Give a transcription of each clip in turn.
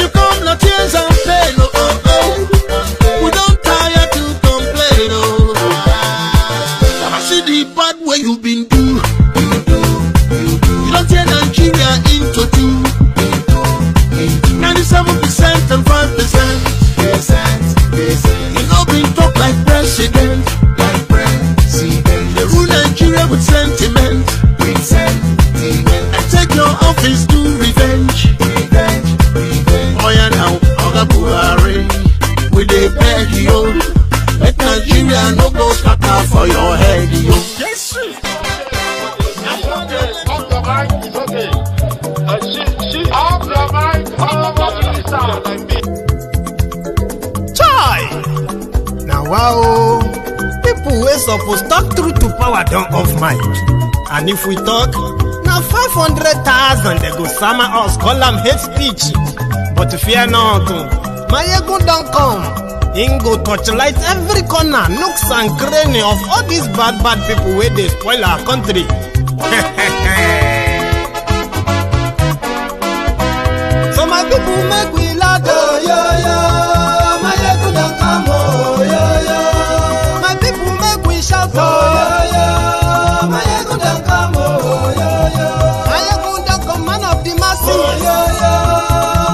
you come, no tears and pain, oh, oh, oh. We don't tire to complain, oh. I see the bad way you've been do. You don't turn Nigeria into two. 97% and 5%. You know been talk like president. They rule Nigeria with sentiment. And take your office to revenge. Oh yeah now, Oga Buhari, we dey beg you. Let Nigeria no go scatter for your head, yo. Yes, sir. Off your mind is okay. She off your mind, like me. Chai! Now wow, people wey suppose talk truth to power don't off mind. And if we talk, now 500,000 they go summer us, call them hate speech. But fear not, Maiyegun don't come. Ingo torchlight every corner, nooks and cranny of all these bad people where they spoil our country. So my people make we loud, oh yo yo. Maiyegun don't come, oh yo yo. My people make we shout, oh yo yo. Maiyegun don't come, oh yo yo. Maiyegun don't come, man of the masses, oh yo yo.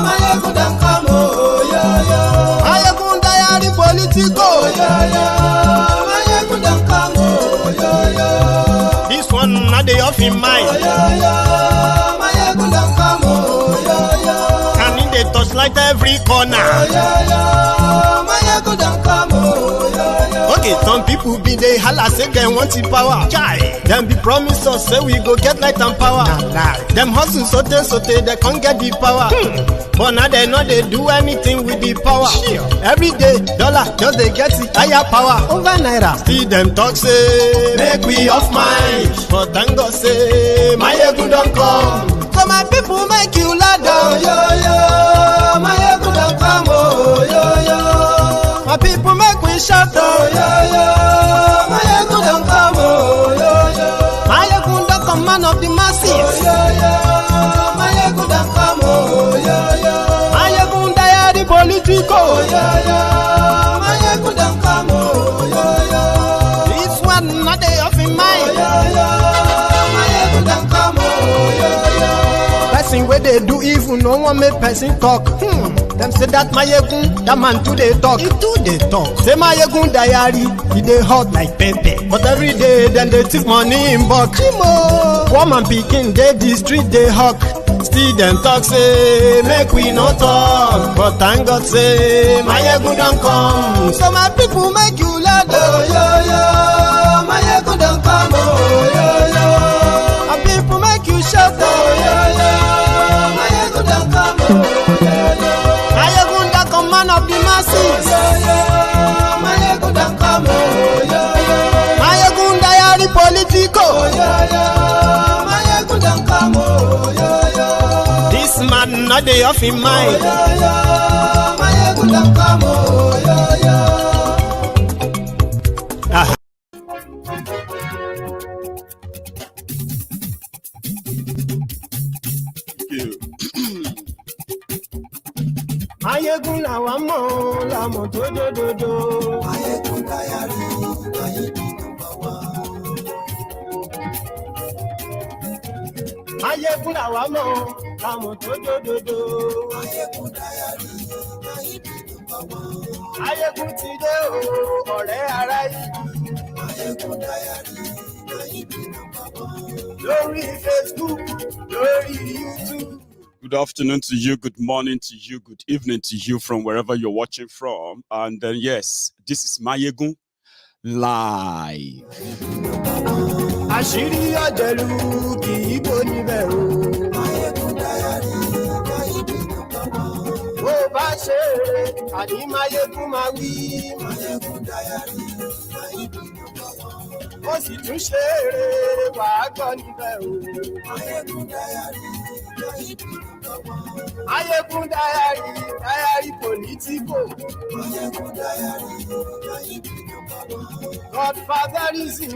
Maiyegun don't come, oh yo yo. Maiyegun diary Politico, oh yo yo. Maiyegun don't come, oh yo yo. This one not the off in mind, oh yo yo. Maiyegun don't come, oh yo yo. Can in the touchlight every corner, oh yo yo. Maiyegun don't come, oh yo yo. Okay, some people be they holla say they want the power. Chai, them be promise us say we go get light and power. Nah. Them hustle sote they can't get the power. But now they know they do anything with the power. Sure. Every day, dollar just they get the higher power over naira. Still them talk say make we off mind. But thank God say Maiyegun don't come. So my people make you loud, oh yo yo. Maiyegun don't come, oh yo yo. My people make we shout, oh yo yo. Maiyegun don't come, oh yo yo. Maiyegun don't come, man of the masses, oh yo yo. Maiyegun don't come, oh yo yo. Maiyegun diary Politico, oh yo yo. Maiyegun don't come, oh yo yo. This one not the off in mind, oh yo yo. Maiyegun don't come, oh yo yo. Person where they do evil, no one make person talk. Them say that Maiyegun, that man too they talk. He too they talk. Say Maiyegun diary, he they hot like pepper. But every day then they take money in bulk. Woman picking, they the street they hawk. Still them talk say make we no talk. But thank God say Maiyegun don't come. So my people make you loud, oh yo yo. Maiyegun don't come, oh yo yo. My people make you shout, oh yo yo. Maiyegun don't come, oh yo yo. Maiyegun don't come, man of the masses, oh yo yo. Maiyegun don't come, oh yo yo. Maiyegun diary Politico, oh yo yo. Maiyegun don't come, oh yo yo. This man not the off in mind, oh yo yo. Maiyegun don't come, oh yo yo. Maiyegun làwa mọ̀ làmọ̀ tó dòdòdò. Maiyegun diary, Maiyegun number one. Maiyegun làwa mọ̀ làmọ̀ tó dòdòdò. Maiyegun diary, Maiyegun number one. Maiyegun ti dé o, ọ̀rẹ́ ara yìí. Maiyegun diary, Maiyegun number one. Lórí Facebook, lórí YouTube. Good afternoon to you, good morning to you, good evening to you from wherever you're watching from. And then, yes, this is Maiyegun Live. Àṣírí ọ̀jẹ̀lú kì í bò níbẹ̀ o. Maiyegun diary, Maiyegun number one. Bó bá ṣe eré, àní Maiyegun máa wí. Maiyegun diary, Maiyegun number one. Ó sì tún ṣe eré, wàá gbọ́ níbẹ̀ o. Maiyegun diary, Maiyegun number one. Maiyegun diary, diary Politico. Maiyegun diary, Maiyegun number one. Godfatherism.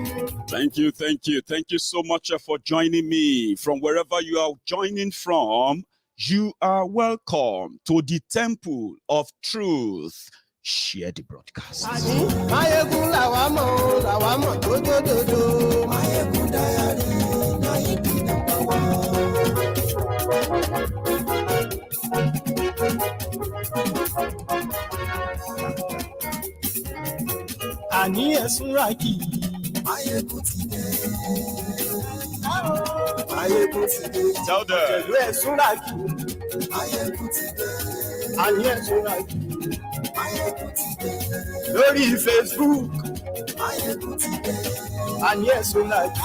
Thank you so much for joining me from wherever you are joining from. You are welcome to the Temple of Truth. Share the broadcast. Maiyegun làwa mọ̀ dódódódó. Maiyegun Diary, na you be number one. Àní ẹ̀sùn Ràkì. Maiyegun ti dé. Maiyegun ti dé. Tell them. Pẹ̀lú ẹ̀sùn Ràkì. Maiyegun ti dé. Àní ẹ̀sùn Ràkì. Maiyegun ti dé. Lórí Facebook. Maiyegun ti dé. Àní ẹ̀sùn Ràkì.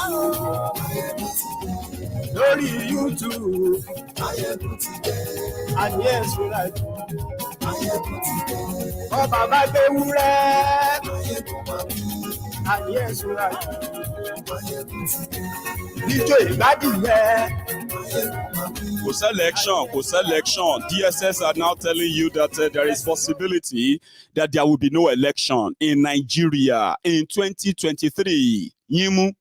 Maiyegun ti dé. Lórí YouTube. Maiyegun ti dé. Àní ẹ̀sùn Ràkì. Maiyegun ti dé. Ọba bá gbé wúrẹ́. Maiyegun máa bí. Àní ẹ̀sùn Ràkì. Maiyegun ti dé. Níjó ìgbádùn rẹ̀. Maiyegun máa bí. Kò selection. DSS are now telling you that there is possibility that there will be no election in Nigeria in 2023. Yimu,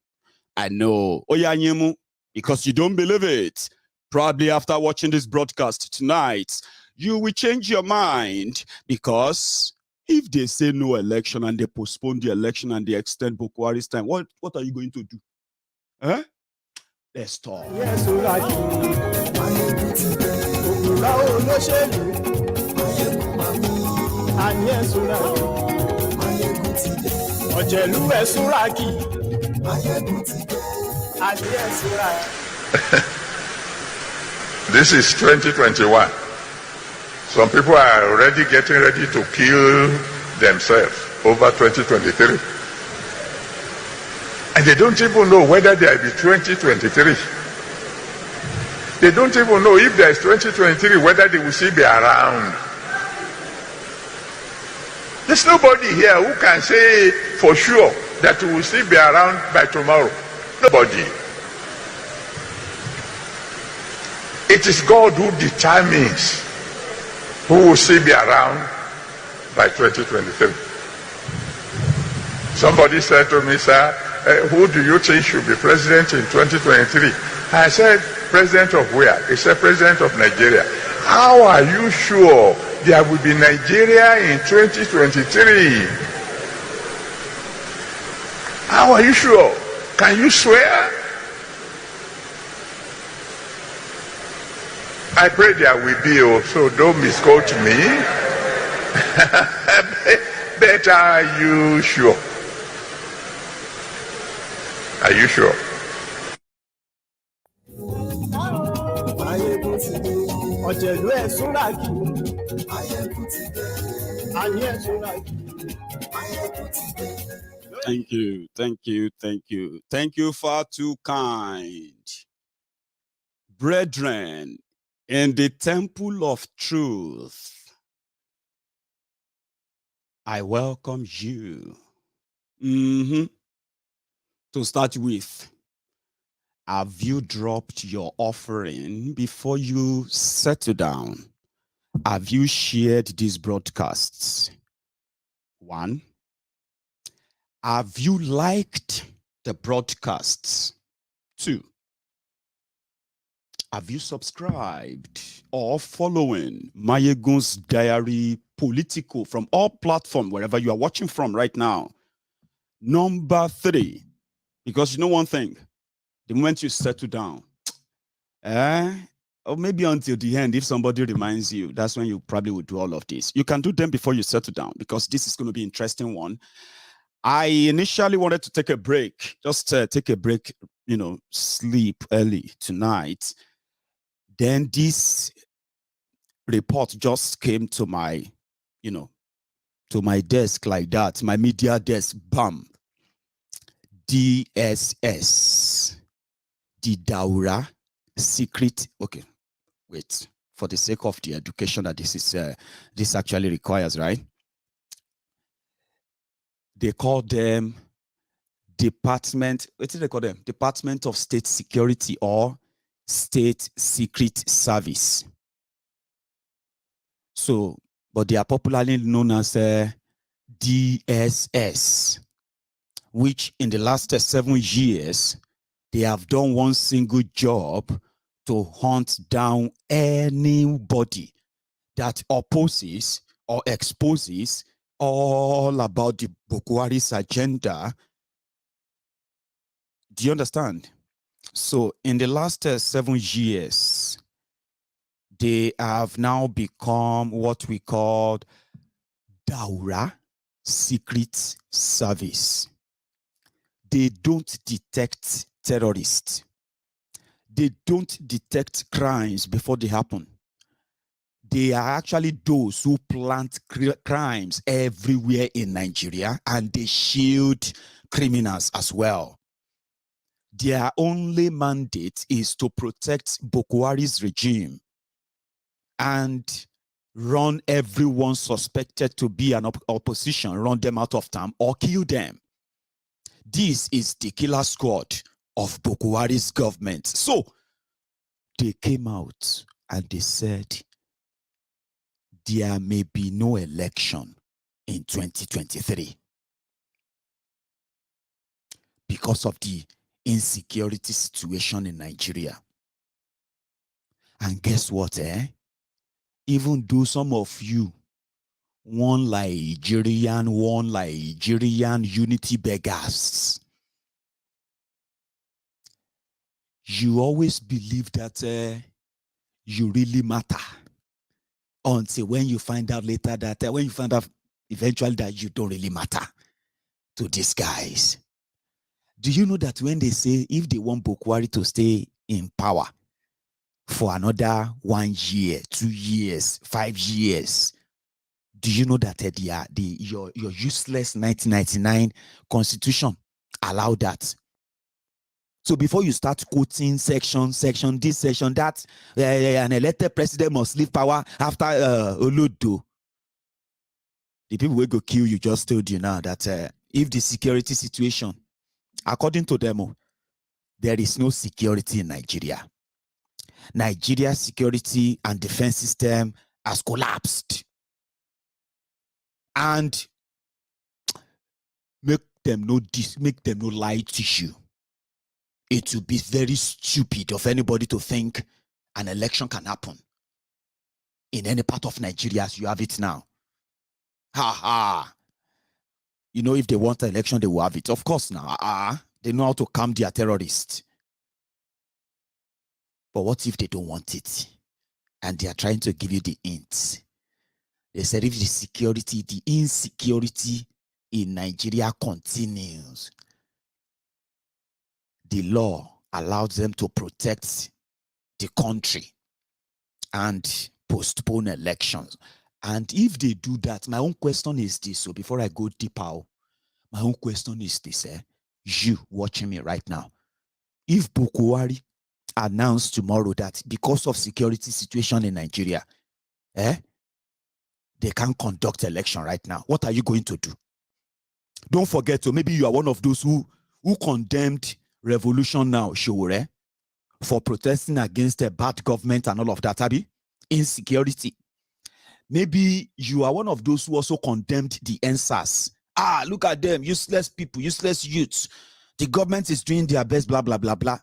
I know. Oya Yimu, because you don't believe it. Probably after watching this broadcast tonight, you will change your mind, because if they say no election and they postpone the election and they extend Boko Haram's time, what are you going to do? Huh? Let's talk. Yes, Ràkì. Maiyegun ti dé. Òkúra olóṣèlú. Maiyegun máa bí. Àní ẹ̀sùn Ràkì. Maiyegun ti dé. Ọ̀jẹ̀lú ẹ̀sùn Ràkì. Maiyegun ti dé. Àní ẹ̀sùn Ràkì. This is 2021. Some people are already getting ready to kill themselves over 2023. And they don't even know whether there will be 2023. They don't even know if there is 2023, whether they will still be around. There's nobody here who can say for sure that we will still be around by tomorrow. Nobody. It is God who determines who will still be around by 2023. Somebody said to me, sir, who do you think should be president in 2023? I said, president of where? He said, president of Nigeria. How are you sure there will be Nigeria in 2023? How are you sure? Can you swear? I pray there will be, so don't misquote me. But are you sure? Are you sure? Maiyegun ti dé. Ọ̀jẹ̀lú ẹ̀sùn Ràkì. Maiyegun ti dé. Àní ẹ̀sùn Ràkì. Maiyegun ti dé. Thank you, far too kind. Brethren, in the Temple of Truth, I welcome you. To start with, have you dropped your offering before you settle down? Have you shared these broadcasts? 1. Have you liked the broadcasts? 2. Have you subscribed or following MaiyegunsDiary Politico from all platforms, wherever you are watching from right now? Number 3, because you know one thing, the moment you settle down, or maybe until the end, if somebody reminds you, that's when you probably would do all of this. You can do them before you settle down, because this is going to be an interesting one. I initially wanted to take a break, just take a break, sleep early tonight. Then this report just came to my, to my desk like that, my media desk, bam. DSS, the Daura secret. Okay, wait, for the sake of the education that this actually requires, right? They call them Department, what do they call them? Department of State Security or State Secret Service. So, but they are popularly known as DSS, which in the last 7 years, they have done one single job to hunt down anybody that opposes or exposes all about the Boko Haram's agenda. Do you understand? So in the last 7 years, they have now become what we call Daura Secret Service. They don't detect terrorists. They don't detect crimes before they happen. They are actually those who plant crimes everywhere in Nigeria, and they shield criminals as well. Their only mandate is to protect Boko Haram's regime and run everyone suspected to be an opposition, run them out of town or kill them. This is the killer squad of Boko Haram's government. So they came out and they said there may be no election in 2023 because of the insecurity situation in Nigeria. And guess what, Even though some of you one Nigerian unity beggars, you always believe that you really matter until when you find out later that when you find out eventually that you don't really matter to these guys. Do you know that when they say if they want Boko Haram to stay in power for another 1 year, 2 years, 5 years, do you know that your useless 1999 constitution allow that? So before you start quoting section, this section, that, an elected president must leave power after Olodo. The people will go kill you just told you now that if the security situation, according to them, there is no security in Nigeria. Nigeria's security and defense system has collapsed. And make them no lie to you. It would be very stupid of anybody to think an election can happen in any part of Nigeria as you have it now. Ha ha. You know, if they want an election, they will have it. Of course now. They know how to calm their terrorists. But what if they don't want it? And they are trying to give you the hints. They said if the insecurity in Nigeria continues, the law allows them to protect the country and postpone elections. And if they do that, my own question is this. So before I go deeper, my own question is this. You watching me right now. If Boko Haram announced tomorrow that because of security situation in Nigeria, they can't conduct election right now, what are you going to do? Don't forget, so maybe you are one of those who condemned revolution now, Showore, for protesting against a bad government and all of that, Abi, insecurity. Maybe you are one of those who also condemned the NSAS. Look at them, useless people, useless youths. The government is doing their best, blah, blah, blah, blah.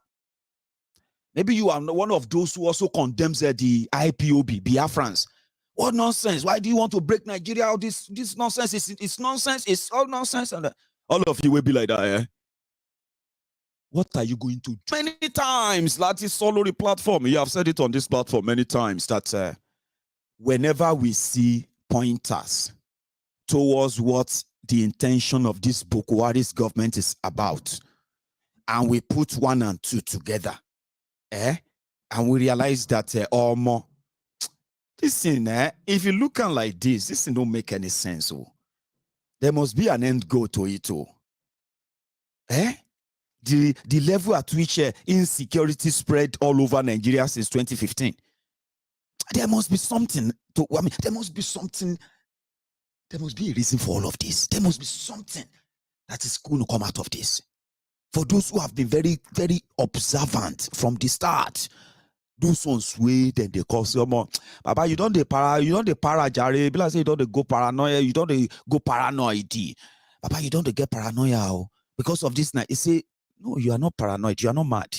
Maybe you are one of those who also condemns the IPOB, Biafrans. What nonsense? Why do you want to break Nigeria? All this nonsense, it's nonsense, it's all nonsense. And all of you will be like that, What are you going to do? Many times, that is Solori platform. You have said it on this platform many times that whenever we see pointers towards what the intention of this Boko Haram's government is about, and we put 1 and 2 together, and we realize that or more. This thing, if you look at like this thing don't make any sense. There must be an end goal to it. The level at which insecurity spread all over Nigeria since 2015. There must be something there must be something. There must be a reason for all of this. There must be something that is going to come out of this. For those who have been very, very observant from the start, those ones way then they call someone, Baba, you don't para jare, be like say you don't go paranoia, you don't go paranoid. Baba, you don't get paranoia because of this night. You say, no, you are not paranoid, you are not mad.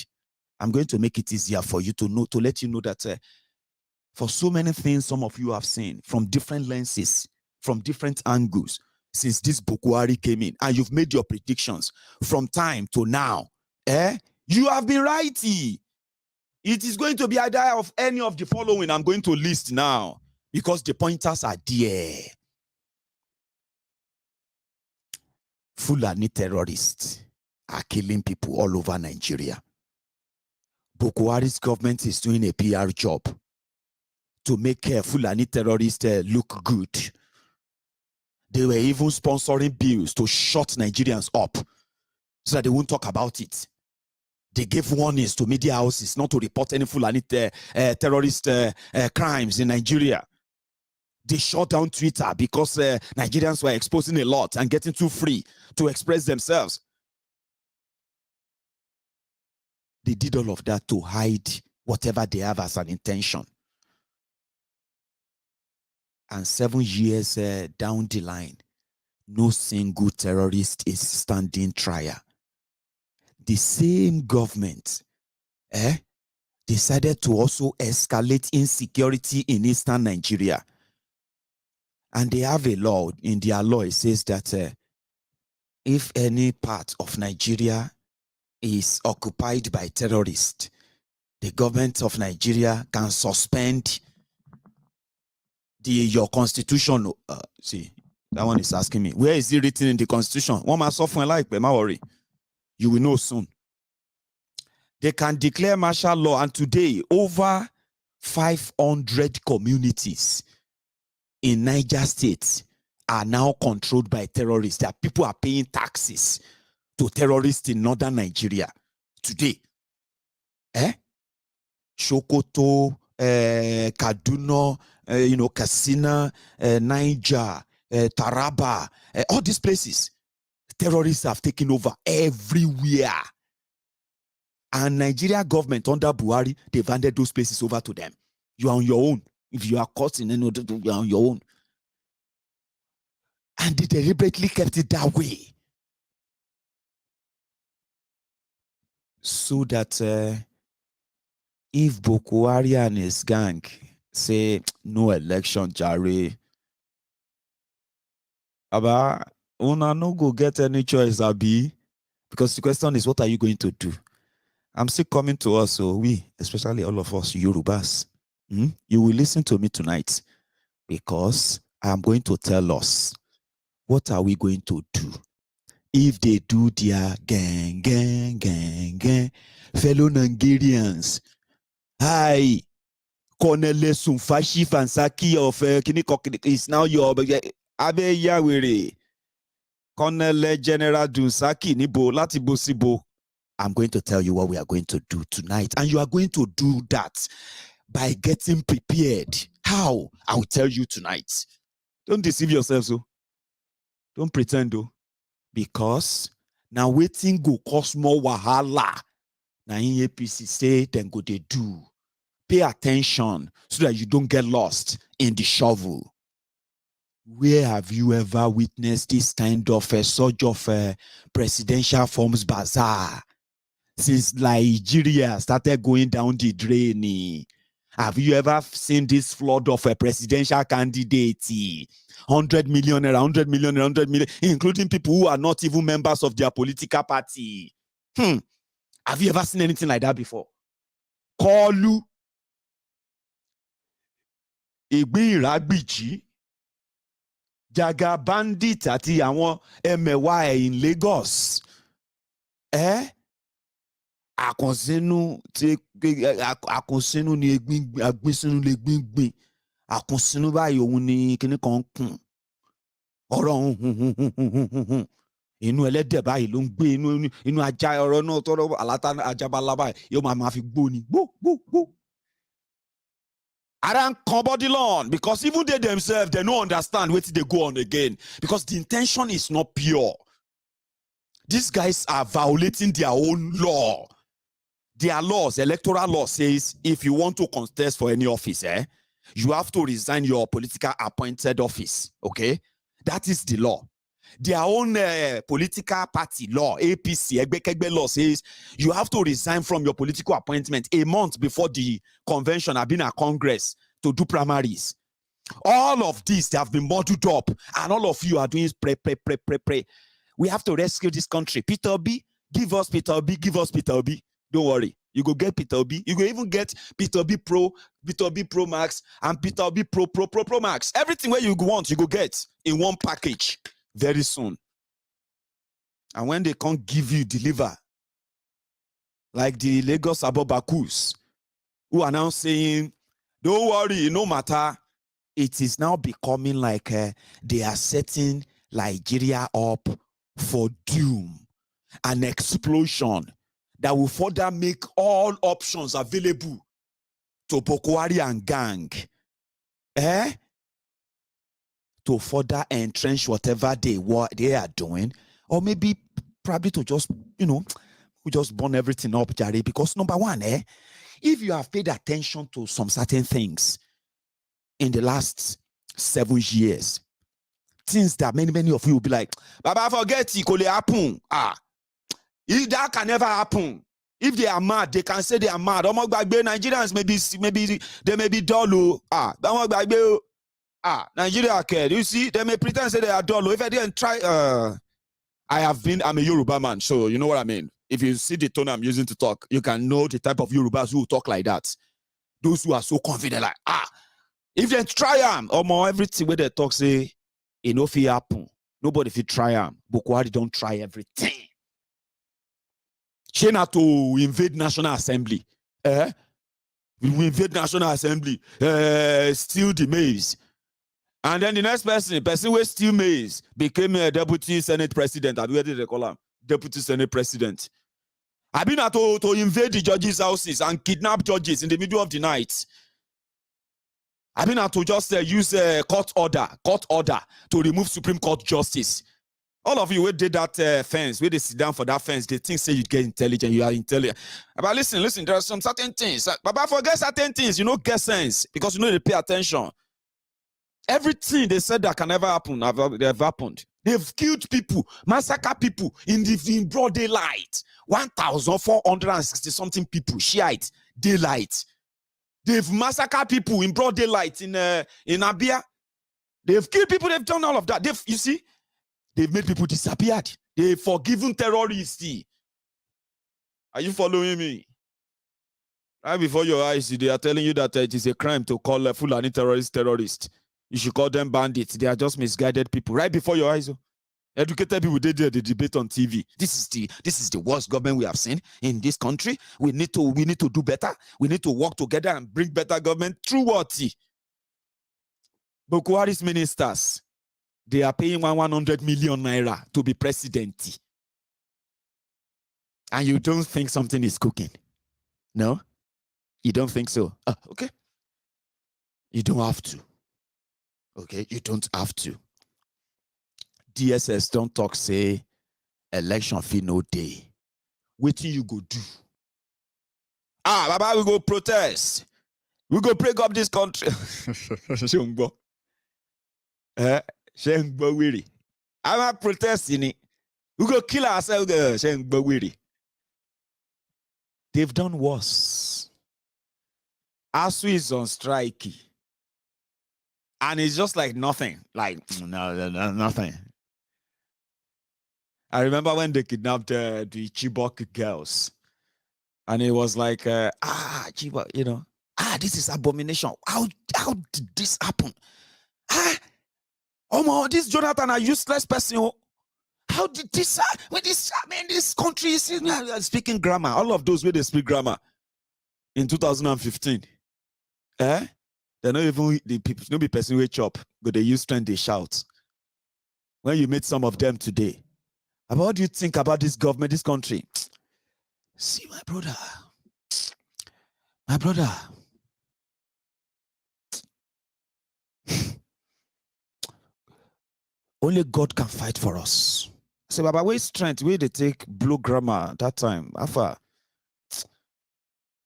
I'm going to make it easier for you to know, to let you know that for so many things some of you have seen from different lenses, from different angles, since this Bukwari came in, and you've made your predictions from time to now, you have been righty. It is going to be either of any of the following I'm going to list now, because the pointers are there. Fulani terrorists are killing people all over Nigeria. Bukwari's government is doing a PR job to make Fulani terrorists look good. They were even sponsoring bills to shut Nigerians up so that they won't talk about it. They gave warnings to media houses not to report any Fulani terrorist crimes in Nigeria. They shut down Twitter because Nigerians were exposing a lot and getting too free to express themselves. They did all of that to hide whatever they have as an intention. And 7 years down the line, no single terrorist is standing trial. The same government decided to also escalate insecurity in eastern Nigeria. And they have a law. In their law, it says that if any part of Nigeria is occupied by terrorists, the government of Nigeria can suspend your constitution. See, that one is asking me, where is it written in the constitution? One must often like, but don't worry, you will know soon. They can declare martial law, and today over 500 communities in Niger State are now controlled by terrorists. That people are paying taxes to terrorists in northern Nigeria today. Sokoto, Kaduna, Katsina, Niger, Taraba, all these places, terrorists have taken over everywhere. And Nigeria government under Buhari, they've handed those places over to them. You are on your own. If you are caught in any, you are on your own. And they deliberately kept it that way, so that if Bukwari and his gang say no election, Jare, Aba, una no go get any choice, Abi, because the question is, what are you going to do? I'm still coming to us, so we, especially all of us Yorubas, you will listen to me tonight, because I'm going to tell us what are we going to do if they do their gang, fellow Nigerians. Hi, Colonel Sumfashi Fansaki of Kiniko is now your Abe Yawere. Colonel General Dunsaki Nibo Latibo Sibo. I'm going to tell you what we are going to do tonight, and you are going to do that by getting prepared. How? I will tell you tonight. Don't deceive yourselves, oh. Don't pretend, though. Because now waiting go cause more wahala. Now in APC say then go they do. Pay attention so that you don't get lost in the shovel. Where have you ever witnessed this kind of a sort of presidential forms bazaar? Since Nigeria started going down the drain, have you ever seen this flood of a presidential candidate? 100 million, 100 million, 100 million, including people who are not even members of their political party. Have you ever seen anything like that before? Kọlu, Ìgbín Ìrágbìjí, Jaga Bandit àti àwọn ẹmẹ̀wà in Lagos. Àkànsínú ni agbínsínú lè gbíngbìn. Àkànsínú báyìí òun ni kíní kan kùn. Ọ̀rọ̀ inú ẹlẹ́dẹ̀ báyìí ló ń gbé inú ajá ọ̀rọ̀ náà tọ́rọ àlátà ajábalá báyìí yóò máa fi gbó ni. Gbó. I don't come body long, because even they themselves, they don't understand what they go on again, because the intention is not pure. These guys are violating their own law. Their laws, electoral law says, if you want to contest for any office, you have to resign your political appointed office. Okay? That is the law. Their own political party law, APC, Egbekegbe law says you have to resign from your political appointment a month before the convention have been at Congress to do primaries. All of these, they have been muddled up, and all of you are doing pray. We have to rescue this country. Peter Obi, give us Peter Obi, give us Peter Obi. Don't worry. You go get Peter Obi. You go even get Peter Obi Pro, Peter Obi Pro Max, and Peter Obi Pro Max. Everything where you want, you go get in one package very soon. And when they can't give you, deliver. Like the Lagos Abobakus, who are now saying, don't worry, no matter. It is now becoming like they are setting Nigeria up for doom, an explosion that will further make all options available to Boko Haram and gang. To further entrench whatever they are doing, or maybe probably to just, we just burn everything up, Jare. Because number one, if you have paid attention to some certain things in the last 7 years, things that many of you will be like, Baba, forget it, could happen. That can never happen. If they are mad, they can say they are mad. Nigerians maybe they may be dull. Nigeria care. You see, they may pretend say they are dull. If I didn't try, I'm a Yoruba man, so you know what I mean. If you see the tone I'm using to talk, you can know the type of Yorubas who talk like that. Those who are so confident, like, if they try them, everything where they talk say, it no fit happen. Nobody fit try them. Boko Haram don't try everything. China to invade National Assembly. We invade National Assembly. Steal the maize. And then the next person who steal maize, became a deputy Senate president. Where did they call him? Deputy Senate president. I've been to invade the judges' houses and kidnap judges in the middle of the night. I've been to just use a court order to remove Supreme Court justice. All of you who did that fence, where they sit down for that fence, they think say you get intelligent, you are intelligent. But listen, there are some certain things. But forget certain things, you know, get sense, because you know they pay attention. Everything they said that can never happen, they have happened. They've killed people, massacred people in broad daylight. 1,460 something people, Shiite, daylight. They've massacred people in broad daylight in Abia. They've killed people, they've done all of that. You see, they've made people disappeared. They've forgiven terrorists. Are you following me? Right before your eyes, they are telling you that it is a crime to call a Fulani terrorist. You should call them bandits. They are just misguided people. Right before your eyes. Educated people, they did the debate on TV. This is the worst government we have seen in this country. We need to do better. We need to work together and bring better government. Through what? Boko Haram's ministers, they are paying 100 million naira to be president. And you don't think something is cooking? No? You don't think so? Okay. You don't have to. Okay, you don't have to. DSS don't talk, say, election fee no day. Waiting you go do. Baba, we go protest. We go break up this country. I'm not protesting. We go kill ourselves. They've done worse. ASU is on strike. And it's just like nothing. Like, no, nothing. I remember when they kidnapped the Chibok girls. And it was like, Chibok, this is abomination. How did this happen? This Jonathan, a useless person. How did this this country is speaking grammar. All of those where they speak grammar in 2015. They're not even the people, no be person who chop, but they use strength, they shout. When you meet some of them today, about what do you think about this government, this country? See, my brother. Only God can fight for us. So, Baba, where's strength? Where they take blue grammar that time? Alpha.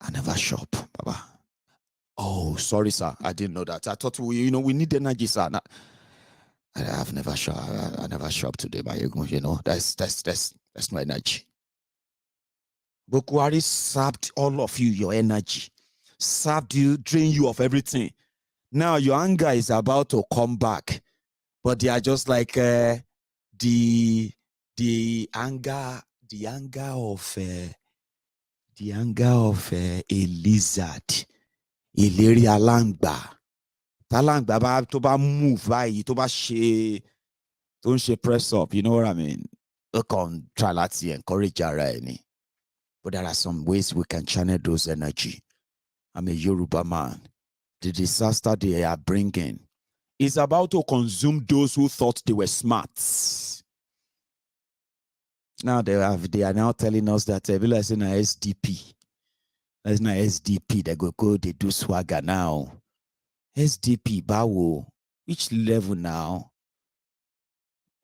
I never shop, Baba. Oh, sorry, sir. I didn't know that. I thought we need energy, sir. I've never shop. I never shop today, Maiyegun. You know, that's my energy. Bokwari sapped all of you, your energy, sapped you, drained you of everything. Now your anger is about to come back, but they are just like the anger of a lizard, ìlérí alangba. Talangba ba tó bá move báyìí, tó bá ṣe tó ń ṣe press up, you know what I mean? We can try láti encourage ara ẹni. But there are some ways we can channel those energy. I'm a Yoruba man. The disaster they are bringing is about to consume those who thought they were smart. Now they are now telling us that like in a SDP. That's not SDP. They they do swagger now. SDP bawo. Which level now?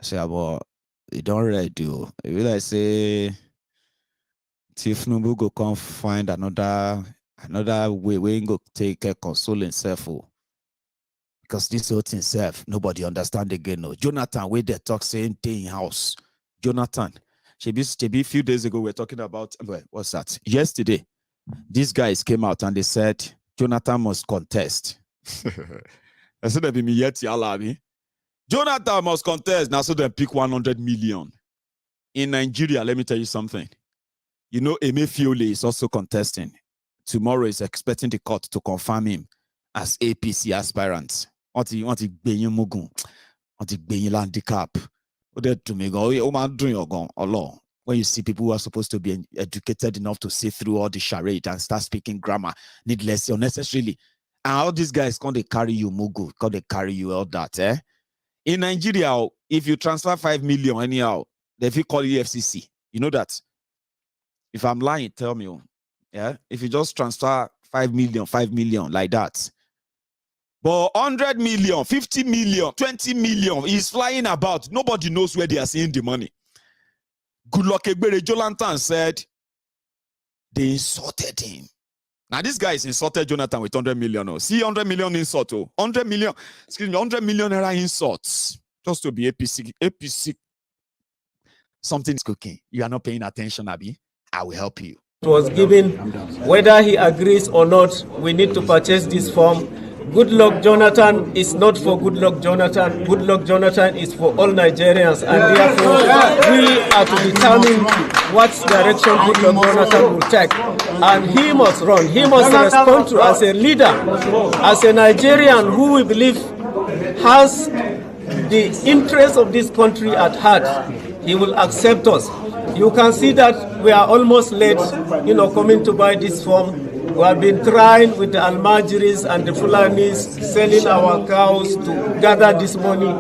I say about you don't really do. If I say Tifnubu go come find another way we go take a console himself. Because this whole thing self, nobody understand again. No. Jonathan, where they talk saying day in house. Jonathan. Shebi a few days ago, we were talking about what's that? Yesterday, these guys came out and they said Jonathan must contest. I said that be me yet Alabi. Jonathan must contest. Now so they pick 100 million. In Nigeria, let me tell you something. You know, Emefiole is also contesting. Tomorrow is expecting the court to confirm him as APC aspirant. Want to Benyin Mugun. Want to Benyin handicap. When you see people who are supposed to be educated enough to see through all the charade and start speaking grammar needlessly, unnecessarily, and all these guys can't they carry you mugu, can't they carry you all that, eh? In Nigeria, if you transfer 5 million anyhow, they will call EFCC. You know that? If I'm lying, tell me, yeah. If you just transfer 5 million like that. But 100 million, 50 million, 20 million is flying about. Nobody knows where they are seeing the money. Good luck, Jonathan said they insulted him. Now this guy is insulted Jonathan with 100 million. Oh. See 100 million insult. Oh. 100 million, excuse me, 100 million naira insults. Just to be APC. Something's cooking. You are not paying attention, Abi. I will help you. Was given, whether he agrees or not, we need to purchase this form. Good luck Jonathan is not for Good luck Jonathan. Good luck Jonathan is for all Nigerians, and therefore we are to determine what direction Good luck Jonathan will take. And he must run. He must respond to as a leader, as a Nigerian who we believe has the interests of this country at heart. He will accept us. You can see that we are almost late, coming to buy this form. We have been trying with the Almajiris and the Fulanis, selling our cows to gather this money.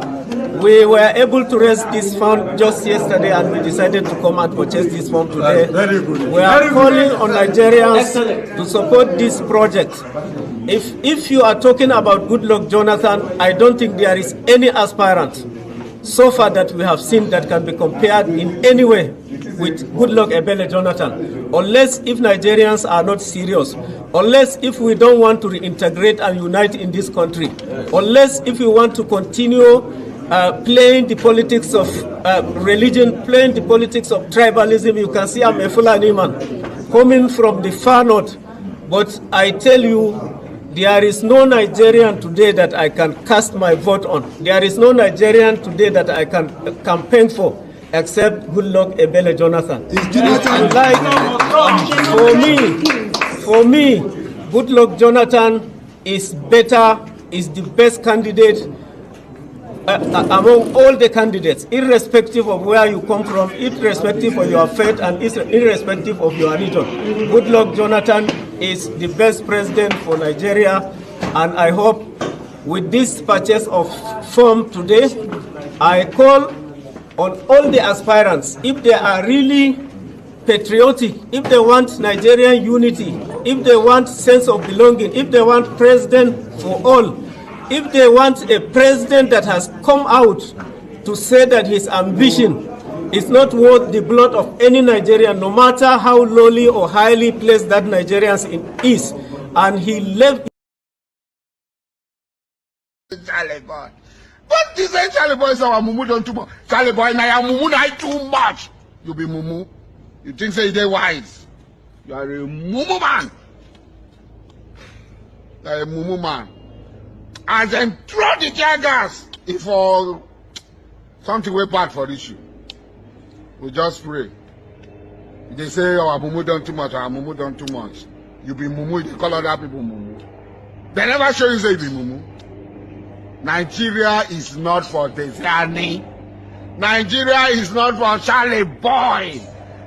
We were able to raise this fund just yesterday, and we decided to come and purchase this fund today. We are calling on Nigerians to support this project. If you are talking about Good luck Jonathan, I don't think there is any aspirant so far that we have seen that can be compared in any way with Good luck Ebele Jonathan, unless if Nigerians are not serious, unless if we don't want to reintegrate and unite in this country, unless if we want to continue playing the politics of religion, playing the politics of tribalism. You can see I'm a Fulani man coming from the far north, but I tell you, there is no Nigerian today that I can cast my vote on. There is no Nigerian today that I can campaign for except Good luck Ebele Jonathan. For me, Good luck Jonathan is better, is the best candidate among all the candidates, irrespective of where you come from, irrespective of your faith, and irrespective of your religion. Good luck Jonathan is the best president for Nigeria, and I hope with this purchase of form today, I call on all the aspirants, if they are really patriotic, if they want Nigerian unity, if they want sense of belonging, if they want president for all, if they want a president that has come out to say that his ambition is not worth the blood of any Nigerian, no matter how lowly or highly placed that Nigerian is, and he left. But this ain't Charlie Boy say our mumu done too much. Charlie Boy now your mumu now too much. You be mumu. You think say they wise. You are a mumu man. You are a mumu man. And then throw the tear gas if for something way bad for issue. We just pray. They say our mumu done too much, our mumu done too much. You be mumu, they call other people mumu. They never show you say you be mumu. Nigeria is not for Desani. Nigeria is not for Charlie Boy.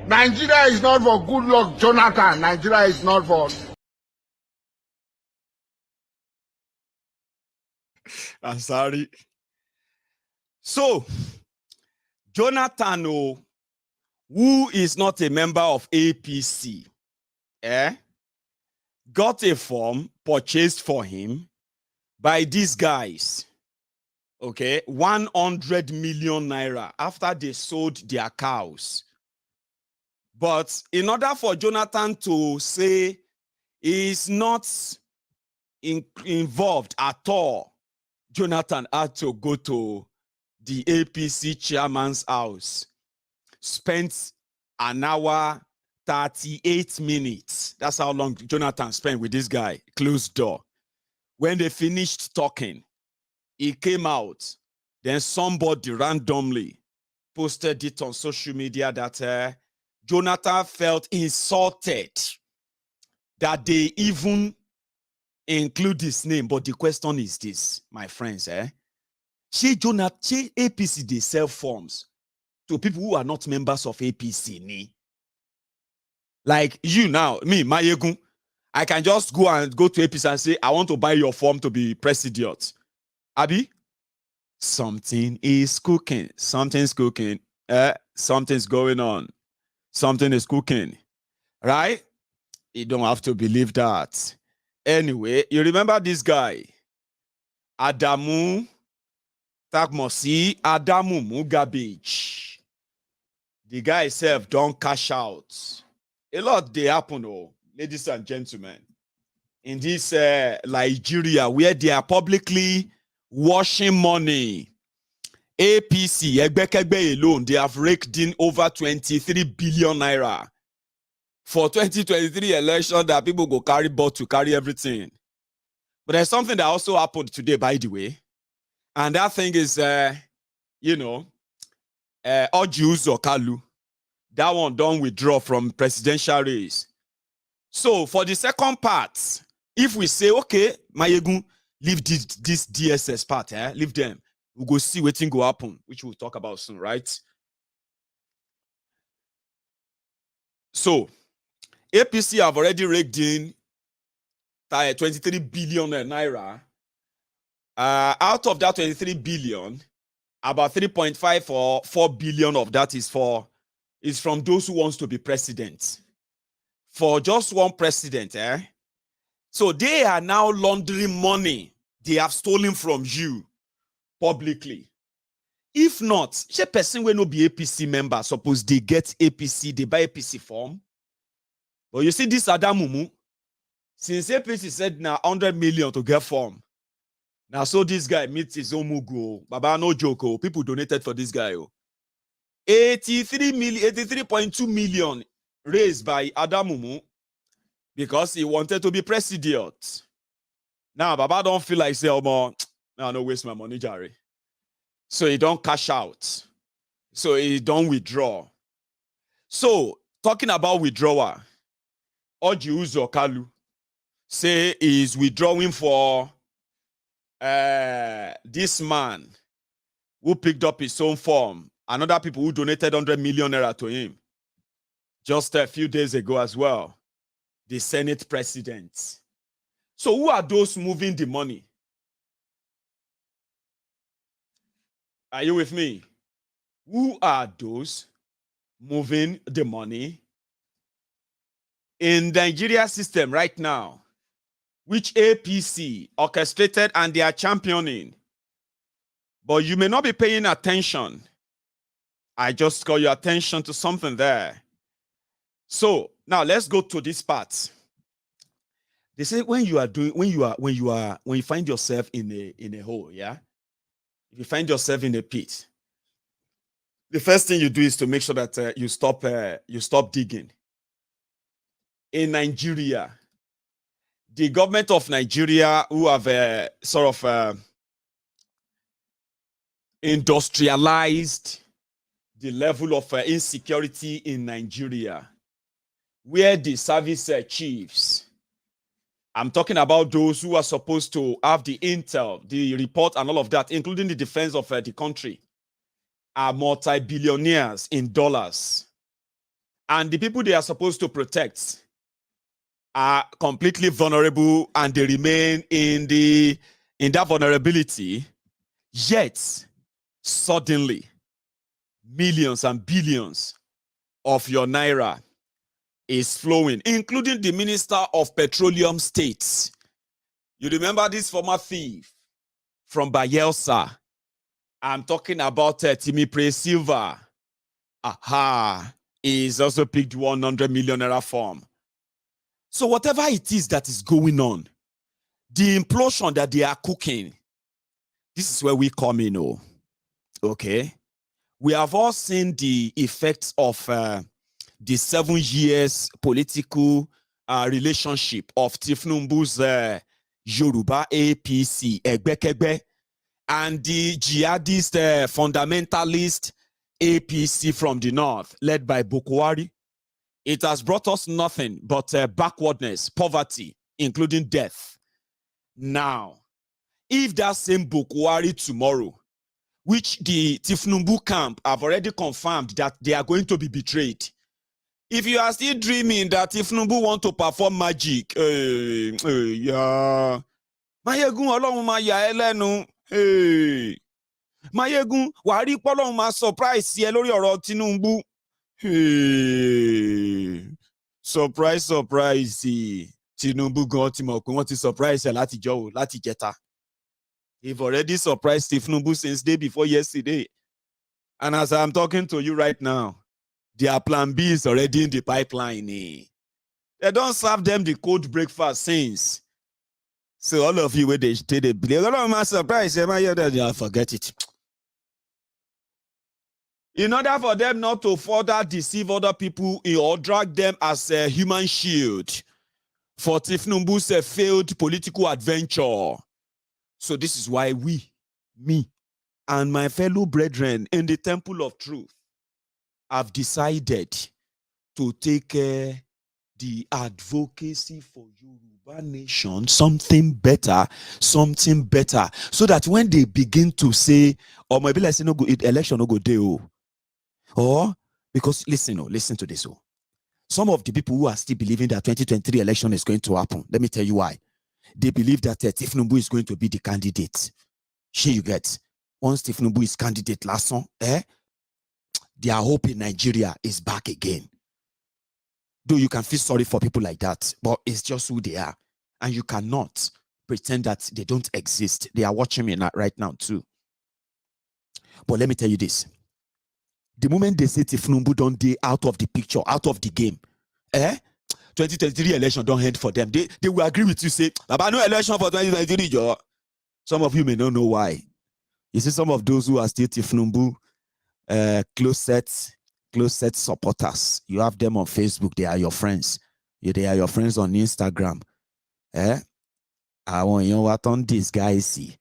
Nigeria is not for Goodluck Jonathan. Nigeria is not for... I'm sorry. So, Jonathan, who is not a member of APC, got a form purchased for him by these guys, okay, 100 million naira after they sold their cows. But in order for Jonathan to say he's not involved at all, Jonathan had to go to the APC chairman's house, spent an hour, 38 minutes. That's how long Jonathan spent with this guy, closed door. When they finished talking, he came out. Then somebody randomly posted it on social media that Jonathan felt insulted that they even include his name. But the question is this, my friends, APC, they sell forms to people who are not members of APC. Like you now, me, Maiyegun, I can just go to APC and say, I want to buy your form to be president. Abi, something is cooking. Something's cooking. Something's going on. Something is cooking. Right? You don't have to believe that. Anyway, you remember this guy? Adamu Takmosi Adamu Mugabage. The guy himself don't cash out. A lot they happen, ladies and gentlemen, in this Nigeria where they are publicly washing money. APC, Egbekegbe alone, they have raked in over 23 billion naira for 2023 election that people go carry bought to carry everything. But there's something that also happened today, by the way. And that thing is, Oji Uzo Kalu. That one don't withdraw from presidential race. So for the second part, if we say, okay, Maiyegun, leave this DSS part, leave them. We'll go see what thing go happen, which we'll talk about soon, right? So, APC have already raked in 23 billion naira. Out of that 23 billion, about 3.5 or 4 billion of that is from those who wants to be president. For just one president, So they are now laundering money they have stolen from you publicly. If not, she person will not be APC member. Suppose they get APC, they buy APC form. But you see this Adamumu, since APC said now 100 million to get form. Now so this guy meets his own mugu. Baba no joke. People donated for this guy. 83.2 million raised by Adamumu because he wanted to be president. Now Baba don't feel like say, oh man, I don't waste my money, Jerry. So he don't cash out. So he don't withdraw. So talking about withdrawal, Oji Uzo Kalu say he's withdrawing for this man who picked up his own form and other people who donated 100 million naira to him just a few days ago as well. The Senate president. So who are those moving the money? Are you with me? Who are those moving the money in the Nigeria system right now, which APC orchestrated and they are championing? But you may not be paying attention. I just call your attention to something there. So now let's go to this part. They say when you find yourself in a hole, yeah, if you find yourself in a pit, the first thing you do is to make sure that you stop digging. In Nigeria, the government of Nigeria, who have sort of industrialized the level of insecurity in Nigeria, where the service chiefs, I'm talking about those who are supposed to have the intel, the report, and all of that, including the defense of the country, are multi-billionaires in dollars. And the people they are supposed to protect are completely vulnerable, and they remain in that vulnerability. Yet, suddenly, millions and billions of your naira is flowing, including the Minister of Petroleum States. You remember this former thief from Bayelsa? I'm talking about Timipre Silva. Aha, he's also picked 100 million naira form. So whatever it is that is going on, the implosion that they are cooking, this is where we come in. Oh, okay. We have all seen the effects of the 7 years political relationship of Tifnumbu's Yoruba APC, Egbekegbe, and the jihadist fundamentalist APC from the north, led by Bukwari. It has brought us nothing but backwardness, poverty, including death. Now, if that same Bukwari tomorrow, which the Tifnumbu camp have already confirmed that they are going to be betrayed, if you are still dreaming that Tifnumbu want to perform magic, yeah, Maiyegun Ọlọ́run máa yà ẹ́ lẹ́nu, Maiyegun wàá rí pé Ọlọ́run máa surprise ẹ lórí ọ̀rọ̀ Tinubu. Surprise. Tinubu gan ti mọ̀ pé wọ́n ti surprise ẹ látijọ́ o, láti jẹta. They've already surprised Tinubu since day before yesterday. And as I'm talking to you right now, their plan B is already in the pipeline. They don't serve them the cold breakfast since. So all of you where they believe, oh, my surprise, forget it. In order for them not to further deceive other people or drag them as a human shield for Tifnumbu's failed political adventure. So this is why me, and my fellow brethren in the temple of truth have decided to take the advocacy for Yoruba nation, something better, so that when they begin to say, or maybe let's say no go election no go dey, or because listen to this. Some of the people who are still believing that 2023 election is going to happen, let me tell you why. They believe that Tifnumbu is going to be the candidate. Here you get, once Tifnumbu is candidate last song, their hope in Nigeria is back again. Though you can feel sorry for people like that, but it's just who they are. And you cannot pretend that they don't exist. They are watching me right now too. But let me tell you this. The moment they say Tifnumbu don't be out of the picture, out of the game, 2023 election don't end for them. They will agree with you, say, about no election for 2023. Some of you may not know why. You see, some of those who are still Tifnumbu close set supporters, you have them on Facebook, they are your friends. They are your friends on Instagram. I want you know what on this guy see.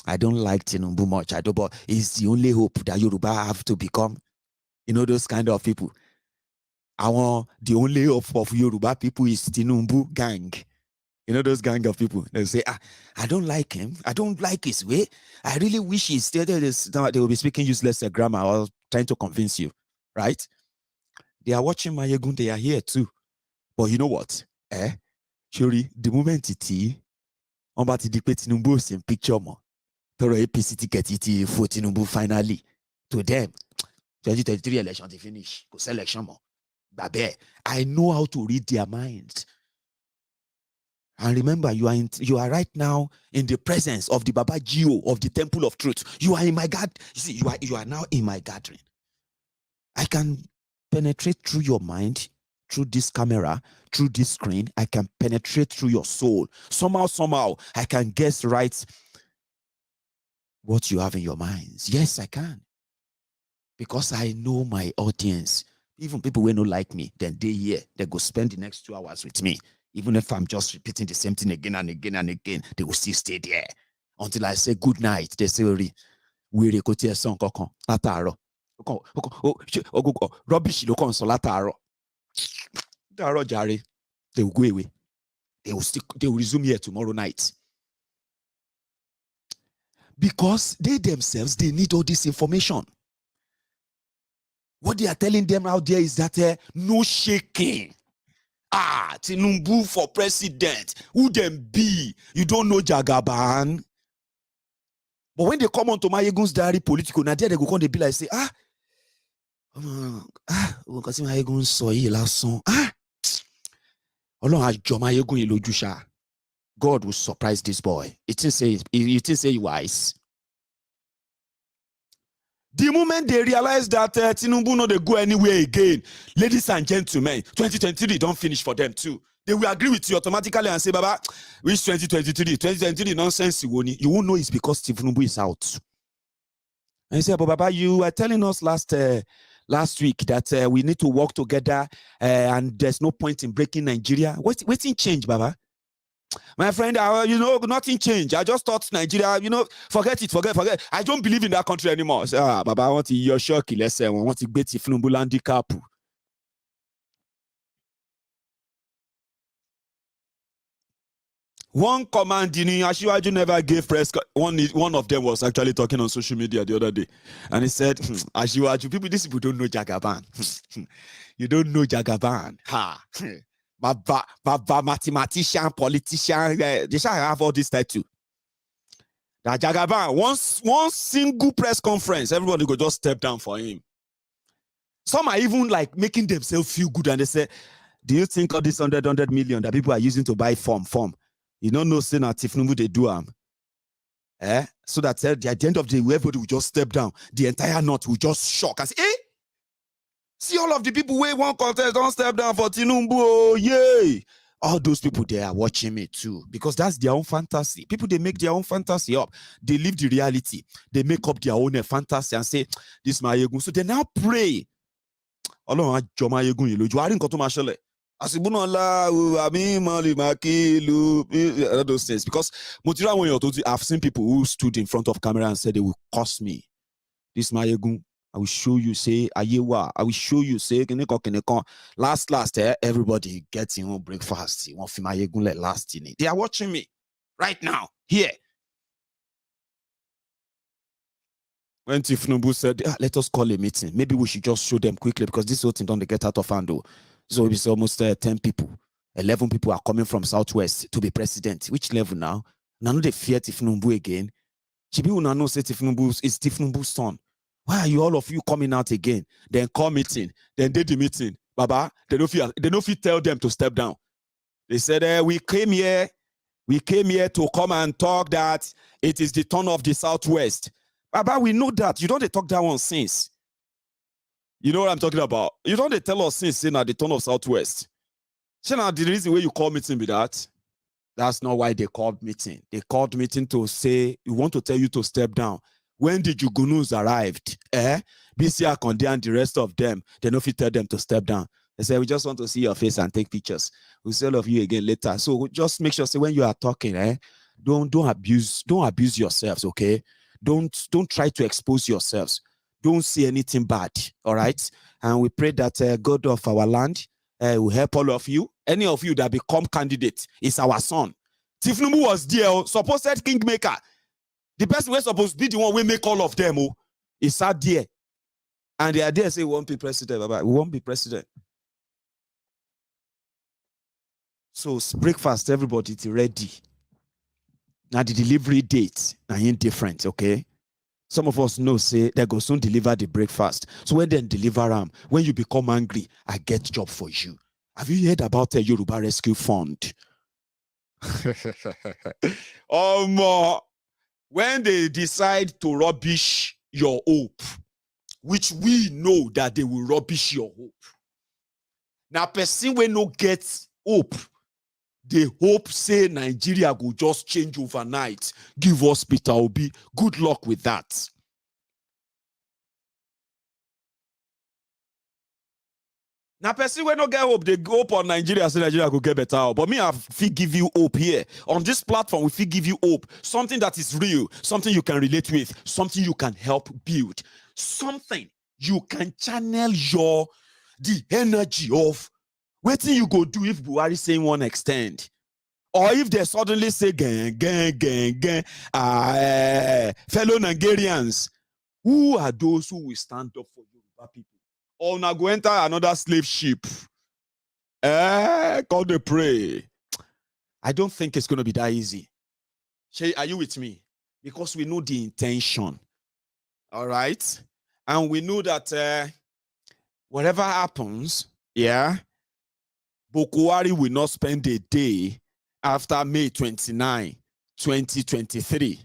I don't like Tinubu much. I don't, but it's the only hope that Yoruba have to become, those kind of people. The only hope of Yoruba people is Tinubu gang. Those gang of people. They say, I don't like him. I don't like his way. I really wish he stayed there. They will be speaking useless grammar or trying to convince you, right? They are watching Maiyegun. They are here too. But you know what? Surely, the moment on about to dictate Tinubu in picture more. Toro APC ticket it for Tinubu finally. To them, 2023 election they finish. Go selection more. Babe, I know how to read their minds. And remember, you are right now in the presence of the Baba Gio of the Temple of Truth. You are in my God. You see, you are now in my gathering. I can penetrate through your mind, through this camera, through this screen. I can penetrate through your soul. Somehow, I can guess right what you have in your minds. Yes, I can. Because I know my audience. Even people who don't like me, then they go spend the next 2 hours with me. Even if I'm just repeating the same thing again and again and again, they will still stay there. Until I say good night, they say, we're going to song lataro. Rubbish lo kon so lataro. Daro jare. They will go away. They will resume here tomorrow night. Because they themselves, they need all this information. What they are telling them out there is that no shaking. Tinubu for president. Who them be? You don't know Jagaban. But when they come on to MaiyegunsDiary Politico, now there they go come, they be like, say, because Maiyegun sọ yìí lásán. Ọlọ́run àjọ Maiyegun yìí lójú ṣá. God will surprise this boy. It didn't say he wise. The moment they realize that Tinubu no they go anywhere again, ladies and gentlemen, 2023 don't finish for them too. They will agree with you automatically and say, Baba, which 2023 nonsense you won't know it's because Tinubu is out. And you say, but Baba, you were telling us last week that we need to work together and there's no point in breaking Nigeria. What's in change, Baba? My friend, nothing changed. I just thought Nigeria, forget it, forget. I don't believe in that country anymore. Say, Baba, I want to your shock. Let's say, I want to get Tinubu handicap. One command, Asiwaju never gave press. One of them was actually talking on social media the other day, and he said, Asiwaju, these people don't know Jagaban. You don't know Jagaban. Baba, mathematician, politician, they shall have all this title. That Jagaban, one single press conference, everybody go just step down for him. Some are even like making themselves feel good, and they say, do you think all this 100 million that people are using to buy form? You don't know, say, Tinubu they do so that at the end of the day, everybody will just step down. The entire North will just shock and say, see all of the people who want contest don't step down for Tinubu. Oh, yay! All those people, they are watching me too, because that's their own fantasy. People, they make their own fantasy up. They live the reality. They make up their own fantasy and say, this Maiyegun. So they now pray. All those things, because I've seen people who stood in front of camera and said they will curse me. This Maiyegun, I will show you, say, Ayewa. I will show you, say, last, everybody gets in breakfast. They are watching me right now, here. When Tinubu said, let us call a meeting. Maybe we should just show them quickly, because this whole thing don't get out of hand. So it's almost 10 people. 11 people are coming from Southwest to be president. Which level now? Now they fear Tinubu again. Chibi now say Tinubu is Tinubu's son. Why are you all of you coming out again? Then call meeting. Then did the meeting. Baba, they don't feel tell them to step down. They said, we came here to come and talk that it is the turn of the Southwest. Baba, we know that. You don't talk that one since. You know what I'm talking about? You don't tell us since saying at the turn of Southwest. So now the reason why you call meeting be that. That's not why they called meeting. They called meeting to say, we want to tell you to step down. When the Jugunus arrived, BC Akonde and the rest of them, they don't fit tell them to step down. They say, we just want to see your face and take pictures. We'll see all of you again later. So just make sure, say, when you are talking, don't abuse yourselves, okay? Don't try to expose yourselves. Don't say anything bad, all right? And we pray that God of our land will help all of you. Any of you that become candidates is our son. Tinubu was there, supposed kingmaker. The person was supposed to be the one we make all of them. Is sat there. And they are there say, we won't be president. Baba. We won't be president. So breakfast, everybody is ready. Now the delivery date are indifferent, okay? Some of us know, say, they go soon deliver the breakfast. So when they deliver them, when you become angry, I get job for you. Have you heard about the Yoruba Rescue Fund? When they decide to rubbish your hope, which we know that they will rubbish your hope. Now, person will no get hope. they hope say Nigeria will just change overnight. Give us Peter Obi. Good luck with that. Now, person when no get hope, they go up on Nigeria, so Nigeria could get better. But me, I feel give you hope here. On this platform, we feel give you hope. Something that is real, something you can relate with, something you can help build, something you can channel the energy of. What thing you go do if Buhari saying one extend? Or if they suddenly say, gang, fellow Nigerians, who are those who will stand up for Yoruba people? Or now go enter another slave ship. God they pray. I don't think it's going to be that easy. Shay, are you with me? Because we know the intention. All right? And we know that whatever happens, Buhari will not spend a day after May 29, 2023.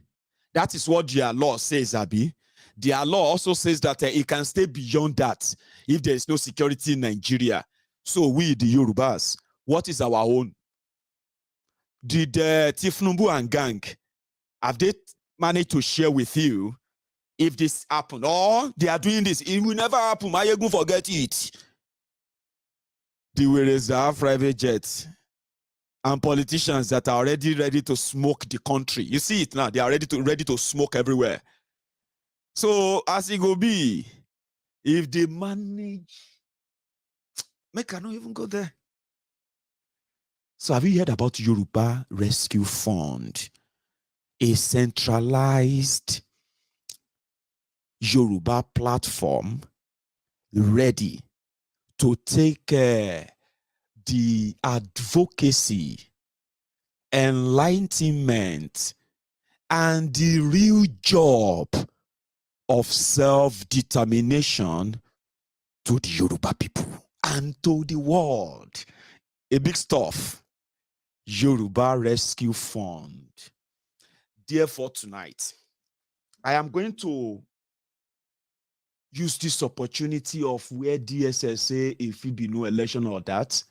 That is what their law says, Abi. Their law also says that it can stay beyond that if there is no security in Nigeria. So we, the Yorubas, what is our own? Did Tifnumbu and gang, have they managed to share with you if this happened? Or they are doing this, it will never happen. Maiyegun forget it. They will reserve private jets and politicians that are already ready to smoke the country. You see it now, they are ready to smoke everywhere. So, as it go be, if they manage, make I not even go there. So, have you heard about Yoruba Rescue Fund? A centralized Yoruba platform ready to take the advocacy, enlightenment, and the real job of self-determination to the Yoruba people and to the world. A big stuff. Yoruba Rescue Fund. Therefore, tonight, I am going to use this opportunity of where DSS say if it be no election or that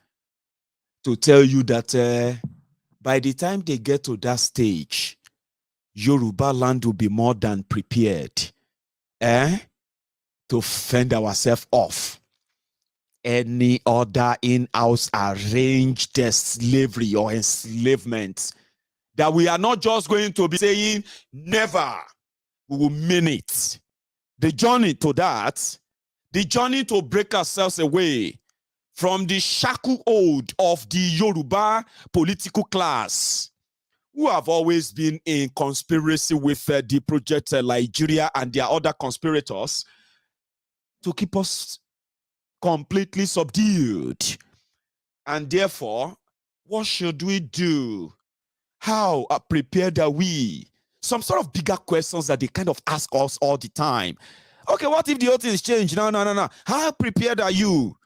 to tell you that by the time they get to that stage, Yoruba land will be more than prepared to fend ourselves off any other in-house arranged slavery or enslavement. That we are not just going to be saying never, we will mean it. The journey to that, the journey to break ourselves away from the shackle hold of the Yoruba political class, who have always been in conspiracy with the project Nigeria and their other conspirators to keep us completely subdued. And therefore, what should we do? How prepared are we? Some sort of bigger questions that they kind of ask us all the time. Okay, what if the whole thing is changed? No. How prepared are you?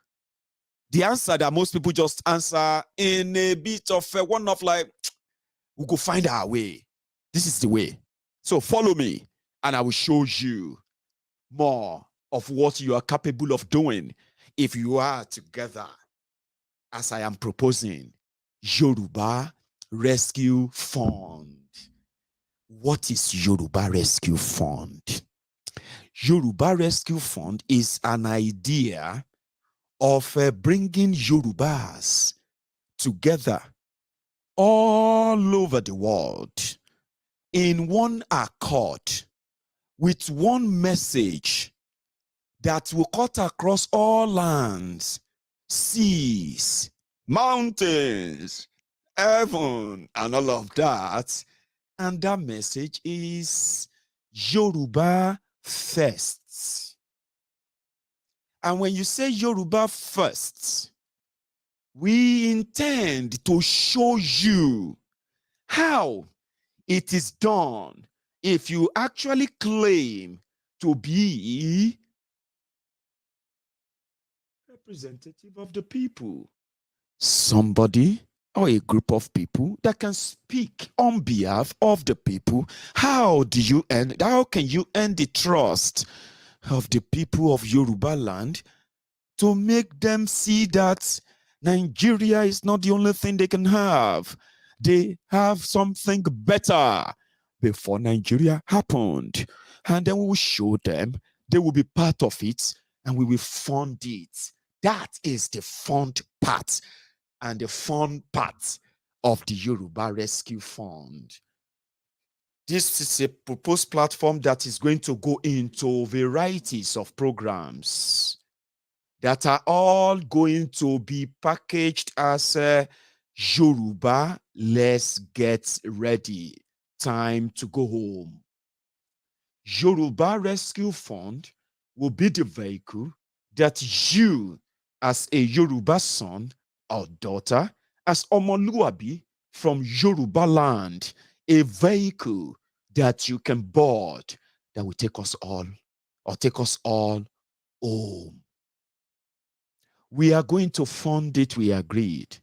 The answer that most people just answer in a bit of one of like, we'll go find our way. This is the way. So follow me and I will show you more of what you are capable of doing if you are together, as I am proposing, Yoruba Rescue Fund. What is Yoruba Rescue Fund? Yoruba Rescue Fund is an idea of bringing Yorubas together all over the world in one accord with one message that will cut across all lands, seas, mountains, heaven, and all of that. And that message is Yoruba first. And when you say Yoruba first, we intend to show you how it is done if you actually claim to be representative of the people. Somebody or a group of people that can speak on behalf of the people. How can you earn the trust of the people of Yoruba land to make them see that Nigeria is not the only thing they can have. They have something better before Nigeria happened. And then we will show them, they will be part of it, and we will fund it. That is the fund part and the fun part of the Yoruba Rescue Fund. This is a proposed platform that is going to go into varieties of programs that are all going to be packaged as Yoruba, let's get ready. Time to go home. Yoruba Rescue Fund will be the vehicle that you, as a Yoruba son or daughter, as Omoluabi from Yoruba land, a vehicle that you can board that will take us all home. We are going to fund it, we agreed.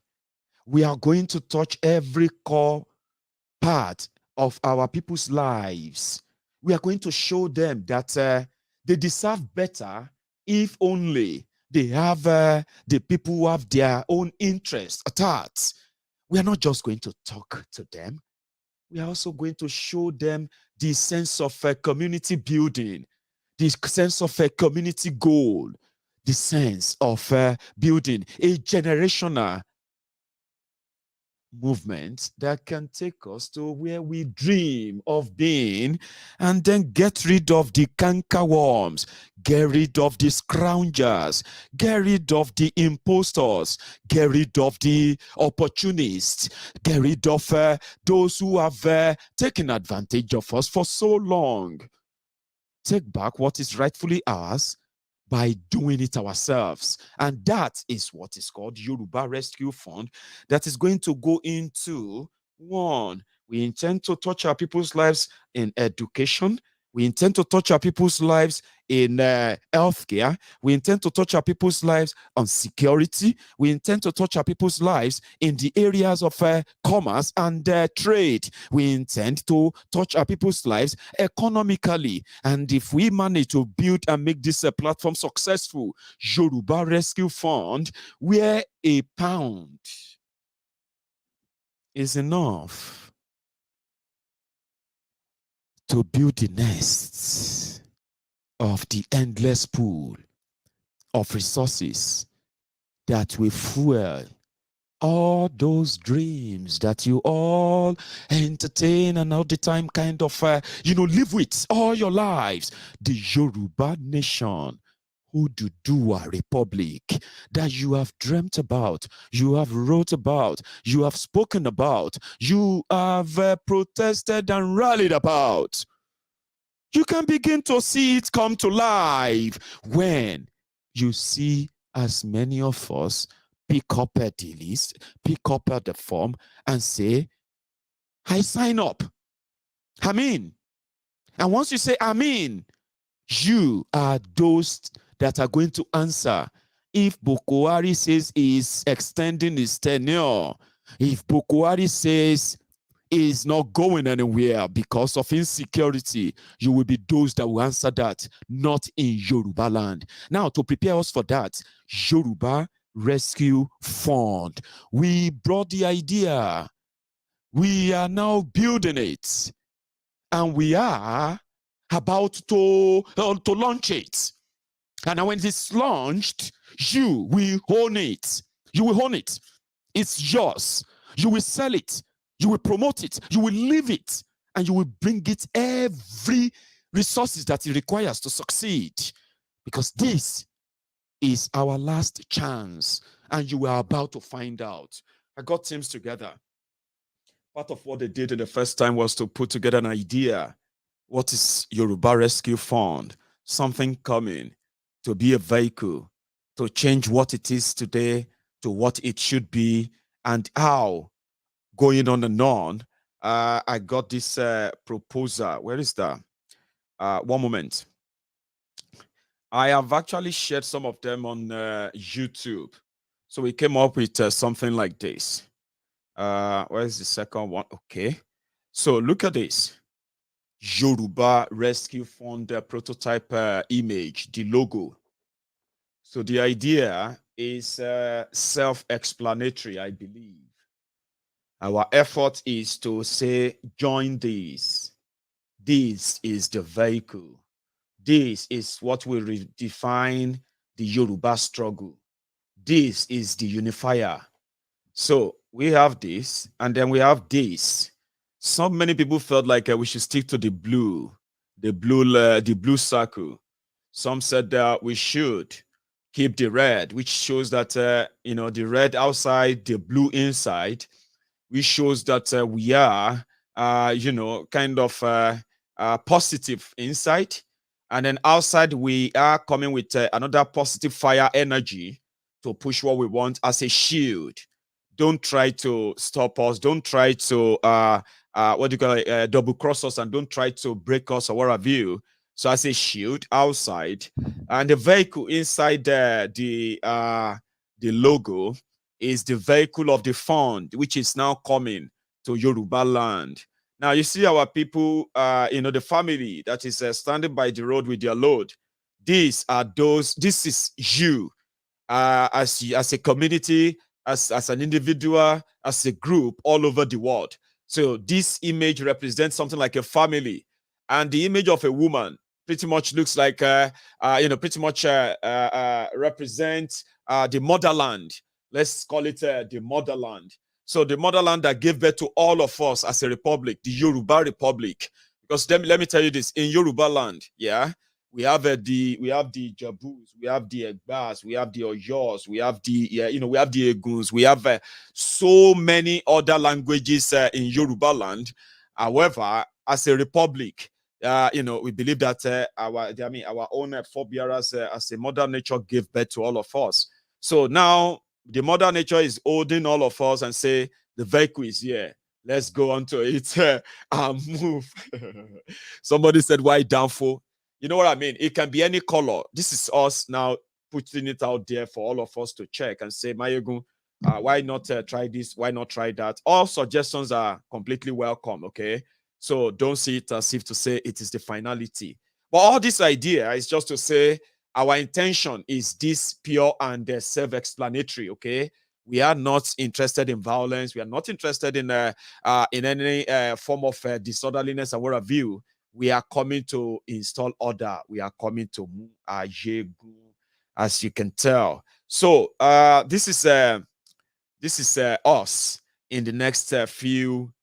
We are going to touch every core part of our people's lives. We are going to show them that they deserve better if only they have the people who have their own interests at heart. We are not just going to talk to them. We are also going to show them the sense of community building, the sense of a community goal, the sense of building a generational movement that can take us to where we dream of being, and then get rid of the cankerworms, get rid of the scroungers, get rid of the impostors, get rid of the opportunists, get rid of those who have taken advantage of us for so long. Take back what is rightfully ours by doing it ourselves. And that is what is called Yoruba Rescue Fund, that is going to go into, one, we intend to touch our people's lives in education. We intend to touch our people's lives in healthcare. We intend to touch our people's lives on security. We intend to touch our people's lives in the areas of commerce and trade. We intend to touch our people's lives economically. And if we manage to build and make this platform successful, Yoruba Rescue Fund, where a pound is enough to build the nests of the endless pool of resources that will fuel all those dreams that you all entertain and all the time kind of, live with all your lives. The Yoruba nation, Oduduwa Republic, that you have dreamt about, you have wrote about, you have spoken about, you have protested and rallied about. You can begin to see it come to life when you see as many of us pick up the list, pick up the form and say, I sign up. Amen. And once you say Amen, you are those that are going to answer. If Boko Haram says he is extending his tenure, if Boko Haram says is not going anywhere because of insecurity, you will be those that will answer that, not in Yoruba land. Now, to prepare us for that, Yoruba Rescue Fund. We brought the idea. We are now building it. And we are about to launch it. And when it's launched, you will own it. You will own it. It's yours. You will sell it. You will promote it, you will live it, and you will bring it every resources that it requires to succeed. Because this is our last chance, and you are about to find out. I got teams together. Part of what they did the first time was to put together an idea. What is Yoruba Rescue Fund? Something coming to be a vehicle to change what it is today to what it should be, and how. Going on and on, I got this proposal. Where is that? One moment. I have actually shared some of them on YouTube. So we came up with something like this. Where is the second one? Okay. So look at this. Yoruba Rescue Fund prototype image, the logo. So the idea is self-explanatory, I believe. Our effort is to say, join this. This is the vehicle. This is what will redefine the Yoruba struggle. This is the unifier. So we have this, and then we have this. So many people felt like we should stick to the blue circle. Some said that we should keep the red, which shows that the red outside, the blue inside, which shows that we are kind of positive inside, and then outside we are coming with another positive fire energy to push what we want as a shield. Don't try to stop us. Don't try to double cross us, and don't try to break us or what have you. So as a shield outside, and the vehicle inside the logo is the vehicle of the fund, which is now coming to Yoruba land. Now you see our people, the family that is standing by the road with their load. These are those. This is you, as a community, as an individual, as a group all over the world. So this image represents something like a family, and the image of a woman pretty much looks like represents the motherland. Let's call it the motherland. So the motherland that gave birth to all of us as a republic, the Yoruba Republic. Because let me tell you this: in Yoruba land, we have the Jabus, we have the Egbas, we have the Oyos, we have the we have the Eguns, we have so many other languages in Yoruba land. However, as a republic, we believe that our own forebearers, as a mother nature, gave birth to all of us. So now the mother nature is holding all of us and say the vehicle is here. Let's go on to it and move. Somebody said, "Why downfall?" You know what I mean? It can be any color. This is us now putting it out there for all of us to check and say, Maiyegun, why not try this? Why not try that? All suggestions are completely welcome, okay? So don't see it as if to say it is the finality. But all this idea is just to say our intention is this pure and self-explanatory, okay? We are not interested in violence. We are not interested in any form of disorderliness and what have you. We are coming to install order. We are coming to Maiyegun, as you can tell. So this is us in the next few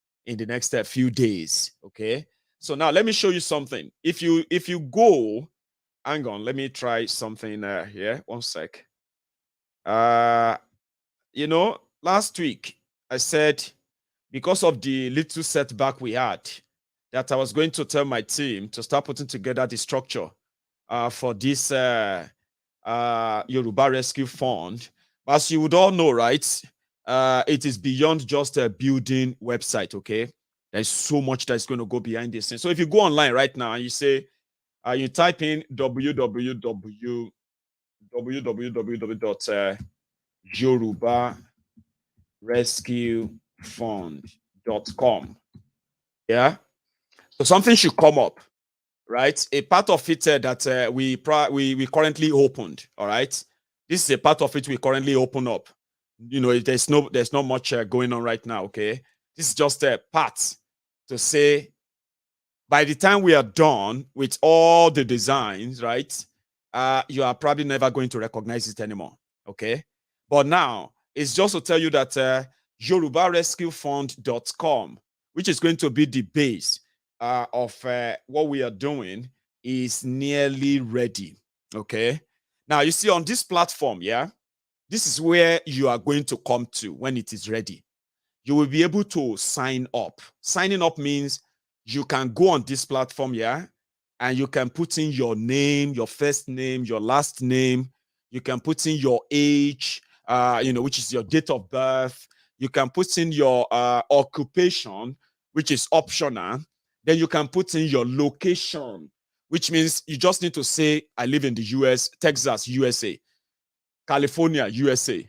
days. Okay. So now let me show you something. If you go, hang on, let me try something here. 1 sec. Last week I said, because of the little setback we had, that I was going to tell my team to start putting together the structure for this Yoruba Rescue Fund. As you would all know, right, it is beyond just a building website, okay? There's so much that's going to go behind this thing. So if you go online right now and you say, you type in www.yorubarescuefund.com. Yeah. So something should come up, right? A part of it that we currently opened. All right. This is a part of it we currently open up. There's not much going on right now. Okay. This is just a part to say, by the time we are done with all the designs, right, you are probably never going to recognize it anymore. Okay. But now it's just to tell you that yorubarescuefund.com, which is going to be the base of what we are doing, is nearly ready. Okay. Now you see on this platform, this is where you are going to come to when it is ready. You will be able to sign up. Signing up means you can go on this platform, and you can put in your name, your first name, your last name. You can put in your age, which is your date of birth. You can put in your occupation, which is optional. Then you can put in your location, which means you just need to say, I live in the US, Texas, USA, California, USA,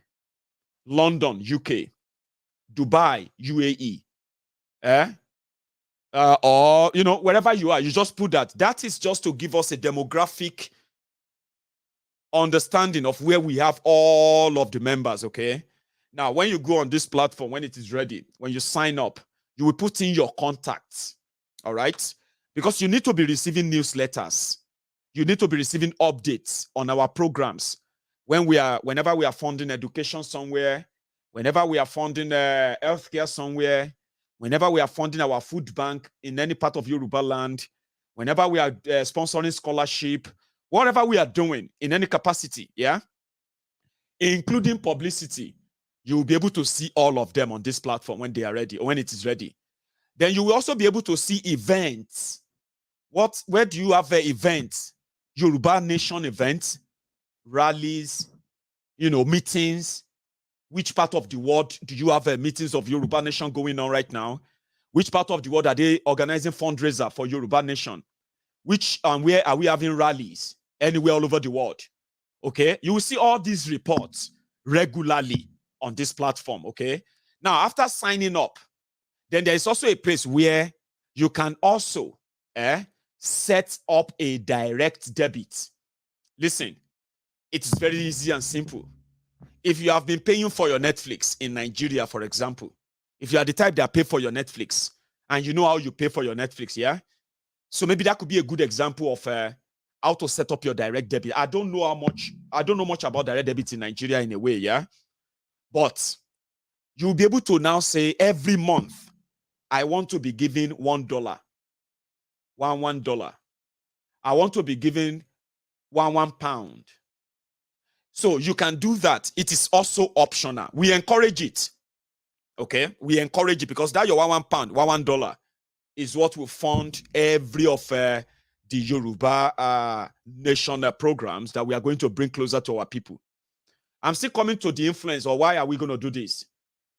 London, UK, Dubai, UAE, or wherever you are, you just put that. That is just to give us a demographic understanding of where we have all of the members, okay? Now, when you go on this platform, when it is ready, when you sign up, you will put in your contacts, all right? Because you need to be receiving newsletters. You need to be receiving updates on our programs. Whenever we are funding education somewhere, whenever we are funding healthcare somewhere, whenever we are funding our food bank in any part of Yoruba land, whenever we are sponsoring scholarship, whatever we are doing in any capacity, yeah, including publicity, you will be able to see all of them on this platform when they are ready or when it is ready. Then you will also be able to see events. Where do you have events? Yoruba Nation events, rallies, meetings. Which part of the world do you have meetings of Yoruba Nation going on right now? Which part of the world are they organizing fundraiser for Yoruba Nation? Where are we having rallies? Anywhere all over the world. Okay, you will see all these reports regularly on this platform. Okay, now after signing up, then there is also a place where you can also set up a direct debit. Listen, it's very easy and simple. If you have been paying for your Netflix in Nigeria, for example, if you are the type that pay for your Netflix and you know how you pay for your Netflix, yeah? So maybe that could be a good example of how to set up your direct debit. I don't know much about direct debit in Nigeria in a way, yeah? But you'll be able to now say every month, I want to be giving $1. $1. I want to be giving one pound. So you can do that. It is also optional. We encourage it. Okay? We encourage it because that your £1 $1 is what will fund every of the Yoruba nation programs that we are going to bring closer to our people. I'm still coming to the influence, or why are we going to do this?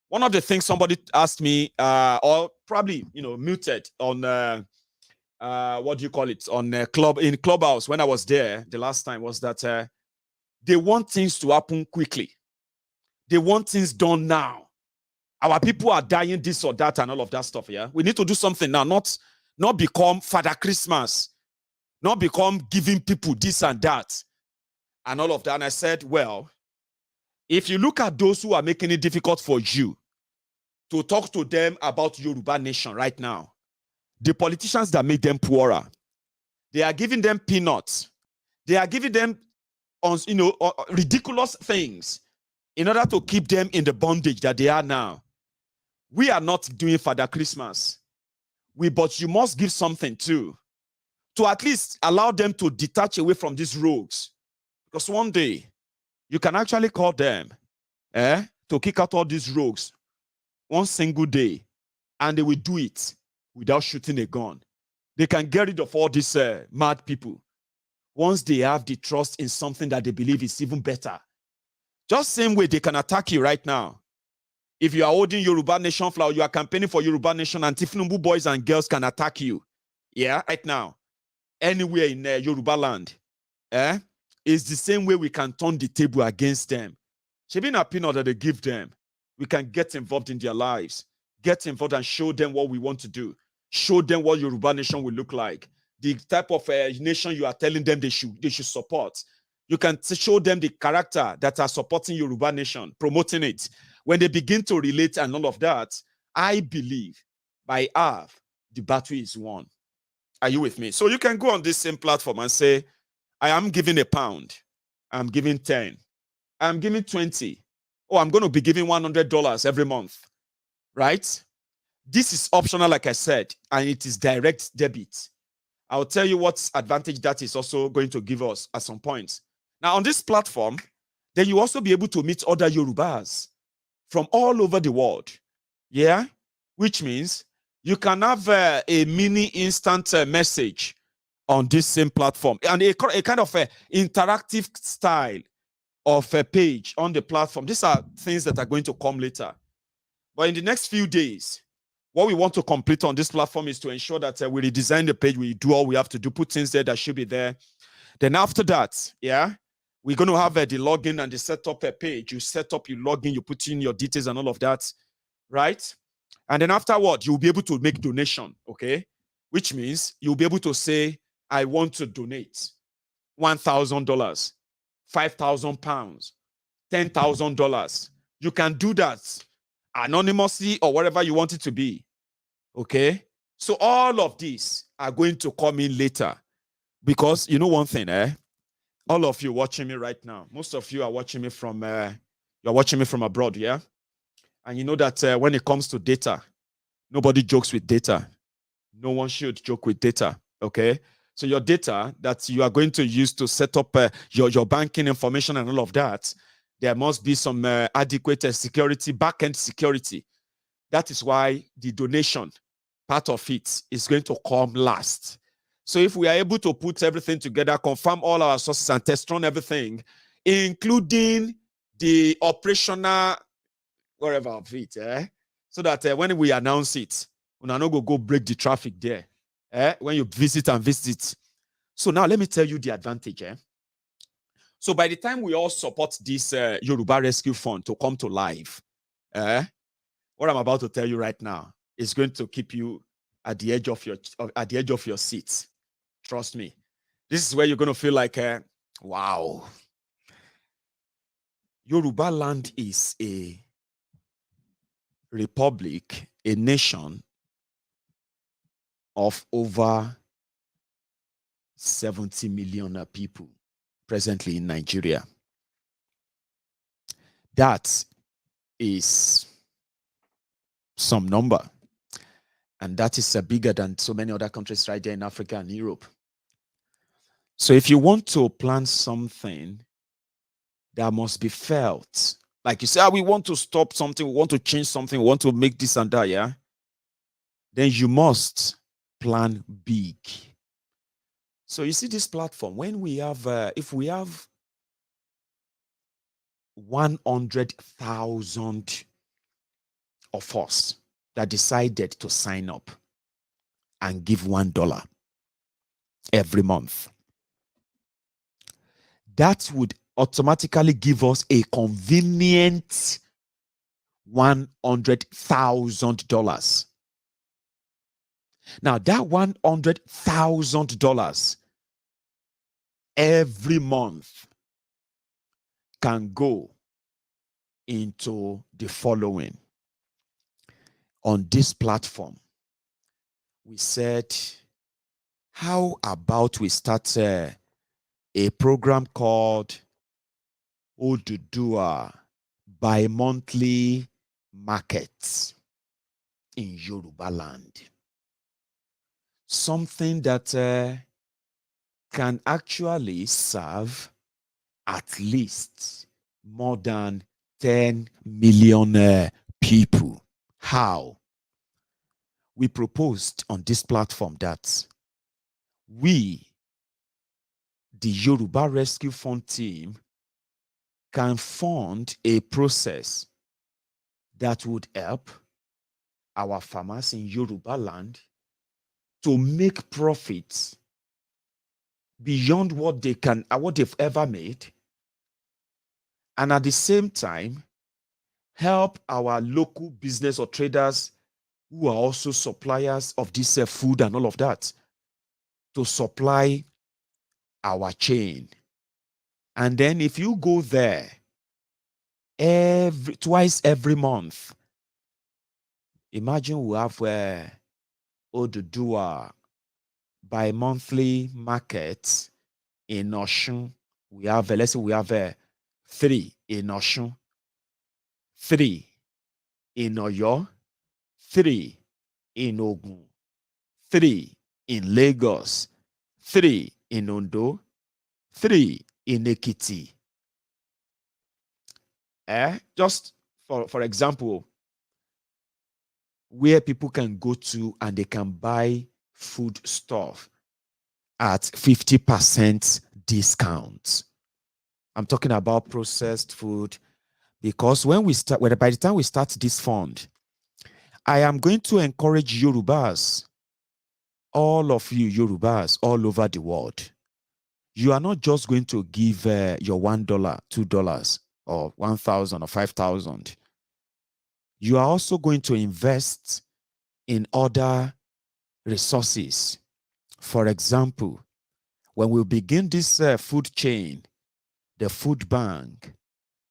One of the things somebody asked me, or probably muted on what do you call it, on Clubhouse when I was there the last time, was that they want things to happen quickly. They want things done now. Our people are dying, this or that and all of that stuff. Yeah, we need to do something now, not become Father Christmas, not become giving people this and that and all of that. And I said, well, if you look at those who are making it difficult for you to talk to them about Yoruba Nation right now, the politicians that make them poorer, they are giving them peanuts. They are giving them ridiculous things in order to keep them in the bondage that they are now. We are not doing Father Christmas. But you must give something too, to at least allow them to detach away from these rogues. Because one day, you can actually call them to kick out all these rogues one single day, and they will do it without shooting a gun. They can get rid of all these mad people once they have the trust in something that they believe is even better. Just same way they can attack you right now. If you are holding Yoruba Nation flag, you are campaigning for Yoruba Nation, and Tifnumbu boys and girls can attack you. Yeah, right now. Anywhere in Yoruba land. It's the same way we can turn the table against them. Shebin a peanut that they give them, we can get involved in their lives. Get involved and show them what we want to do. Show them what Yoruba Nation will look like. The type of nation you are telling them they should support. You can show them the character that are supporting Yoruba Nation, promoting it. When they begin to relate and all of that, I believe by half, the battle is won. Are you with me? So you can go on this same platform and say, I am giving £1. I'm giving 10. I'm giving 20. Oh, I'm going to be giving $100 every month. Right? This is optional, like I said, and it is direct debit. I'll tell you what advantage that is also going to give us at some point. Now, on this platform, then you also be able to meet other Yorubas from all over the world. Yeah? Which means you can have a mini instant message on this same platform, and a kind of interactive style of a page on the platform. These are things that are going to come later. But in the next few days, what we want to complete on this platform is to ensure that we redesign the page, we do all we have to do, put things there that should be there. Then after that, yeah, we're going to have the login and the setup page. You set up, you log in, you put in your details and all of that, right? And then afterward, you'll be able to make donation, okay? Which means you'll be able to say, I want to donate $1,000, £5,000, $10,000. You can do that anonymously or whatever you want it to be. Okay? So all of these are going to come in later. Because you know one thing, all of you watching me right now, most of you are watching me from you're watching me from abroad, yeah? And you know that when it comes to data, nobody jokes with data. No one should joke with data, okay? So your data that you are going to use to set up your banking information and all of that, there must be some adequate security, back-end security. That is why the donation part of it is going to come last. So if we are able to put everything together, confirm all our sources and test run everything, including the operational wherever of it, so that when we announce it, we are not going to go break the traffic there. When you visit and visit. So now let me tell you the advantage. So by the time we all support this Yoruba Rescue Fund to come to life, what I'm about to tell you right now is going to keep you at the edge of your seat. Trust me. This is where you're going to feel like, wow. Yoruba land is a republic, a nation of over 70 million people presently in Nigeria. That is some number. And that is bigger than so many other countries right there in Africa and Europe. So if you want to plan something that must be felt, like you say, we want to stop something, we want to change something, we want to make this and that, yeah? Then you must plan big. So you see this platform, when we have, if we have 100,000 of us that decided to sign up and give $1 every month, that would automatically give us a convenient $100,000. Now, that $100,000 every month can go into the following. On this platform, we said, how about we start a program called Oduduwa bi-monthly markets in Yoruba land. Something that can actually serve at least more than 10 million people. How? We proposed on this platform that we, the Yoruba Rescue Fund team, can fund a process that would help our farmers in Yoruba land to make profits beyond what they can, what they've ever made, and at the same time help our local business or traders who are also suppliers of this food and all of that to supply our chain. And then if you go there twice every month, imagine we have Oduduwa bi-monthly markets in Osun. We have, let's say we have 3 in Osun, 3 in Oyo, 3 in Ogun, 3 in Lagos, 3 in Ondo, 3 in Ekiti. Just for example, where people can go to and they can buy food stuff at 50% discounts. I'm talking about processed food, because when we start, by the time we start this fund, I am going to encourage Yorubas, all of you Yorubas all over the world. You are not just going to give your $1, $2, or 1,000 or 5,000. You are also going to invest in other resources. For example, when we begin this food chain, the food bank.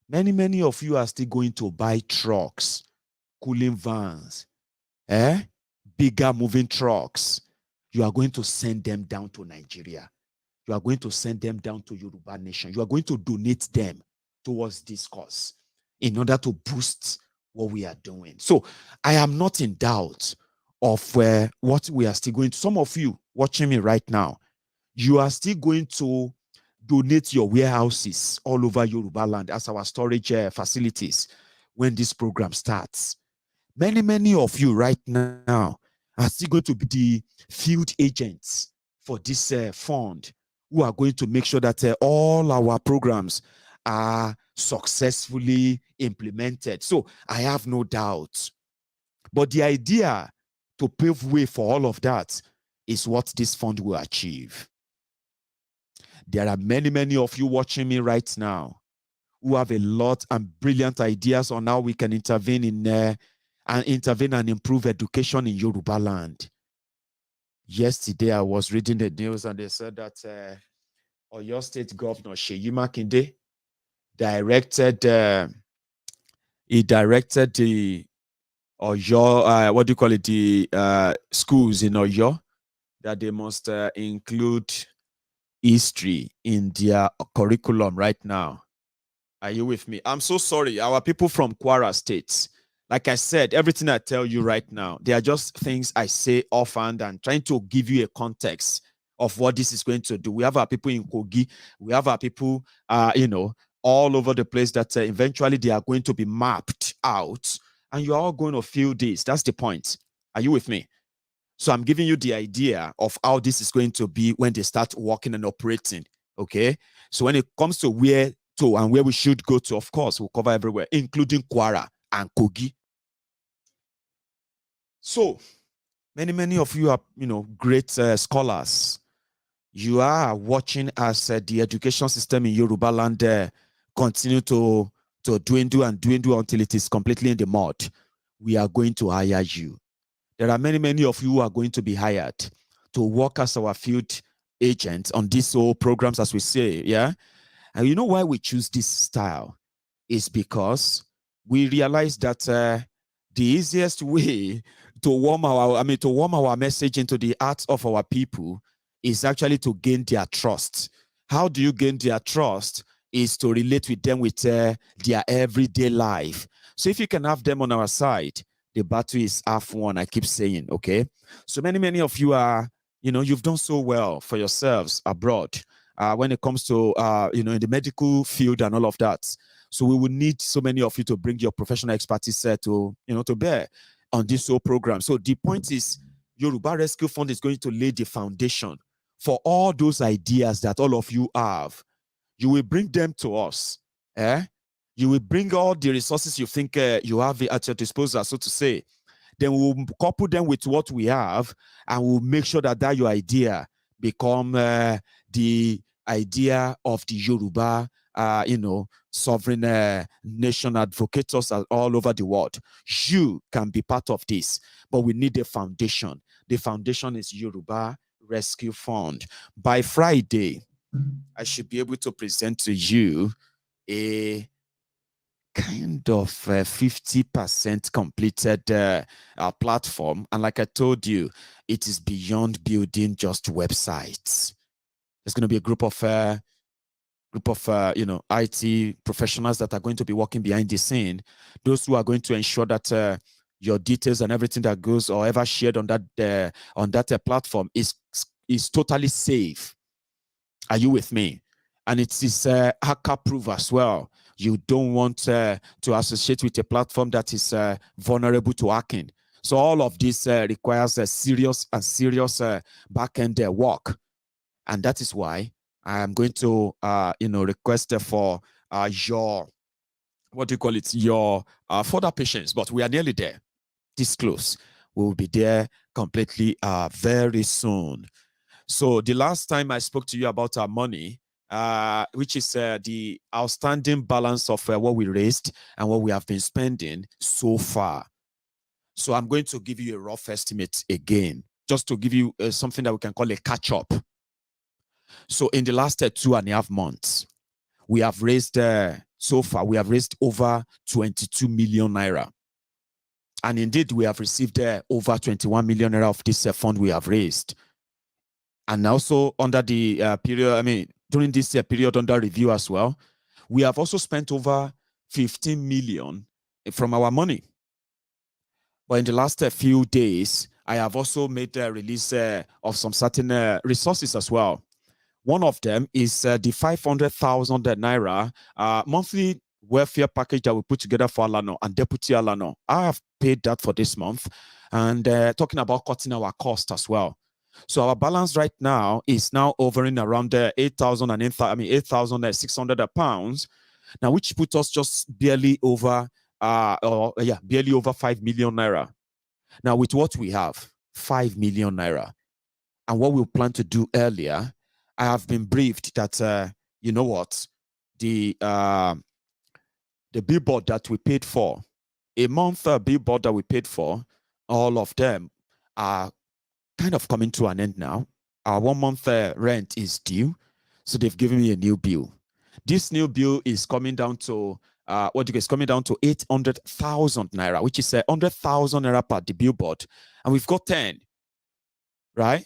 Many of you are still going to buy trucks, cooling vans, bigger moving trucks. You are going to send them down to Nigeria. You are going to send them down to Yoruba nation. You are going to donate them towards this cause in order to boost what we are doing. So I am not in doubt of what we are still going to. Some of you watching me right now, you are still going to donate your warehouses all over Yoruba land as our storage facilities when this program starts. Many of you right now are still going to be the field agents for this fund, who are going to make sure that all our programs are successfully implemented. So I have no doubt. But the idea to pave way for all of that is what this fund will achieve. There are many of you watching me right now who have a lot and brilliant ideas on how we can intervene and improve education in Yoruba land. Yesterday, I was reading the news and they said that Oyo State Governor Seyi Makinde directed the Oyo, the schools in Oyo, that they must include history in their curriculum right now. Are you with me? I'm so sorry. Our people from Kwara State, like I said, everything I tell you right now, they are just things I say offhand and trying to give you a context of what this is going to do. We have our people in Kogi. We have our people, all over the place that eventually they are going to be mapped out, and you are all going to feel this. That's the point. Are you with me? So I'm giving you the idea of how this is going to be when they start working and operating. Okay. So when it comes to where to and where we should go to, of course, we'll cover everywhere, including Kwara and Kogi. So many of you are, great scholars. You are watching as the education system in Yoruba land continue to dwindle until it is completely in the mud. We are going to hire you. There are many of you who are going to be hired to work as our field agents on these whole programs, as we say, yeah? And you know why we choose this style? Is because we realize that the easiest way to warm our message into the hearts of our people is actually to gain their trust. How do you gain their trust? Is to relate with them with their everyday life. So if you can have them on our side, the battle is half won, I keep saying, okay? So many of you are, you've done so well for yourselves abroad when it comes to, in the medical field and all of that. So we will need so many of you to bring your professional expertise to bear on this whole program. So the point is, Yoruba Rescue Fund is going to lay the foundation for all those ideas that all of you have. You will bring them to us. You will bring all the resources you think you have at your disposal, so to say. Then we'll couple them with what we have, and we'll make sure that your idea become the idea of the Yoruba, sovereign nation advocates all over the world. You can be part of this, but we need a foundation. The foundation is Yoruba Rescue Fund. By Friday, I should be able to present to you a kind of 50% completed platform. And like I told you, it is beyond building just websites. There's going to be a group of IT professionals that are going to be working behind the scene. Those who are going to ensure that your details and everything that goes or ever shared on that platform is totally safe. Are you with me? And it is hacker-proof as well. You don't want to associate with a platform that is vulnerable to hacking. So all of this requires a serious back-end work. And that is why I am going to, request for your, your further patience. But we are nearly there. This close. We will be there completely very soon. So the last time I spoke to you about our money, which is the outstanding balance of what we raised and what we have been spending so far. So I'm going to give you a rough estimate again, just to give you something that we can call a catch-up. So in the last 2.5 months, we have raised, so far, we have raised over 22 million naira. And indeed, we have received over 21 million naira of this fund we have raised. And also under the period, during this period under review as well, we have also spent over 15 million from our money. But in the last few days, I have also made a release of some certain resources as well. One of them is the 500,000 naira monthly welfare package that we put together for Alano and Deputy Alano. I have paid that for this month, and talking about cutting our cost as well. So our balance right now is now hovering around 8,600 pounds, now which puts us just barely over, barely over 5 million naira. Now with what we have, 5 million naira, and what we plan to do earlier, I have been briefed that you know what, the billboard that we paid for, a month billboard that we paid for, all of them are kind of coming to an end now. Our 1 month rent is due, so they've given me a new bill. This new bill is coming down to it's coming down to 800,000 naira, which is 100,000 naira per the billboard, and we've got 10, right?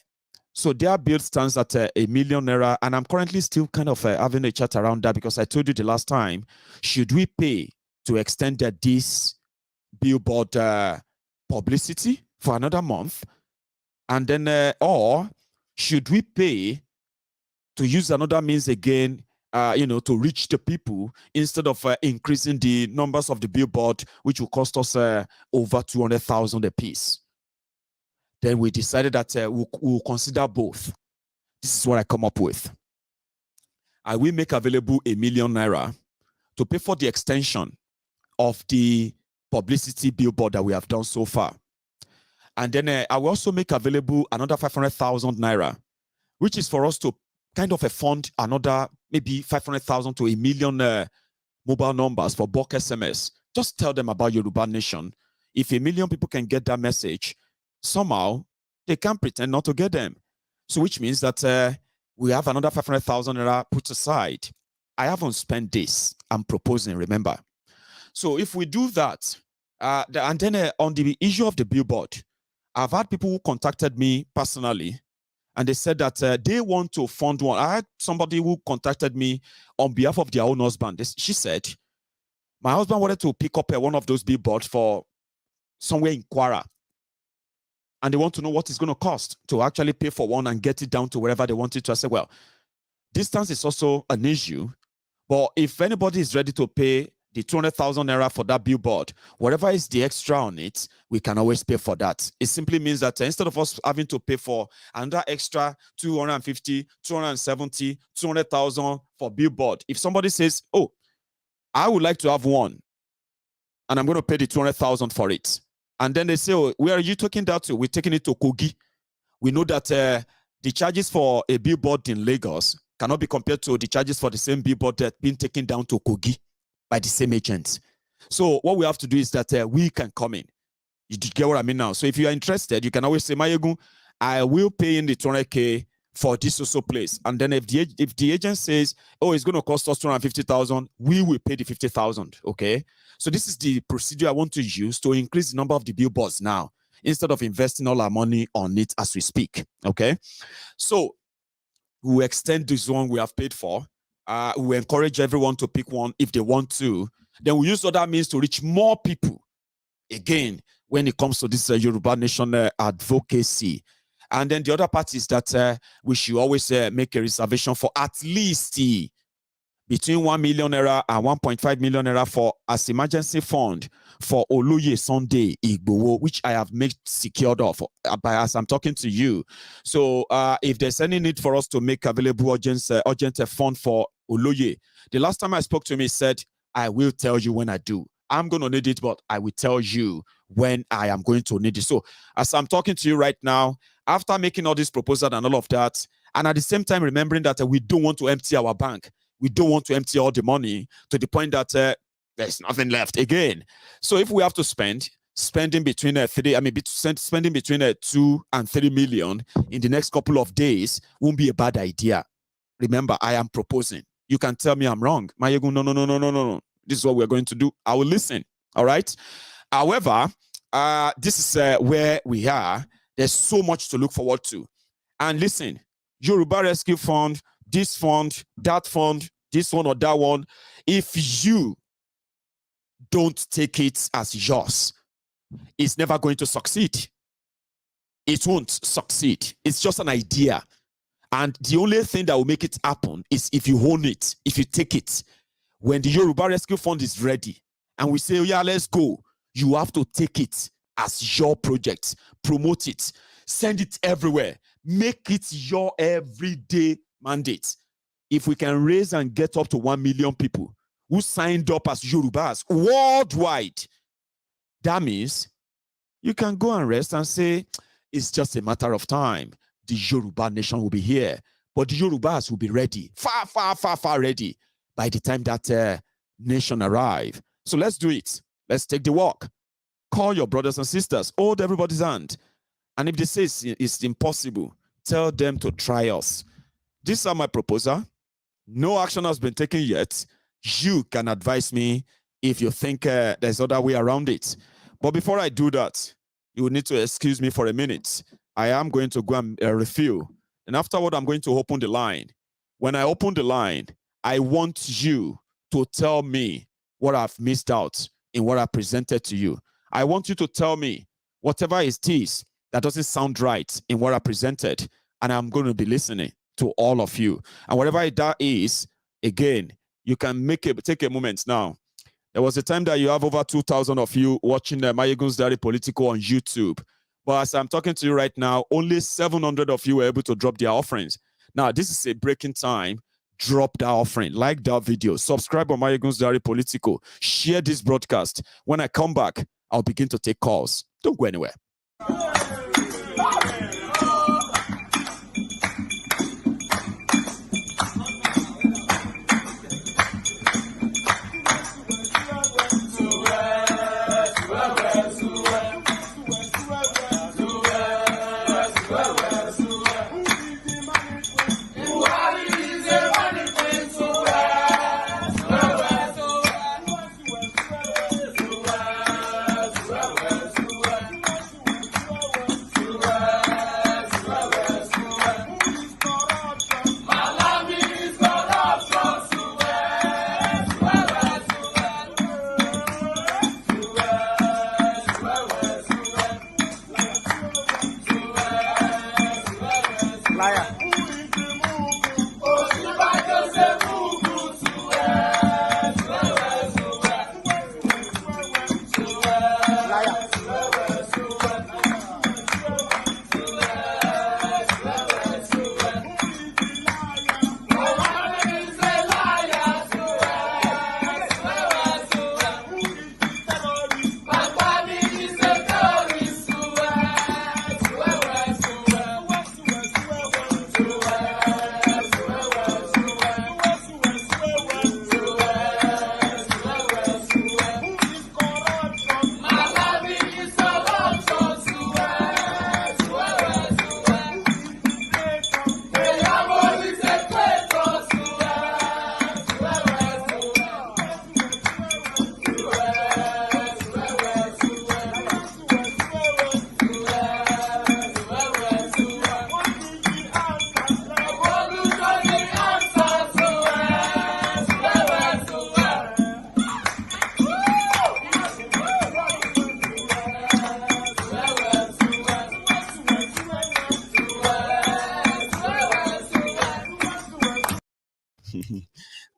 So their bill stands at 1 million naira, and I'm currently still kind of having a chat around that, because I told you the last time, should we pay to extend this billboard publicity for another month, and then or should we pay to use another means again, to reach the people, instead of increasing the numbers of the billboard, which will cost us over 200,000 a piece? Then we decided that we'll consider both. This is what I come up with. I will make available 1 million naira to pay for the extension of the publicity billboard that we have done so far. And then I will also make available another 500,000 naira, which is for us to kind of fund another maybe 500,000 to 1 million mobile numbers for bulk SMS. Just tell them about Yoruba Nation. If 1 million people can get that message, somehow they can't pretend not to get them. So which means that we have another 500,000 naira put aside. I haven't spent this. I'm proposing, remember. So if we do that, and then on the issue of the billboard, I've had people who contacted me personally, and they said that they want to fund one. I had somebody who contacted me on behalf of their own husband. She said, my husband wanted to pick up one of those billboards for somewhere in Kwara, and they want to know what it's going to cost to actually pay for one and get it down to wherever they want it to. I said, well, distance is also an issue, but if anybody is ready to pay the 200,000 naira for that billboard, whatever is the extra on it, we can always pay for that. It simply means that instead of us having to pay for another extra 250, 270, 200,000 for billboard, if somebody says, oh, I would like to have one, and I'm going to pay the 200,000 for it, and then they say, oh, where are you taking that to? We're taking it to Kogi. We know that the charges for a billboard in Lagos cannot be compared to the charges for the same billboard that being taken down to Kogi by the same agents. So what we have to do is that we can come in. You get what I mean now? So if you are interested, you can always say, Maiyegun, I will pay in the 200K for this also place. And then if the agent says, oh, it's going to cost us 250,000, we will pay the 50,000. Okay. So this is the procedure I want to use to increase the number of the billboards now, instead of investing all our money on it as we speak. Okay. So we'll extend this one we have paid for. We encourage everyone to pick one if they want to. Then we use other means to reach more people. Again, when it comes to this Yoruba Nation advocacy. And then the other part is that we should always make a reservation for at least between 1 million naira and 1.5 million naira for as emergency fund for Oloye Sunday Igbowo, which I have made secured of by as I'm talking to you. So if there's any need for us to make available urgent fund for Oloye, the last time I spoke to him, he said, I will tell you when I do. I'm going to need it, but I will tell you when I am going to need it. So as I'm talking to you right now, after making all this proposal and all of that, and at the same time remembering that we don't want to empty our bank, we don't want to empty all the money to the point that there's nothing left again. So if we have to spending between spending between 2 and 3 million in the next couple of days won't be a bad idea. Remember, I am proposing. you can tell me I'm wrong. Maiyegun, no. This is what we're going to do. I will listen. All right. However, this is where we are. There's so much to look forward to. And listen, Yoruba Rescue Fund, this fund, that fund, this one or that one. If you don't take it as yours, it's never going to succeed. It won't succeed. It's just an idea. And the only thing that will make it happen is if you own it, if you take it. When the Yoruba Rescue Fund is ready and we say, oh, yeah, let's go, you have to take it as your project, promote it, send it everywhere, make it your everyday mandate. If we can raise and get up to 1 million people who signed up as Yorubas worldwide, that means you can go and rest and say, it's just a matter of time. The Yoruba nation will be here, but the Yorubas will be ready, far ready by the time that nation arrive. So let's do it. Let's take the walk. Call your brothers and sisters, hold everybody's hand. And if they say it's impossible, tell them to try us. These are my proposal. No action has been taken yet. You can advise me if you think there's other way around it. But before I do that, you will need to excuse me for a minute. I am going to go and refill. And afterward, I'm going to open the line. When I open the line, I want you to tell me what I've missed out in what I presented to you. I want you to tell me whatever it is that doesn't sound right in what I presented, and I'm going to be listening to all of you. And whatever that is, again, you can take a moment now. There was a time that you have over 2,000 of you watching the MaiyegunsDiary Politico on YouTube. But as I'm talking to you right now, only 700 of you were able to drop their offerings. Now, this is a breaking time. Drop that offering, like that video, subscribe on MaiyegunsDiary Politico, share this broadcast. When I come back, I'll begin to take calls. Don't go anywhere.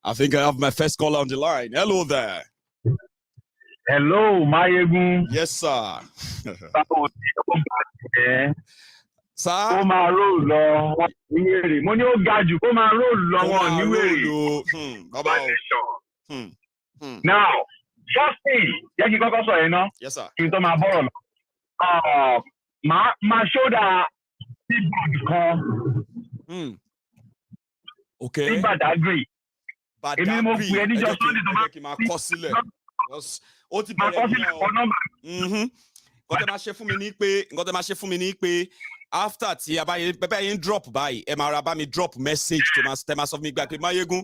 I think I have my first caller on the line. Hello there. Hello, Maiyegun. Yes, sir. Sir? Ó máa roll lọ wọn ní wèrè. Mo ní ó ga jù kó máa roll lọ wọn ní wèrè. Now, first thing, jẹ́ kí kọ́kọ́ sọ yẹn ná. Yes, sir. Kí n tó máa bọ̀rọ̀ lọ. Máa ṣódà bíbọ̀dù kan. Okay. Ní Badagry. Èmi mo pè é níjọ́ Sunday tó máa kí n máa kọ sílẹ̀. Ó ti bẹ̀rẹ̀ náà. Nǹkan tẹ́ máa ṣe fún mi ní pé after tí bẹ́ẹ̀ yẹn drop báyìí ẹ máa ra bá mi drop message tó máa sọ fún mi gbà pé Maiyegun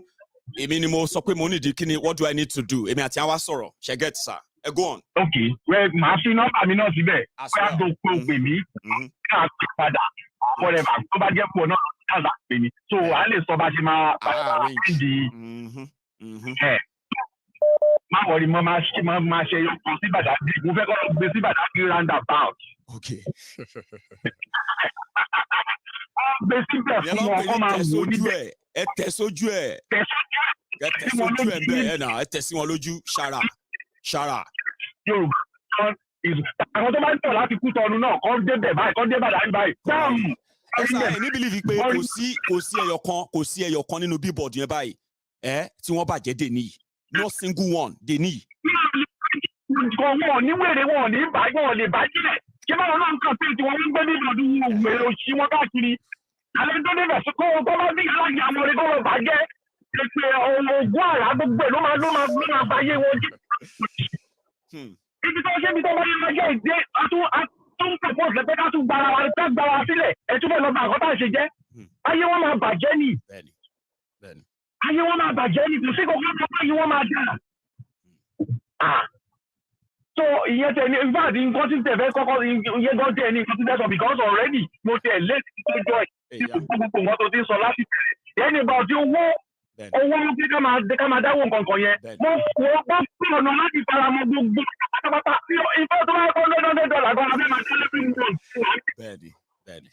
èmi ni mo sọ pé mo need kíni, what do I need to do? Èmi àti àwa sọ̀rọ̀, ṣe get sir. Go on. Okay, well, màá fi nọ́mbà mi náà síbẹ̀. As Bóyá well. tó kó pè mí, ká pè padà. Whatever, tó bá jẹ́ pọ̀ náà, ká pè mí. So, a lè sọ bá ṣe máa di má wọrí mọ́ máa ṣe yọkàn sí Badagry. Mo fẹ́ kọ́ lọ gbé sí Badagry roundabout. Okay. Gbé síbẹ̀ fún wọn kọ́ máa wò níbẹ̀. Ẹ tẹ̀ sójú ẹ̀. Ẹ tẹ̀ sójú ẹ̀ bẹ́ẹ̀ náà. Ẹ tẹ̀ sí wọn lójú. Ṣàrà. Yorùbá àwọn tó bá ń tọ̀ láti kú tọnu náà kọ́ débẹ̀ báyìí kọ́ dé Badagry báyìí. Dáàmù. Ẹ sá ẹ ní believe pé kò sí ẹyọ kan nínú billboard yẹn báyìí. Tí wọ́n bàjẹ́ dè níyì. No single one dè níyì. Wọn ní wèrè wọn ní báyìí wọn lè bàjẹ́. Ṣé báwọn náà ń kàn sí ìtìwọ́n ń gbé nínú ọdún wèrè òṣì wọn káàkiri. Àlẹ́ tó débẹ̀ sí kó bá bí aláàjì àwọn orin tó lọ bàjẹ́. Èpè ògùn àrà gbogbo ẹ̀ ló máa báyé wọn jẹ́. Ibi tó bá yẹ máa jẹ́ ìdé tún propose lẹ́pẹ́ ká tún gbára wa sílẹ̀ ẹ̀ tún fẹ́ lọ bá àkọ́tà ṣe jẹ́. Ayé wọn máa bàjẹ́ ni. Ayé wọn máa bàjẹ́ ni kò sí kò fún ọmọ ayé wọn máa dà. So ìyẹn tẹ̀ ní ìfáàdì nǹkan tí tẹ̀ fẹ́ kọ́kọ́ ìyẹn gan tẹ̀ ní nǹkan tí tẹ̀ sọ because already mo tẹ̀ late tó jọ ẹ̀ gbogbo nǹkan tó ti sọ láti tẹ̀lé ẹni bá ọtí owó pé ká máa dáwọ́ nǹkan kan yẹn mo fi ọ̀nà láti fara mọ́ gbogbo pátápátá ìfẹ́ tó bá kọ́ $100 gan abẹ́ máa tẹ́lẹ̀ fún mi. Bẹ́ẹ̀ni.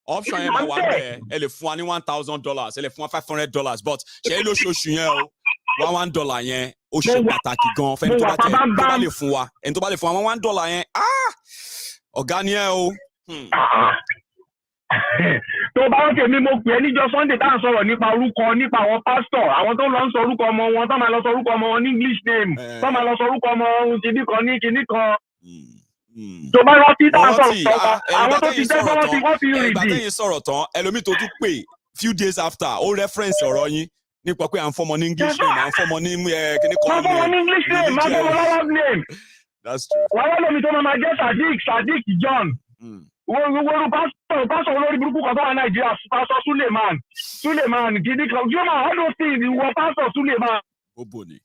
Option yẹn máa wà bẹ́ẹ̀ ẹ lè fún wa ní $1,000 ẹ lè fún wa $500 but ṣe é lóṣooṣù yẹn o $1 yẹn ó ṣe pàtàkì gan fẹ́ni tó bá lè fún wa ẹni tó bá lè fún wa $1 yẹn ọ̀gá ni ẹ o. Tó bá ń tèmi mo pè é níjọ́ Sunday tá à ń sọ̀rọ̀ nípa orúkọ nípa àwọn pásítọ̀ àwọn tó lọ ń sọ orúkọ ọmọ wọn tó máa lọ sọ orúkọ ọmọ wọn ní English name tó máa lọ sọ orúkọ ọmọ kìíní kan ní kìíní kan. Tó bá rántí tá à ń sọ̀rọ̀ tán àwọn tó ti jẹ́ pé wọ́n ti rìn dì. Ìgbà tẹ́yìn sọ̀rọ̀ tán ẹlòmíì tó tún pè few days after ó reference ọ̀rọ̀ yín nípa pé à ń fọmọ ní English name à ń fọmọ ní kíní kan. Máa fọmọ ní English name máa fọmọ lọ́wọ́ name. That's true. Wàá lómi tó máa jẹ́ Sadiq John. Wọ́n pásọ̀ olórí burúkú kan tó wà Nàìjíríà pásọ̀ Suleiman gidi kan yóò máa all those things wọ pásọ̀ Suleiman. Ó bò ní.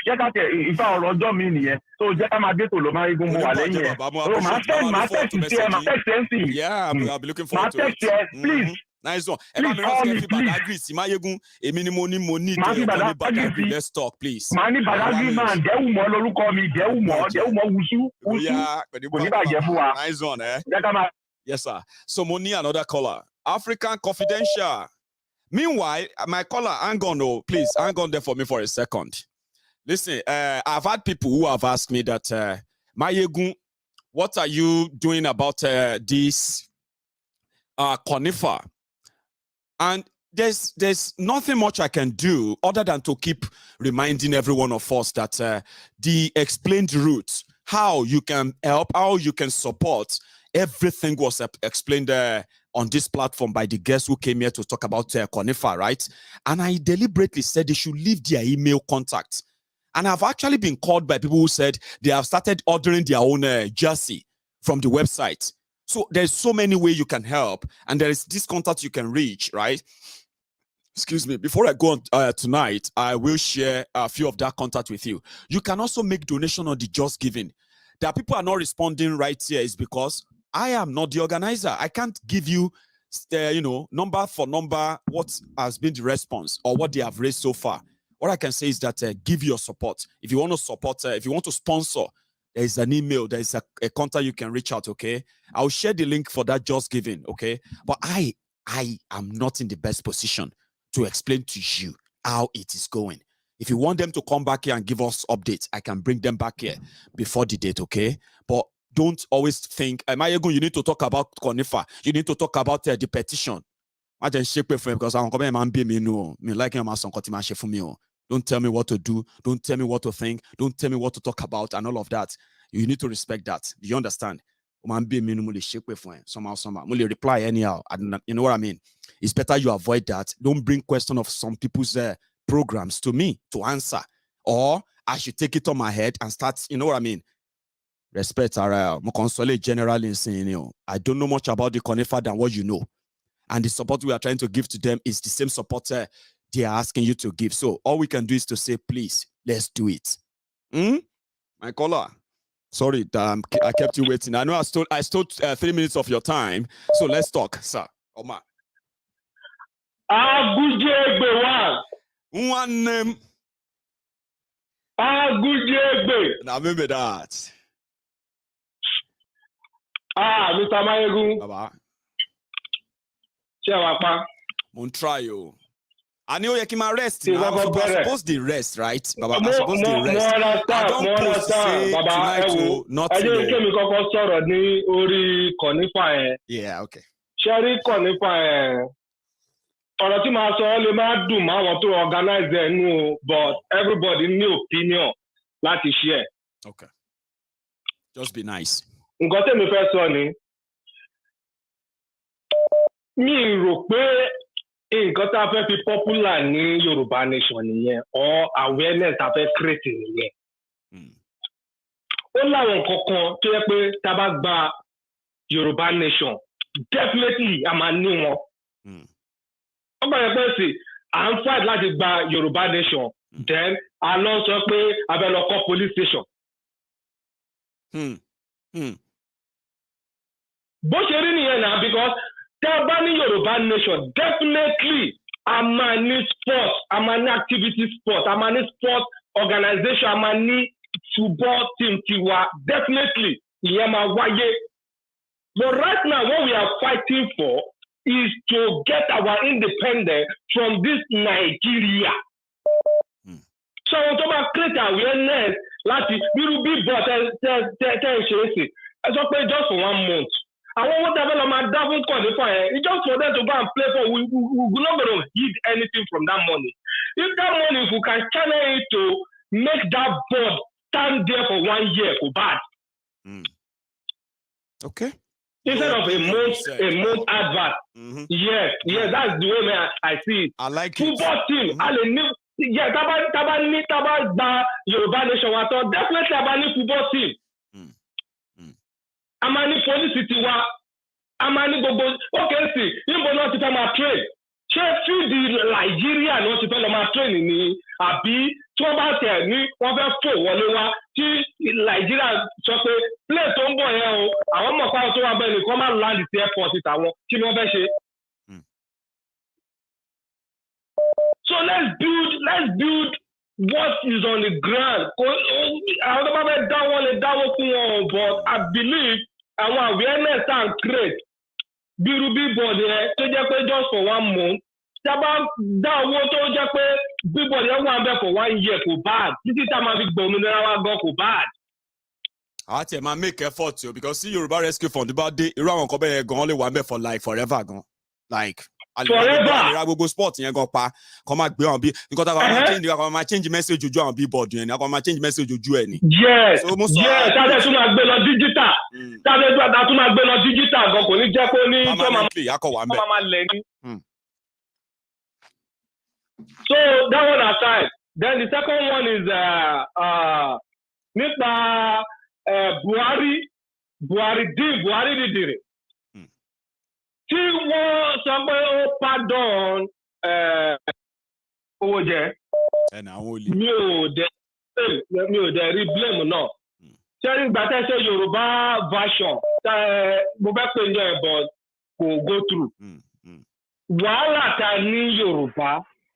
Jẹ́ ká tẹ̀ ìfà ọ̀rọ̀ ọjọ́ mi nìyẹn tó jẹ́ ká máa dé tòló máa igun mu wà lẹ́yìn ẹ̀. Máa text ẹ máa text ẹ sí. Yeah, I'll be looking forward to it. Máa text ẹ please. Nice one. Ẹ bá mi rántí ẹ fi Badagry sí Maiyegun. Èmi ni mo ní Badagry. Let's talk please. Màá ní Badagry man Dẹ́wùmọ́ lórúkọ mi Dẹ́wùmọ́ Wùsù. Kò ní bàjẹ́ fún wa. Nice one, Jẹ́ ká máa. Yes, sir. So mo ní another caller. African Confidential. Meanwhile, my caller, hang on, please, hang on there for me for a second. Listen, I've had people who have asked me that, Maiyegun, what are you doing about this conifer? And there's nothing much I can do other than to keep reminding every one of us that the explained route, how you can help, how you can support, everything was explained on this platform by the guests who came here to talk about conifer, right? And I deliberately said they should leave their email contact. And I've actually been called by people who said they have started ordering their own jersey from the website. So there's so many ways you can help. And there is this contact you can reach, right? Excuse me. Before I go on tonight, I will share a few of that contact with you. You can also make donation on the Just Giving. That people are not responding right here is because I am not the organizer. I can't give you, number for number, what has been the response or what they have raised so far. What I can say is that give your support. If you want to support, if you want to sponsor, there is an email, there is a contact you can reach out, okay? I'll share the link for that Just Giving, okay? But I am not in the best position to explain to you how it is going. If you want them to come back here and give us updates, I can bring them back here before the date, okay? But don't always think, Maiyegun, you need to talk about conifer. You need to talk about the petition. I just shake for him because I'm going to be me like him as for me. Don't tell me what to do. Don't tell me what to think. Don't tell me what to talk about and all of that. You need to respect that. Do you understand? Somehow. Reply anyhow. You know what I mean? It's better you avoid that. Don't bring question of some people's programs to me to answer. Or I should take it on my head and start, you know what I mean? Respect, generally saying, I don't know much about the conifer than what you know. and the support we are trying to give to them is the same support they are asking you to give. So all we can do is to say, please, let's do it. My caller. Sorry, I kept you waiting. I know I stole 3 minutes of your time. So let's talk, sir. Oma. One name. Now remember that. Mr. Maiyegun. Baba. Chewapa. Mon try you. I know you can rest. I'm supposed to rest, right? Baba, I'm supposed to rest. I don't post to say tonight to not to know. Yeah, okay. Sherry Konipa. Ọ̀rọ̀ tí màá sọ lè má dùn má wọn tó organize ẹ̀ nù, but everybody ní opinion láti share. Okay. Just be nice. Nǹkan tèmi fẹ́ sọ ni, mi rò pé nǹkan tá a fẹ́ fi popular ní Yorùbá nation nìyẹn, or awareness tá a fẹ́ create nìyẹn. Ó láwọn nǹkan kan tó yẹ pé tá a bá gba Yorùbá nation, definitely a máa ní wọn. Ọgbà yẹn pẹ́ sí, à ń fight láti gba Yorùbá nation, then a lọ sọ pé a fẹ́ lọ kọ́ police station. Bó ṣe rí nìyẹn náà, because tẹ́ ẹ bá ní Yorùbá nation, definitely a máa ní sport, a máa ní activity sport, a máa ní sport organization, a máa ní football team tiwa, definitely ìyẹn máa wáyé. But right now, what we are fighting for is to get our independence from this Nigeria. So to create awareness, láti irú bí bọ̀ tẹ́ ṣe é sì, ẹ sọ pé just for 1 month. Àwọn owó tẹ́fẹ́ lọ máa dá fún qualify ẹ̀, it's just for them to go and play for, we not going to give anything from that money. If that money, if we can channel it to make that board stand there for 1 year, for bad. Okay. Instead of a month advert. Yes, that's the way I see it. I like football it. Team, yeah, taba gba Yorùbá nation wa tán, definitely aba ní football team. A máa ní police tiwa, a máa ní gbogbo, okay sí, níbo náà ti fẹ́ máa train? Ṣé fíìdì Nàìjíríà náà ti fẹ́ lọ máa train ni? Àbí tí wọ́n bá tẹ̀ ní wọ́n fẹ́ fò wọlé wá tí Nàìjíríà sọ pé play tó ń bọ̀ yẹn o, àwọn mọ̀ pàrọ̀ tó wà bẹ́ẹ̀ nìkan máa land sí airport tàwọn kí ni wọ́n fẹ́ ṣe? So let's build what is on the ground. Àwọn tó bá fẹ́ dáwọ́ lè dáwọ́ fún wọn, but I believe àwọn awareness and create bírú billboard yẹn tó jẹ́ pé just for 1 month. Tábà dá owó tó jẹ́ pé billboard yẹn wà bẹ́ẹ̀ for 1 year kò bad. Títí tá a máa fi gbòmìnira wa gan kò bad. Àwa tiẹ̀ máa make effort o, because sí Yorùbá Rescue Fund bá dé irú àwọn nǹkan bẹ́ẹ̀ gan lè wà bẹ́ẹ̀ for like forever gan. Like àlera gbogbo sport yẹn gan pa kọ́ máa gbé wọn bí nǹkan tá a máa change message ojú àwọn billboard yẹn ni a kọ́ máa change message ojú ẹ̀ ni. Yes, tábẹ́ tún máa gbé lọ digital, tábẹ́ tún máa gbé lọ digital gan kò ní jẹ́ kó ní tó máa lẹ̀ ní. So that one aside, then the second one is nípa Buhari dìdìrì. Tí wọ́n sọ pé ó pardon owó jẹ, mi ò dẹ̀ rí blame náà. Ṣé rí ìgbà tẹ́ ṣe Yorùbá version mo fẹ́ pè ní ẹ̀bọ̀ kò go through. Wàhálà ta ní Yorùbá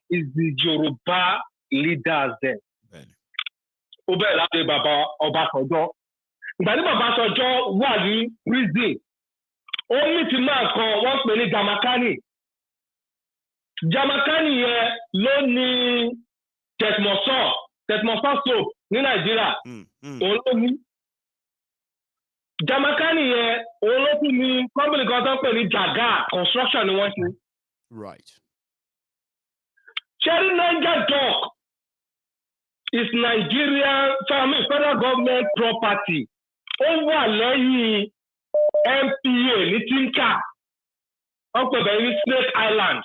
is the Yorùbá leaders then. Ó bẹ̀rẹ̀ láti bàbá Ọbásanjọ́. Ìgbà tí bàbá Ọbásanjọ́ wà ní prison, ó ní ti máa kan wọ́n pè ní Jamakani. Jamakani yẹn ló ní Tẹ̀tmọ̀sán soap ní Nàìjíríà. Òun ló ní. Jamakani yẹn òun ló tún ní company kan tó ń pè ní Jaga construction ni wọ́n ṣe. Right. Cherry Niger Dock is Nigerian federal government property. Ó wà lẹ́yìn MPA ní Tinka. Wọ́n pè bẹ́ẹ̀ ní Snake Island.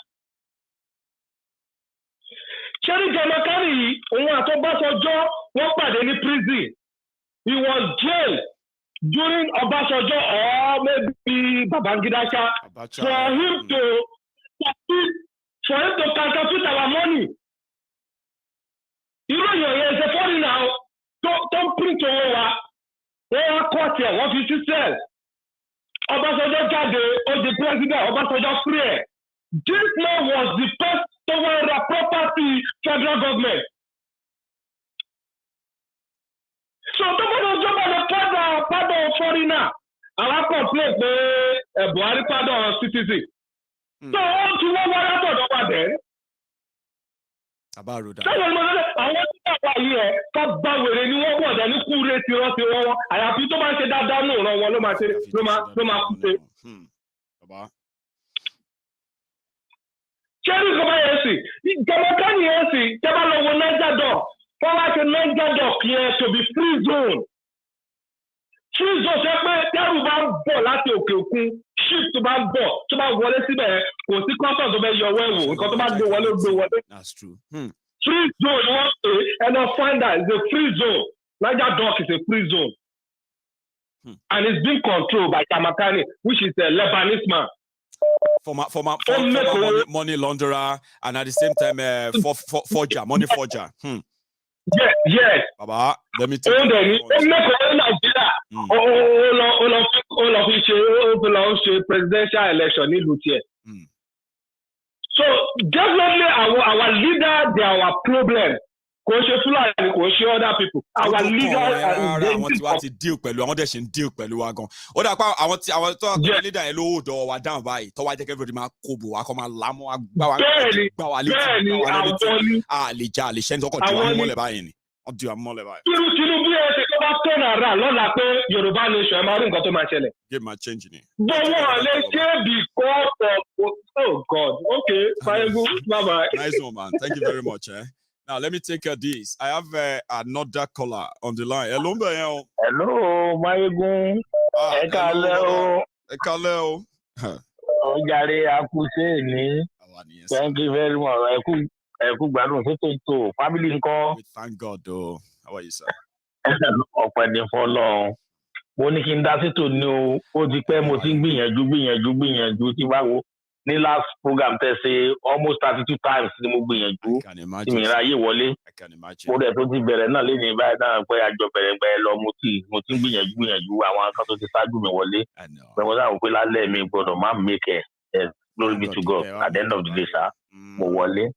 Cherry Jamakani yìí, òun àtọ́básanjọ́ wọ́n pàdé ní prison. He was jailed during Ọbásanjọ́ or maybe Babangida for him to for him to counterfeit our money. You know, you're a foreigner. Don't print to over. They are caught here. What is it say? Obasanjo Jade or the president, Obasanjo free. This man was the first to wear a property federal government. So, the father of foreigner. I complain the Buhari father of citizen. So, all to one over there. About that. Àwọn tí wà yìí ẹ̀ ká bá wèrè ni wọ́n wọ̀ dání kú rẹ̀ tí wọ́n ti wọ́n àyàfi tó máa ń ṣe dáadáa nù ràn wọ́n ló máa kú ṣe. Ṣé ní ìjọba yẹn sì? Ìjọba kẹ́ni yẹn sì jẹ́bá lọ wo Niger Dock wọ́n wá ṣe Niger Dock yẹn to be free zone. Free zone ṣe pé tẹ́rù bá ń bọ̀ láti òkè òkun ship tó bá ń bọ̀ tó bá wọlé síbẹ̀ kò sí kọ́ńtà tó bẹ́ yọ ọwọ́ ẹ̀wò nǹkan tó bá gbé wọlé gbé wọlé. That's true. Free zone, you want to, and I find that it's a free zone. Niger Dock is a free zone. And it's being controlled by Kamakani, which is a Lebanese man. Former money launderer, and at the same time, forger, money forger. Yes. Baba, let me tell you. Presidential election in Lutia. So definitely our leader, they are our problem. Kò ṣe Fulani, kò ṣe other people. Our leader àwọn tí wá ti deal pẹ̀lú àwọn dẹ̀ ṣe ń deal pẹ̀lú wa gan. Ó dà pa àwọn tó àgbẹ̀ leader yẹn lówó dọ̀ wá dáhùn báyìí tó wá jẹ́ kí everybody máa kóbò wá kọ́ máa lámọ́ wá gbá wa létí a lè já a lè ṣẹ́ni tọkọ̀ tí wọ́n mọ́lẹ̀ báyìí ni. Wọ́n di wa mọ́lẹ̀ báyìí. Tinubu yẹn ṣe tó bá turn around lọ́la pé Yorùbá nation ẹ̀ máa rí nǹkan tó máa ṣẹlẹ̀. Give my change ni. Bọ́wọ́ lè ṣe because of oh God, okay, Maiyegun, bye-bye. Nice one, man. Thank you very much. Now, let me take this. I have another caller on the line. Hello, Maiyegun. Hello, Maiyegun. Ẹ káalẹ́ o. Ó jàre akúṣe ní. Thank you very much. Ẹ kú gbádùn tó family ńkọ́. Thank God, though. How are you, sir? Ọpẹ́ ní fọ́lọ́run. Mo ní kí n dá sétò ní o. Ó ti pẹ́ mo ti ń gbìyànjú tí báwo. Ní last program tẹ́ ṣe almost 32 times ni mo gbìyànjú. Tí mi ráyè wọlé. Mo dẹ̀ tó ti bẹ̀rẹ̀ náà lé ní báyìí náà pé àjọ bẹ̀rẹ̀ lọ mo ti ń gbìyànjú àwọn kan tó ti ṣáájú mi wọlé. Bẹ́ẹ̀ mo sáà wò pé lálẹ́ mi gbọ́dọ̀ má make it. Glory be to God. At the end of the day, sir, mo wọlé.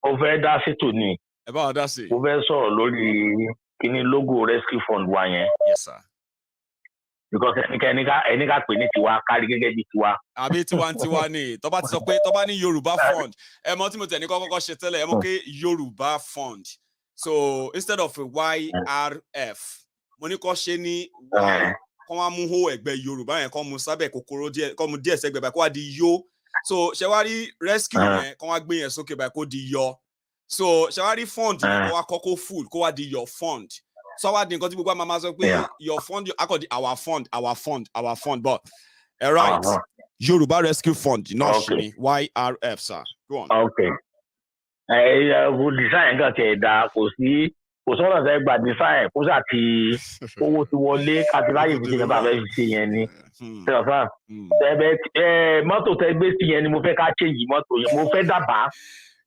Mo fẹ́ dá sétò ni. Ẹ bá wa dá sí. Mo fẹ́ sọ̀rọ̀ lórí kíní logo rescue fund wa yẹn. Yes, sir. Because ẹni ká pè ní tiwa kárí gẹ́gẹ́ bí tiwa. Àbí tiwa ni tó bá ti sọ pé tó bá ní Yorùbá fund ẹ mọ̀ tí mo tẹ̀ ní kọ́kọ́ ṣe tẹ́lẹ̀ ẹ mọ̀ pé Yorùbá fund so instead of a YRF mo ní kọ́ ṣe ní Y kọ́ wá mú hó ẹ̀gbẹ́ Yorùbá yẹn kọ́ mu sábẹ́ kòkòrò díẹ̀ kọ́ mu díẹ̀ sẹ́gbẹ̀ báyìí kó wá di yó so ṣe wá rí rescue yẹn kọ́ wá gbé yẹn sókè báyìí kó di yọ so ṣe wá rí fund yẹn kó wá kọ́kọ́ full kó wá di your fund. So what the nǹkan tí gbogbo máa sọ pé your fund akọ̀dí our fund but right Yorùbá rescue fund náà ṣe ni YRF sir go on. Okay wo design nǹkan tẹ̀ dá kò sọ́nà tẹ́ gba design kó sà ti owó ti wọlé àti láyé fi ṣe bàbá fi ṣe yẹn ni mọ́tò tẹ́ gbé sí yẹn ni mo fẹ́ ká change mọ́tò yẹn mo fẹ́ dábàá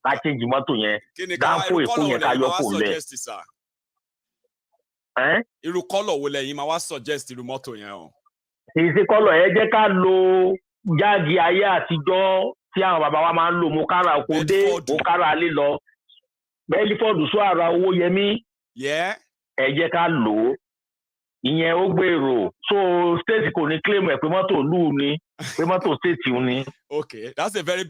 ká change mọ́tò yẹn dáńfó èkó yẹn ká yọ kò lẹ̀. Irú kọ́lọ̀ wo lẹ́yìn máa wá suggest irú mọ́tò yẹn o. Ìṣe kọ́lọ̀ ẹ jẹ́ ká lo jáàgì ayé àtijọ́ tí àwọn bàbá wa máa ń lò mo kára oko dé mo kára alé lọ. Belford sọ ara owó yẹmí. Ẹ jẹ́ ká lò ó. Ìyẹn ó gbèrò. So state kò ní claim ẹ̀ pé mọ́tò lù ní pé mọ́tò state ni. Okay, that's a very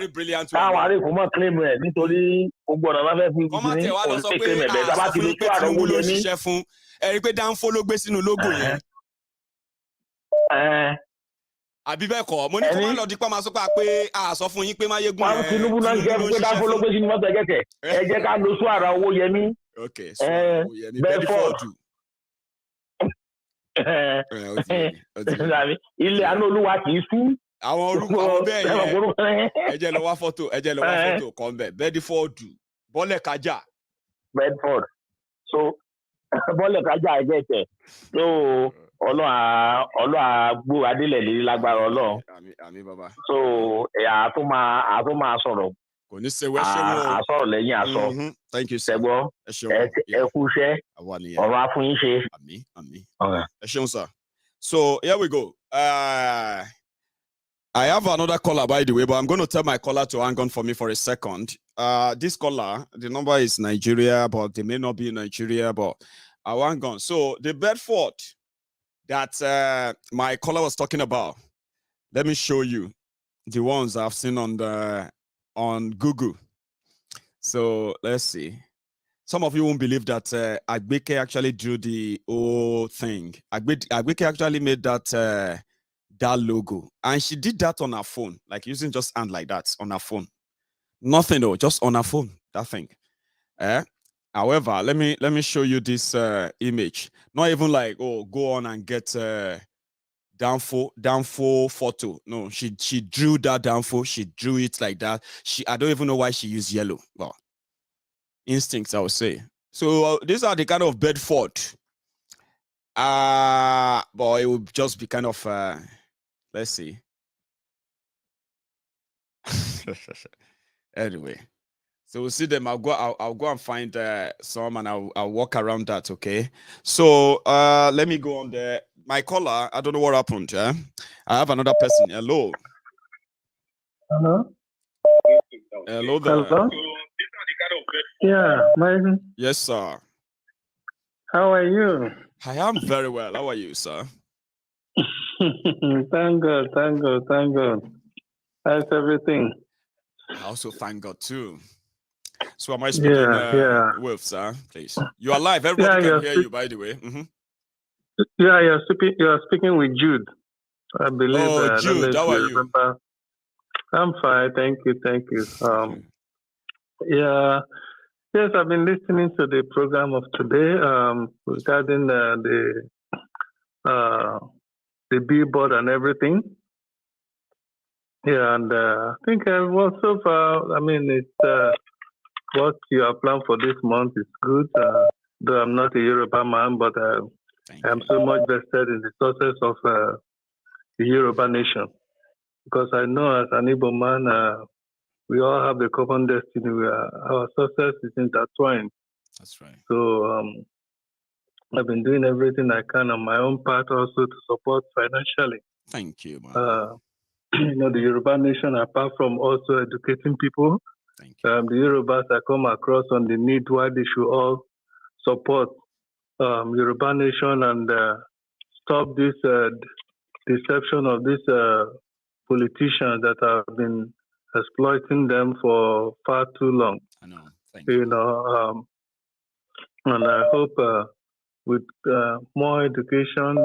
brilliant one. Táwọn arékò mọ̀ claim ẹ̀ nítorí gbogbo ọ̀nà máa fẹ́ fi ní òun claim ẹ̀ bẹ́ẹ̀ dábàá ti lè tó àrùn owó yẹn ní. Ẹ rí i pé dáńfó ló gbé sínú logo yẹn. Àbí bẹ́ẹ̀ kọ́ mo ní kó má lọ dípọ́ máa sọ pé a sọ fún yín pé Maiyegun ẹ̀ Tinubu náà jẹ́ pé dáńfó ló gbé sínú mọ́tò ẹ̀jẹ̀kẹ̀ ẹ jẹ́ ká lo sún àrà owó yẹmí. Belford ilé àánú olúwa kì í sú. Àwọn orúkọ àwọn bẹ́ẹ̀ yẹn ẹ jẹ́ lọ wá fọ́tò kan bẹ̀ Bedford bọ́lẹ̀ kájà. Bedford so bọ́lẹ̀ kájà ẹ̀jẹ̀ tẹ̀ so Ọlọ́run àgbò adélẹ̀ lérí lágbára Ọlọ́run. Àmín bàbá. So àtún máa sọ̀rọ̀. Kò ní ṣe wẹ́ ṣé wọ́n. Àsọ̀rọ̀ lẹ́yìn aṣọ. Thank you sir. Ṣẹ́gbọ́. Ẹ kú iṣẹ́. Ọ̀rọ̀ afúnyín ṣe. Àmín. Ẹ ṣeun sir. So here we go. I have another caller, by the way, but I'm going to tell my caller to hang on for me for a second. This caller, the number is Nigeria, but they may not be in Nigeria, but I will hang on. So the Bedford that my caller was talking about, let me show you the ones I've seen on Google. So let's see. Some of you won't believe that Agbeke actually drew the whole thing. Agbeke actually made that logo, and she did that on her phone, like using just hand like that on her phone. Nothing though, just on her phone, that thing. However, let me show you this image. Not even like, oh, go on and get downfall photo. No, she drew that downfall. She drew it like that. I don't even know why she used yellow. Well, instincts, I would say. So these are the kind of Bedford. But it would just be kind of let's see. Anyway, so we'll see them. I'll go and find some, and I'll walk around that. Okay. So let me go on there. My caller, I don't know what happened. I have another person. Hello. Hello. Hello there. Hello. Yeah, Maiyegun. Yes, sir. How are you? I am very well. How are you, sir? Thank God. How's everything? I also thank God too. So am I speaking with, sir? Please. You are live. Everybody can hear you, by the way. Yeah, you're speaking with Jude. I believe. Oh, Jude, how are you? Remember. I'm fine. Thank you. Yeah. Yes, I've been listening to the program of today regarding the billboard and everything. Yeah, and I think so far, I mean, it's what you have planned for this month is good. Though I'm not a Yoruba man, but I'm so much vested in the success of the Yoruba nation. Because I know as an Igbo man, we all have the common destiny. Our success is intertwined. That's right. So I've been doing everything I can on my own part also to support financially. Thank you, man. The Yoruba nation, apart from also educating people, the Yorubas I come across on the need why they should all support Yoruba nation and stop this deception of these politicians that have been exploiting them for far too long. I know. Thank you. And I hope with more education,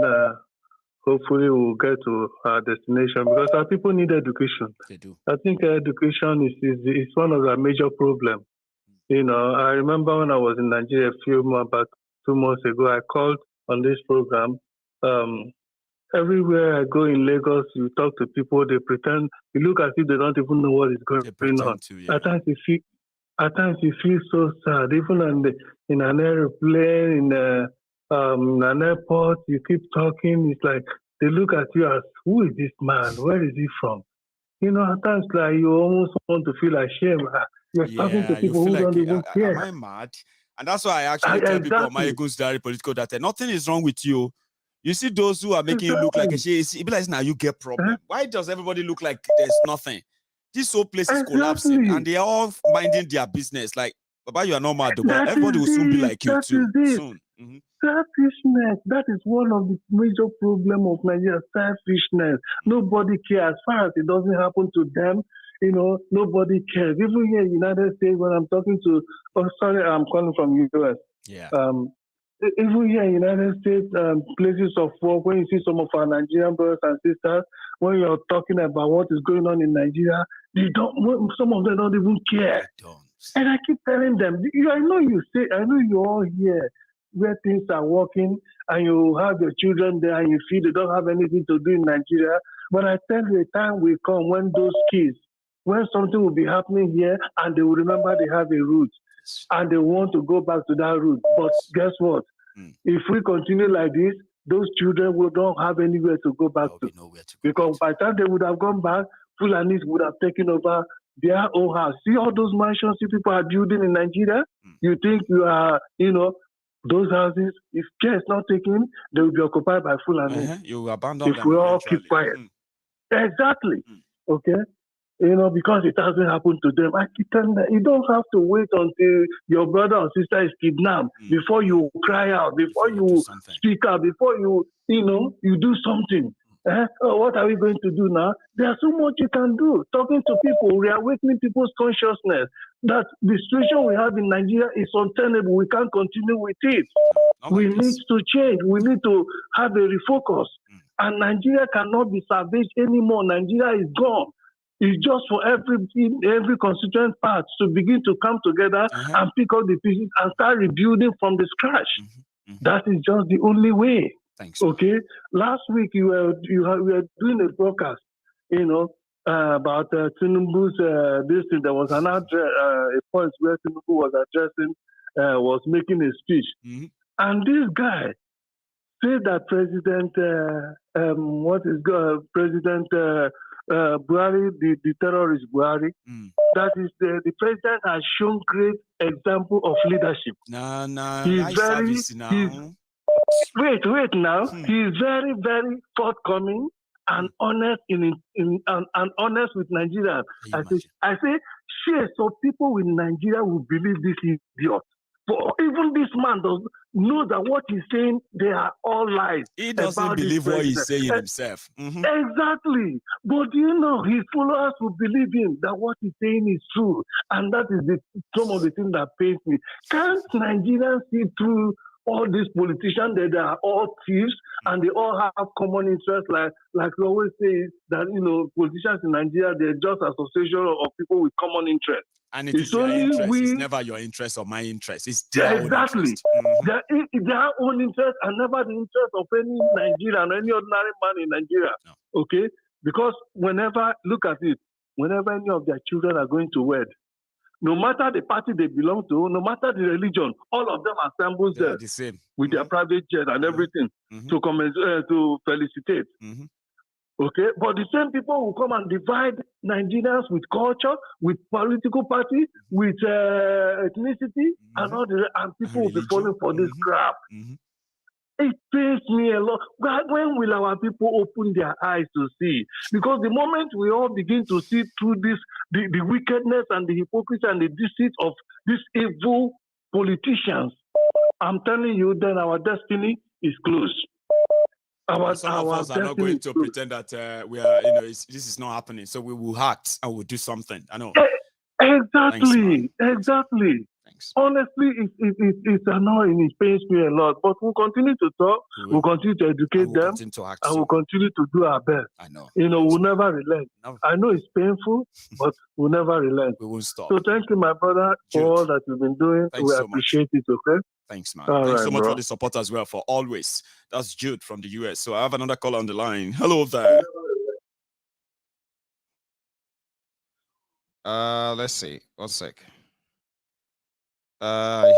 hopefully we'll get to our destination because our people need education. They do. I think education is one of the major problems. I remember when I was in Nigeria about 2 months ago, I called on this program. Everywhere I go in Lagos, you talk to people, they pretend, you look as if they don't even know what is going on. At times you feel so sad. Even in an airplane, in an airport, you keep talking. It's like they look at you as, who is this man? Where is he from? At times like you almost want to feel ashamed. You're talking to people who don't even care. Am I mad? And that's why I actually tell people on MaiyegunsDiary Politico that nothing is wrong with you. You see those who are making you look like a shit. It be like now you get problem. Why does everybody look like there's nothing? This whole place is collapsing and they are all minding their business. Like, Baba, you are not mad, but everybody will soon be like you too. Soon. Selfishness, that is one of the major problems of Nigeria, selfishness. Nobody cares. As far as it doesn't happen to them, nobody cares. Even here in the United States, when I'm talking to, I'm calling from US. Yeah. Even here in the United States, places of work, when you see some of our Nigerian brothers and sisters, when you're talking about what is going on in Nigeria, some of them don't even care. And I keep telling them, I know you all here where things are working and you have your children there and you feel they don't have anything to do in Nigeria. But I tell you, a time will come when those kids, when something will be happening here and they will remember they have a root and they want to go back to that route. But guess what? If we continue like this, those children will not have anywhere to go back to. Because by the time they would have gone back, Fulanis would have taken over their own house. See all those mansions you people are building in Nigeria? You think you are, those houses, if care is not taken, they will be occupied by Fulanis. You abandon them if we all eventually. keep quiet. Exactly. Okay? Because it hasn't happened to them. I keep telling them, you don't have to wait until your brother or sister is kidnapped before you cry out, before you speak out, before you do something. What are we going to do now? There's so much you can do. Talking to people, reawakening people's consciousness that the situation we have in Nigeria is untenable. We can't continue with it. We need to change. We need to have a refocus. And Nigeria cannot be salvaged anymore. Nigeria is gone. It's just for every constituent part to begin to come together and pick up the pieces and start rebuilding from the scratch. That is just the only way. Thanks. Okay. Last week we were doing a broadcast, about Tinubu's this thing. There was a point where Tinubu was addressing, was making a speech, and this guy said that President Buhari, the terrorist Buhari, that is the president has shown great example of leadership. Wait now. He's very, very forthcoming and honest and honest with Nigerians. I say, sure, so people in Nigeria will believe this idiot. But even this man does know that what he's saying, they are all lies. He doesn't believe what he's saying himself. Exactly. But his followers will believe him that what he's saying is true. And that is some of the things that pains me. Can't Nigerians see through all these politicians that they are all thieves and they all have common interests, like we always say that politicians in Nigeria, they're just association of people with common interests. And it's your interest. It's never your interest or my interest. It's their own interest. Their own interest and never the interest of any Nigerian, any ordinary man in Nigeria. No. Okay? Because whenever any of their children are going to wed, no matter the party they belong to, no matter the religion, all of them assemble there the same. With their private jet and everything to felicitate. Okay, but the same people will come and divide Nigerians with culture, with political party, with ethnicity, and all and people will be falling for this crap. It pains me a lot. When will our people open their eyes to see? Because the moment we all begin to see through this, the wickedness and the hypocrisy and the deceit of these evil politicians, I'm telling you, then our destiny is closed. Some of us are not going to pretend that we are, this is not happening. So we will act and we'll do something. I know. Exactly. Thanks. Honestly, it's annoying. It pains me a lot. But we'll continue to talk. We'll continue to educate them. And we'll continue to do our best. I know. We'll never relent. No. I know it's painful, but we'll never relent. We won't stop. So thank you, my brother, for all that you've been doing. We appreciate it, okay? Thanks, man. Thanks so much for the support as well, for always. That's Jude from the US. So I have another caller on the line. Hello there. Let's see. 1 sec. Hello,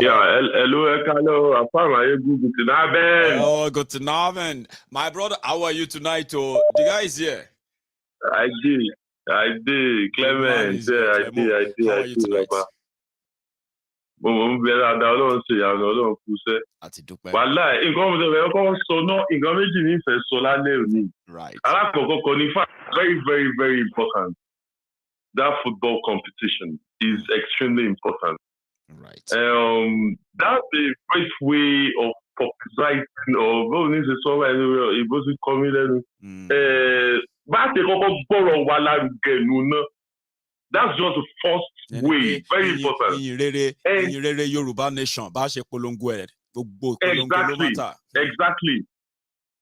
Oh, good to know. My brother, how are you tonight? Oh, the guy is here. I did. Clement, I did. How are you tonight? Mo ń bẹ dáadáa Ọlọ́run ṣe ìyàwó Ọlọ́run kú iṣẹ́. Wàhálà nǹkan mo tẹ̀lé ọkọ̀ sọ náà nǹkan méjì ní ìfẹ́ sọ lálẹ́ òní. Alákọ̀ọ́kọ́ kan ní fact very very very important. That football competition is extremely important. Right. That's a great way of publicizing or bó ní ṣe sọ wá ẹni ìbò sí kọ́ mi lẹ́nu. Bá ṣe kọ́kọ́ gbọ́rọ̀ wa lárugẹ nù náà. That's just the first way, very important. Ìyìnrere Yoruba nation, bá ṣe polongo ẹ̀, gbogbo polongo ló mátà. Exactly.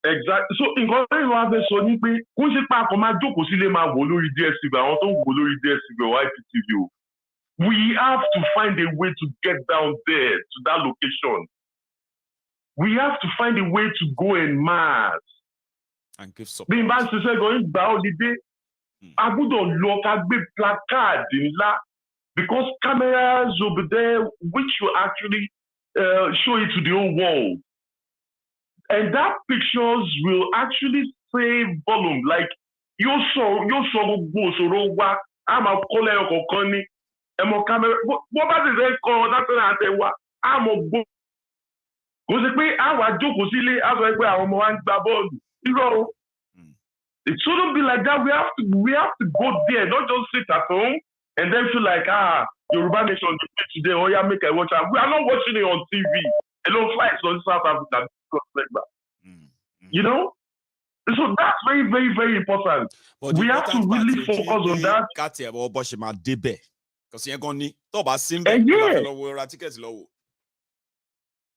So, nǹkan tó ìwà fẹ́ sọ ní pé kó ṣe pa àkọ́ máa jókòó sílé máa wò lórí DSTV, àwọn tó ń wò lórí DSTV or IPTV o. We have to find a way to get down there to that location. We have to find a way to go en masse. And give support. Bí n bá ṣiṣẹ́ gan ìgbà holiday. I gbọ́dọ̀ lọ ká gbé placard ńlá because cameras over there which will actually show it to the whole world. And that pictures will actually say volume. Like, you saw go so wa. I'm a caller or conny. I'm a camera. What about the call? That's what I say. What I'm a go. Because I joke with silly as I wear on one ball. You know, it shouldn't be like that. We have to go there, not just sit at home and then feel like Yoruba Nation today. Oh yeah, make I watch. We are not watching it on TV. Hello, flights on South Africa. You know, so that's very, very, very important. But we have to really focus on that.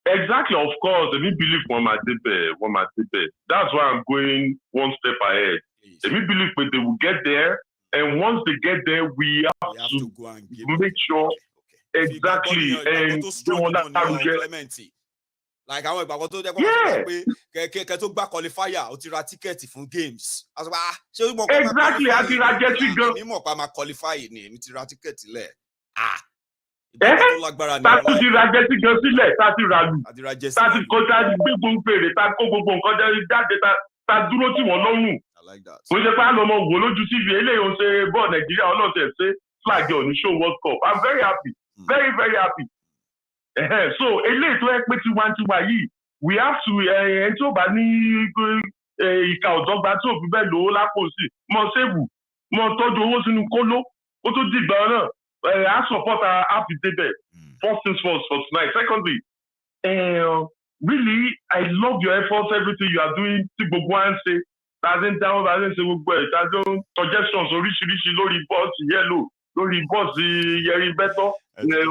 Exactly, of course. Let me believe one my debe. That's why I'm going one step ahead. Let me believe when they will get there, and once they get there, we have to go and make sure exactly and like àwọn ìgbàgbọ́ tó jẹ́ pé tó gbá qualifier ó ti ra tíkẹ́ẹ̀tì fún games. Ṣé mo kọ́ máa qualify ní mọ̀ pa máa qualify ni èmi ti ra tíkẹ́ẹ̀tì lẹ̀. Ìgbàgbọ́ tó lágbára ni. Tá ti ra jẹ́sí gan sílẹ̀, tá ti ra lù. Tá ti kọjá gbégbó ń fèrè, tá kó gbogbo nǹkan jáde, tá dúró tí wọ́n lọ́rùn. Mo ṣe pé àlọ́ ọmọ wò lójú TV eléyìí ó ṣe bọ́ọ̀ Nàìjíríà ọlọ́ọ̀tẹ̀ ṣe flag ọ̀ ní show World Cup. I'm very happy, very, very happy. So eléyìí tó yẹ pé tiwantiwa yìí we have to ẹni tí ó bá ní ìka ọ̀dọ́gba tí òfin bẹ́ẹ̀ lówó lápò sí mọ sẹ́wù mọ tọ́jú owó sínú kóló ó tó dìgbà náà I support our happy debate. First things first for tonight. Secondly, really I love your efforts, everything you are doing. Tí gbogbo à ń ṣe tàbí dáhùn tàbí ṣe gbogbo ẹ̀ tàbí suggestions oríṣiríṣi lórí bọ́ọ̀sì yellow lórí bọ́ọ̀sì yẹrí bẹ́tọ̀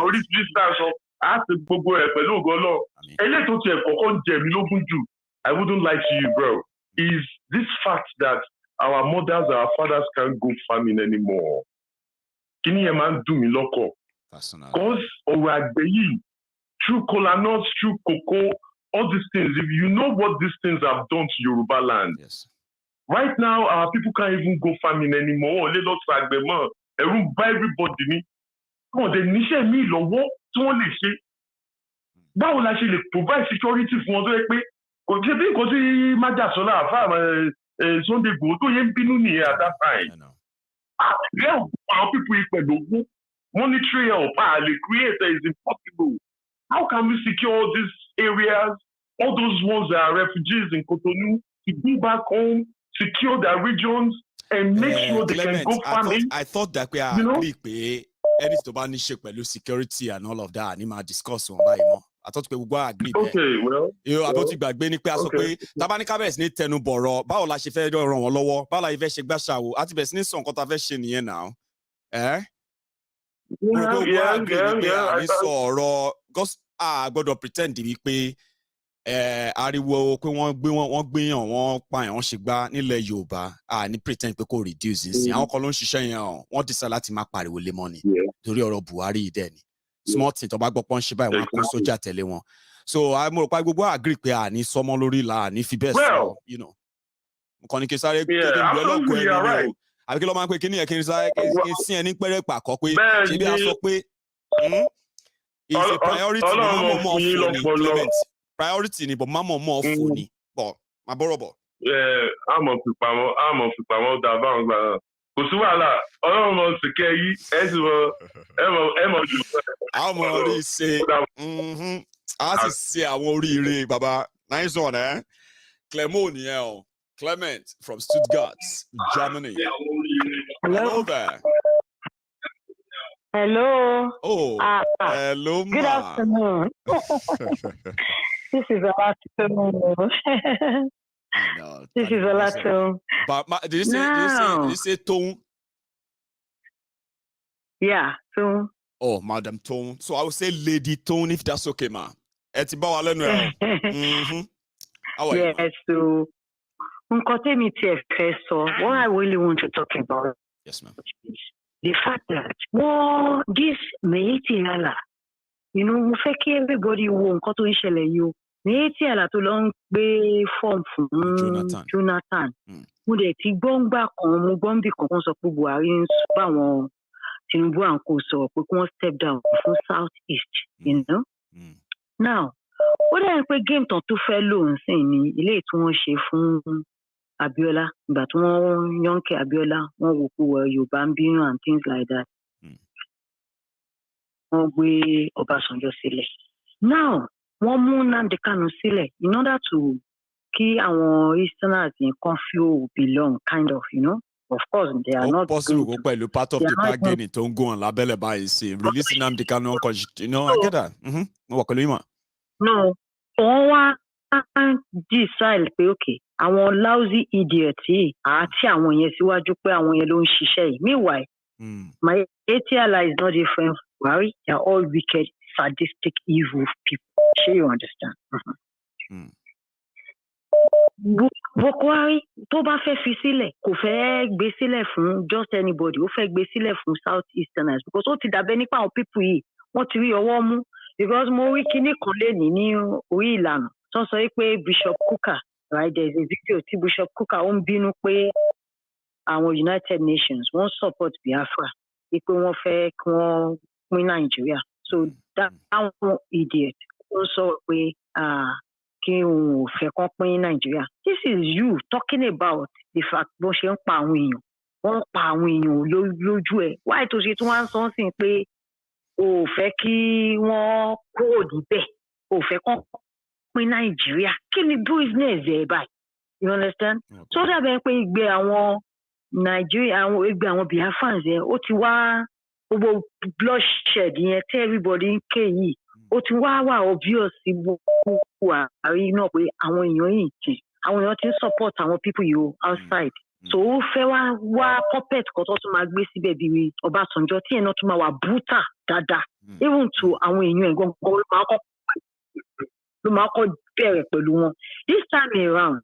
oríṣiríṣi náà sọ. I have to go pẹ̀lú ògo Ọlọ́run. Eléyìí tó tiẹ̀ kọ́kọ́ ń jẹ mí lógún jù, I wouldn't lie to you, bro, is this fact that our mothers, our fathers can't go farming anymore. Kí ni ẹ máa ń dùn mí lọ́kọ̀? Because ọ̀rọ̀ àgbẹ̀ yìí, through kola nuts, through cocoa, all these things, if you know what these things have done to Yoruba land, right now our people can't even go farming anymore. Wọ́n lè lọ ṣàgbẹ̀ mọ́, ẹ̀rù ń bá everybody ní. Wọ́n dẹ̀ níṣẹ́ mi lọ́wọ́ tí wọ́n lè ṣe. Báwo la ṣe lè provide security fún wọn tó yẹ pé kò ṣe bí nǹkan tí májàsọ́lá àfáà Sunday Igboho tó yẹ ń bínú nìyẹn at that time. Àtìlẹ́ àwọn pípọ̀ ìpẹ̀lú ogún monetary help lè create is impossible. How can we secure these areas, all those ones that are refugees in Cotonou, to go back home, secure their regions, and make sure they can go farming? I thought that we are pé anything tó bá ní ṣe pẹ̀lú security and all of that ni máa discuss wọn báyìí mọ́. I thought pé gbogbo agree bẹ́ẹ̀. Okay, well. Àbọ̀ ti gbàgbé ni pé a sọ pé tábà ní kábẹ̀sì ní tẹnu bọ̀rọ̀ báwo la ṣe fẹ́ ràn wọ́n lọ́wọ́ báwo la fẹ́ ṣe gbàṣàwò àti bẹ̀rẹ̀ sí ní sọ nǹkan tá a fẹ́ ṣe nìyẹn náà. Ní sọ ọ̀rọ̀ gbọ́dọ̀ pretend wípé ariwo pé wọ́n gbéyàn wọ́n pààyàn wọ́n ṣe gbá nílẹ̀ Yorùbá ní pretend pé kò reduce nsìn àwọn kan ló ń ṣiṣẹ́ yẹn wọ́n decide láti má pariwo lé mọ́ ni torí ọ̀rọ̀ Buhari yìí dẹ̀ ni small thing tó bá gbọ́ pọ́n ṣe báyìí wọ́n á kó sójà tẹ̀lé wọn so mo rò pé gbogbo agree pé àní sọmọ lórí là ní fi bẹ́ẹ̀ sọ nǹkan ní kí sáré kéde ìlú ọlọ́kọ̀ ẹni o àbí kí ló máa ń pè kí ni ẹ̀ kí n sáré kí n sí ẹni pẹ́rẹ́ pàkọ́ pé ṣé bí a sọ pé is a priority ni mọ́ fún ni Clement priority ni but mama more funny but my borobo àmọ́ fipamọ́ dá báwọn gbà náà kò sí wàhálà Ọlọ́run mọ̀ sí kẹ́ yí ẹ sì mọ̀ ẹ mọ̀ jù. àwọn orí ṣe a sì ṣe àwọn oríire baba nice one Clement nìyẹn o Clement from Stuttgart, Germany. Hello there. Hello. Oh, hello, ma. Good afternoon. This is Electoral. This is Electoral. But did you say tone? Yeah, tone. Oh, Madam Tone. So I would say Lady Tone if that's okay, ma. Yes, so what I really want to talk about. Yes, ma'am. The fact that this Mayegun, mo fẹ́ kí everybody wo nǹkan tó ń ṣẹlẹ̀ yìí o. Mayegun tó lọ ń gbé form fún Jonathan. Mo dẹ̀ ti gbọ́ngbà kan, mo gbọ́nbì kan sọ pé Buhari ń bá àwọn Tinubu and kò sọ̀rọ̀ pé kí wọ́n step down fún South East, Now, ó dẹ̀ pé game tán tó fẹ́ lò ń sìn ní ilé tí wọ́n ṣe fún Abiola ìgbà tí wọ́n yànkẹ́ Abiola wọ́n wò pé Yorùbá ń bínú and things like that wọ́n gbé Ọbásanjọ́ sílẹ̀ now wọ́n mú Nnamdi Kanu sílẹ̀ in order to kí àwọn Easterners kan feel belong kind of of course they are not possible go pẹ̀lú part of the bargaining tó ń go on lábẹ́lẹ̀ báyìí sí release Nnamdi Kanu I get that mo wà pẹ̀lú ìmọ̀. No wọ́n wá decide pé okay àwọn lousy idiots yìí àti àwọn yẹn síwájú pé àwọn yẹn ló ń ṣiṣẹ́ yìí meanwhile my ATLI is not different from Buhari they are all wicked sadistic evil people shey you understand. Buhari tó bá fẹ́ fi sílẹ̀ kò fẹ́ gbé sílẹ̀ fún just anybody ó fẹ́ gbé sílẹ̀ fún South Easterners because ó ti dàbẹ́ nípa àwọn people yìí wọ́n ti rí ọwọ́ mú because mo rí kíní kan lẹ́nìí ní orí ìlànà tó sọ pé Bishop Kuka right there is a video tí Bishop Kuka ó ń bínú pé àwọn United Nations wọ́n support Biafra pé wọ́n fẹ́ kí wọ́n pín Nàìjíríà so that àwọn idiot ó sọ pé kí òun ò fẹ́ kán pín Nàìjíríà this is you talking about the fact bó ṣe ń pa àwọn èèyàn wọ́n ń pa àwọn èèyàn lójú ẹ̀ wáyé tó ṣe tí wọ́n á sọ sí pé o ò fẹ́ kí wọ́n kúrò níbẹ̀ o ò fẹ́ kán pín Nàìjíríà kí ni business ẹ̀ báyìí you understand so dàbẹ̀ pé ìgbé àwọn Nàìjíríà àwọn ìgbé àwọn Biafrans yẹn ó ti wá gbogbo bloodshed yẹn tí everybody ń ké yìí ó ti wá wà obvious sí gbogbo àárín náà pé àwọn èèyàn yìí àwọn èèyàn ti ń support àwọn people yìí outside so ó fẹ́ wá puppet kan tó tún máa gbé síbẹ̀ bíi Ọbásanjọ́ tí ẹ̀ náà tún máa wà brutal dáadáa even to àwọn èèyàn ẹ̀ gbọ́ngàn ló máa kọ́ bẹ̀rẹ̀ pẹ̀lú wọn this time around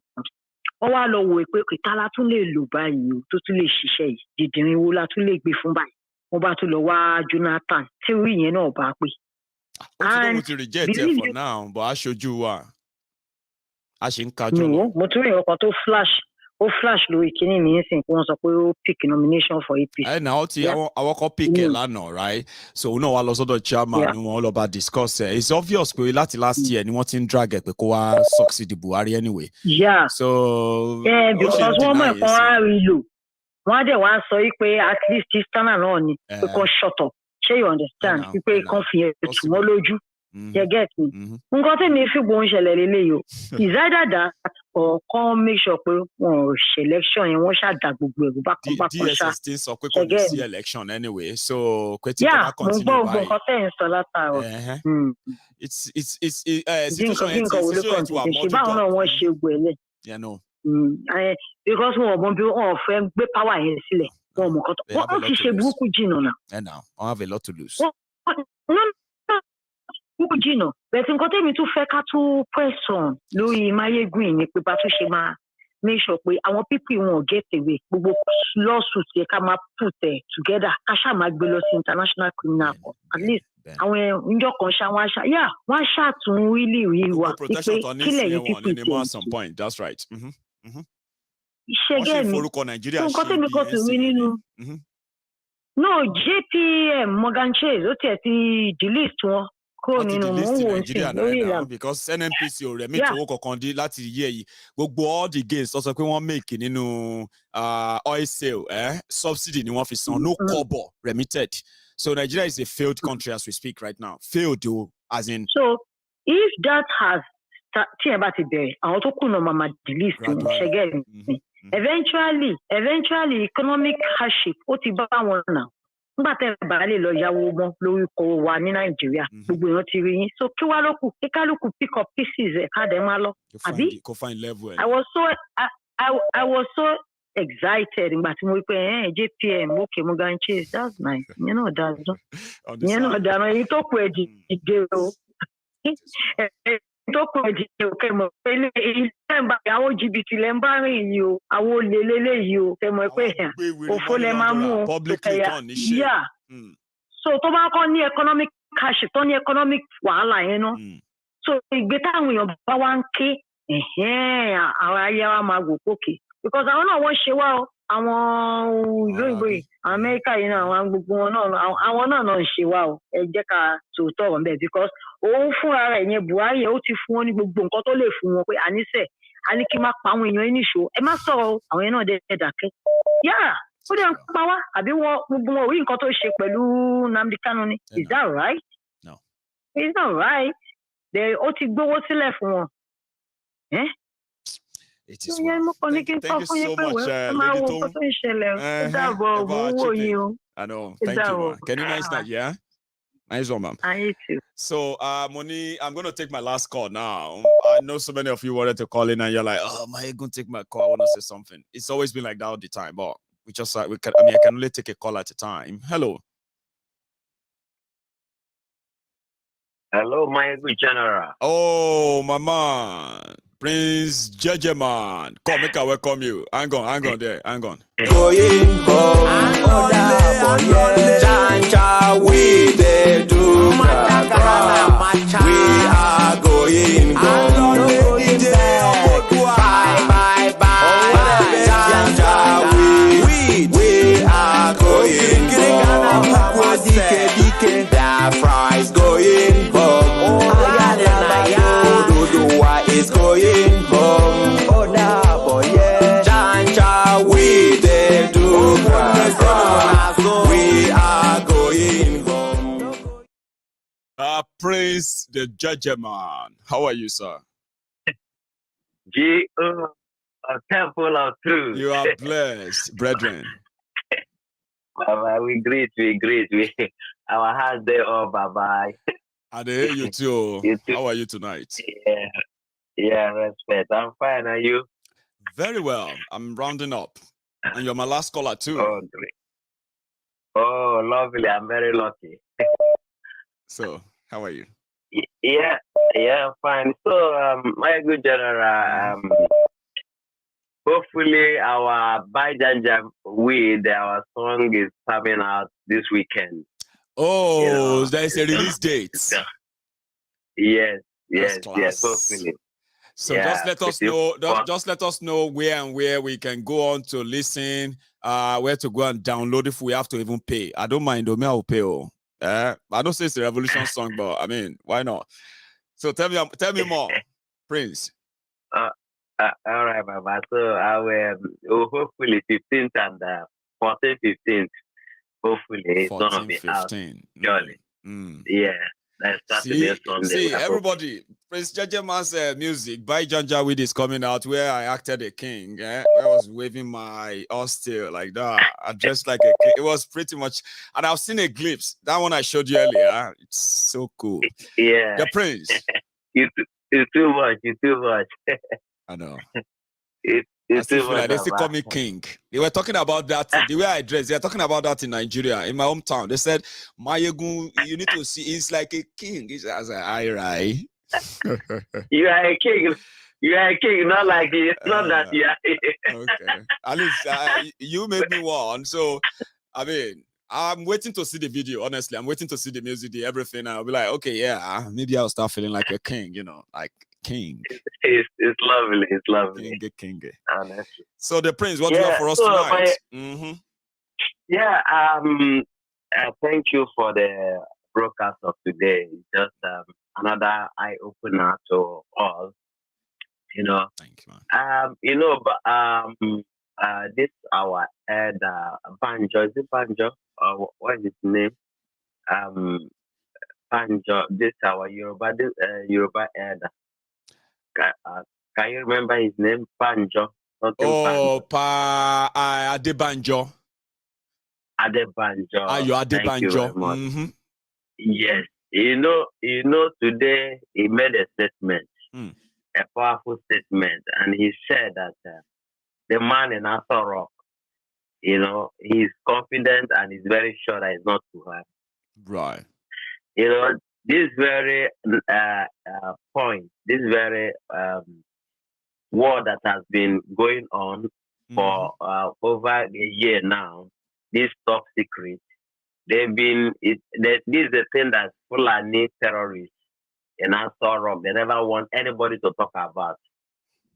wọ́n wá lọ wò pé kìtà la tún lè lò báyìí o tó tún lè ṣiṣẹ́ yìí dìdìrín wo la tún lè gbé fún báyìí wọ́n bá tún lọ wá Jonathan tí orí yẹn náà bá pè. ó ti reject it for now but aṣojú wa a ṣe ń kájọ lọ. mo tún rí ọkàn tó flash lórí kíní mi nísìnyí pé wọ́n sọ pé ó pick nomination for APC. ẹ náà ti àwọn kan pick ẹ lánàá right so òun náà wá lọ sọ́dọ̀ chairman ni wọ́n lọ bá discuss ẹ it's obvious pé láti last year ni wọ́n ti ń drag ẹ pé kó wá succeed Buhari anyway. yeah so because wọ́n mọ̀ ẹ̀kọ́ á rí lò wọ́n á dẹ̀ wá sọ pé at least Easterner náà ni pé kó shut up ṣé you understand pé kán fi ẹ̀tù wọn lójú you get me nǹkan tí mi fi gbóhùn ṣẹlẹ̀ lélẹ́yìí o is either that or kán make sure pé wọn ò ṣe election yẹn wọ́n ṣàdá gbogbo ẹ̀rù bákan ṣá. DSS ti sọ pé kò ní sí election anyway so pé tí kò bá continue báyìí. mo gbọ́ nǹkan tẹ̀ ń sọ látàrọ̀. it's situation yẹn ti wà mọ́tò. báwọn náà wọ́n ṣe gbẹ̀lẹ̀. because wọn ò mọ bí wọn ò fẹ́ gbé power yẹn sílẹ̀ wọn ò mọ nǹkan tó wọ́n ti ṣe burúkú jìnnà náà. now I have a lot to lose. burúkú jìnnà bẹ̀tẹ̀ nǹkan tẹ́mi tún fẹ́ ká tún press on lórí Maiyegun ni pé bá tún ṣe máa make sure pé àwọn people wọn get away gbogbo lawsuit yẹ ká máa put together ká ṣáà máa gbé lọ sí international criminal court at least àwọn ìjọ kan ṣá wọn ṣàtún really rí wa pé kílẹ̀ yìí people tẹ̀ at some point that's right. ìṣẹ́gẹ́ mi nǹkan tẹ́mi kò tún rí nínú no JPM Morgan Chase ó tiẹ̀ ti delete wọn kúrò nínú mò ń wò sí lórí ìlànà because NNPC ò rẹ̀ mẹ́tò owó kankan dé láti yẹ yìí gbogbo all the gains tó sọ pé wọ́n make nínú oil sale subsidy ni wọ́n fi san no kobo remitted so Nigeria is a failed country as we speak right now failed o as in. so if that has tí ẹ bá ti bẹ̀rẹ̀ àwọn tó kùnà mama delete wọn ṣẹgẹ́ mi eventually economic hardship ó ti bá wọn náà nígbà tẹ́ ẹ bá lè lọ yáwó mọ́ lórúkọ wa ní Nàìjíríà gbogbo èèyàn ti rí yín so kí wá lókù kí kálukú pick up pieces ẹ̀ ká dẹ̀ máa lọ àbí I was so excited nígbà tí mo rí pé JPM okay Morgan Chase that's nice ìyẹn náà dáná èyí tó kù ẹ̀ dìde o tó kù ẹ̀ dìde o kẹ́mọ̀ pé ilé ẹ̀ ń bá àwọn jìbìtì lẹ́ ń bá rìn yìí o àwọn olè lélẹ́yìí o kẹ́mọ̀ pé òfò lẹ́ máa mú o yeah so tó bá kọ́ ní economic cash tó ní economic wàhálà yẹn náà so ìgbé táwọn èèyàn bá wá ń ké àwọn ayé wa máa wò pókè because àwọn náà wọ́n ṣe wá o àwọn ìlú òyìnbó yìí Amẹ́ríkà yìí náà àwọn gbogbo wọn náà àwọn náà ń ṣe wá o ẹ jẹ́ ká tòótọ́ ọ̀rọ̀ bẹ́ẹ̀ because òun fúnra rẹ̀ yẹn Buhari yẹn ó ti fún wọn ní gbogbo nǹkan tó lè fún wọn pé àníṣe a ní kí n má pa àwọn èèyàn yín níṣó ẹ má sọ̀rọ̀ o àwọn yẹn náà dẹ̀ dákẹ́ yáà ó dẹ̀ ń pa wá àbí wọn gbogbo wọn ò rí nǹkan tó ṣe pẹ̀lú Nnamdi Kanu ni is that right? No. It's not right. Ó ti gbówó sílẹ̀ fún wọn. It is well. Thank you so much, Lady Tom. I know. Thank you, man. Can you nice that? Yeah? Nice one, man. I too. So, Moni, I'm going to take my last call now. I know so many of you wanted to call in and you're like, oh, Maiyegun, take my call. I want to say something. It's always been like that all the time, but I can only take a call at a time. Hello. Hello, Maiyegun General. Oh, my man. Prince Jejeman. Come, make I welcome you. Hang on there. Hang on. Going home, Chancha, we they do we are going home. Bye, Chancha, we are going home. The fries going home. Is going home. Oh, nah, boy, yeah. Chancha, we they do. We are going home. Prince the Judgeman. How are you, sir? A temple of truth. You are blessed, brethren. Baba, we greet. Our hands there, oh, bye-bye. And they hear you too. You too. How are you tonight? Yeah, respect. I'm fine. Are you? Very well. I'm rounding up. And you're my last caller too. Oh, great. Oh, lovely. I'm very lucky. So, how are you? Yeah, fine. So, my good general, hopefully our Bajanja with our song is coming out this weekend. Oh, there's a release date. Yes, hopefully. So just let us know. Just let us know where we can go on to listen. Where to go and download if we have to even pay. I don't mind. I will pay. I don't say it's a revolution song, but I mean, why not? So tell me more, Prince. All right, Baba. So I will hopefully 15th and 14th, 15th. Hopefully it's gonna be 15. Out. Surely. Yeah. See, everybody, Prince Jejeman's music by Janja Weed is coming out where I acted a king. I was waving my tail like that. I dressed like a king. It was pretty much, and I've seen a glimpse. That one I showed you earlier. It's so cool. Yeah. The Prince. It's too much. I know. It's too much. They still call me king. They were talking about that. The way I dress, they're talking about that in Nigeria, in my hometown. They said, Maiyegun, you need to see, he's like a king. I was like, aye, right. You are a king. You are a king, not like it. It's not that you are. Okay. At least you made me one. So, I mean, I'm waiting to see the video, honestly. I'm waiting to see the music, everything. I'll be like, okay, yeah, maybe I'll start feeling like a king, like king. It's lovely. It's lovely. King. Honestly. So the Prince, what do you have for us tonight? Yeah. Thank you for the broadcast of today. Just another eye opener to all. Thank you, man. This our head Banjo. Is it Banjo? What is his name? Banjo. This our Yoruba. Yoruba head. Can you remember his name? Banjo. Adebanjo. Adebanjo. Ayo Adebanjo. Thank you very much. Yes. Today he made a statement, a powerful statement, and he said that the man in Arthur Rock, he's confident and he's very sure that it's not too hard. Right. This very point, this very war that has been going on for over a year now, this top secret, this is the thing that Fulani terrorists in Arthur Rock, they never want anybody to talk about.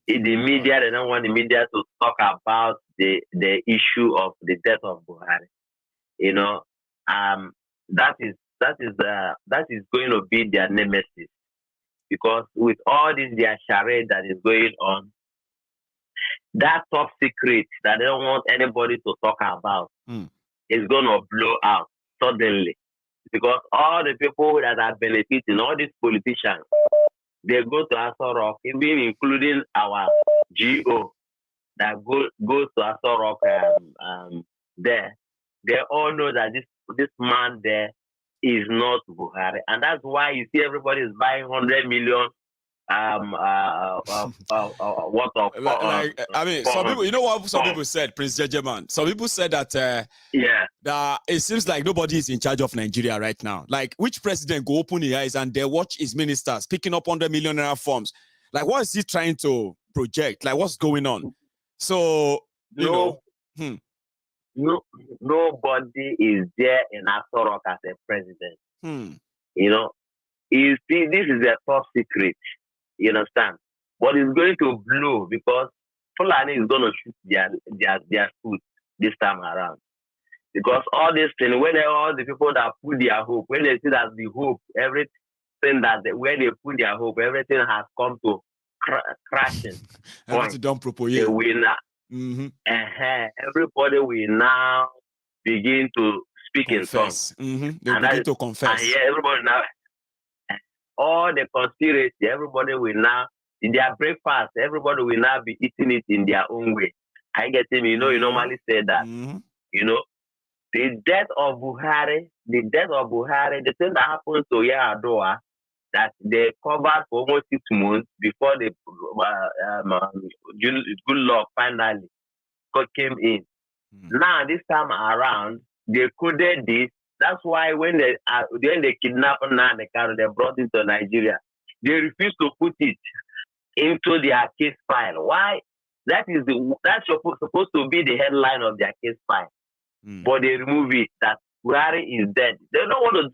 In the media, they don't want the media to talk about the issue of the death of Buhari. You know, that is going to be their nemesis, because with all this their charade that is going on, that top secret that they don't want anybody to talk about is going to blow out suddenly, because all the people that are benefiting, all these politicians, they go to Aso Rock, even including our GO that goes to Aso Rock there. They all know that this man there is not Buhari, and that's why you see everybody is buying 100 million what of I mean, some people, you know what some people said, Prince Jejeman. Some people said that that it seems like nobody is in charge of Nigeria right now. Like, which president go open his eyes and they watch his ministers picking up 100 million naira forms? Like, what is he trying to project? Like, what's going on? So nobody is there in Aso Rock as a president. You know, you see, this is a top secret. You understand? But it's going to blow because Fulani is going to shoot their foot this time around. Because all this thing, when all the people that put their hope, when they see that the hope, everything that where they put their hope, everything has come to crashing. Everything don't propose. They will now, everybody will now begin to speak confess. in tongues. They begin to confess. And everybody now, all the conspiracy, everybody will now, in their breakfast, everybody will now be eating it in their own way. I get him, you know, you normally say that. You know, the death of Buhari, the thing that happened to Daura, that they covered for almost 6 months before the good luck finally came in. Now, this time around, they coded this. That's why when they kidnapped Nnamdi, they brought it to Nigeria. They refused to put it into their case file. Why? That's supposed to be the headline of their case file. But they remove it that Buhari is dead. They don't want to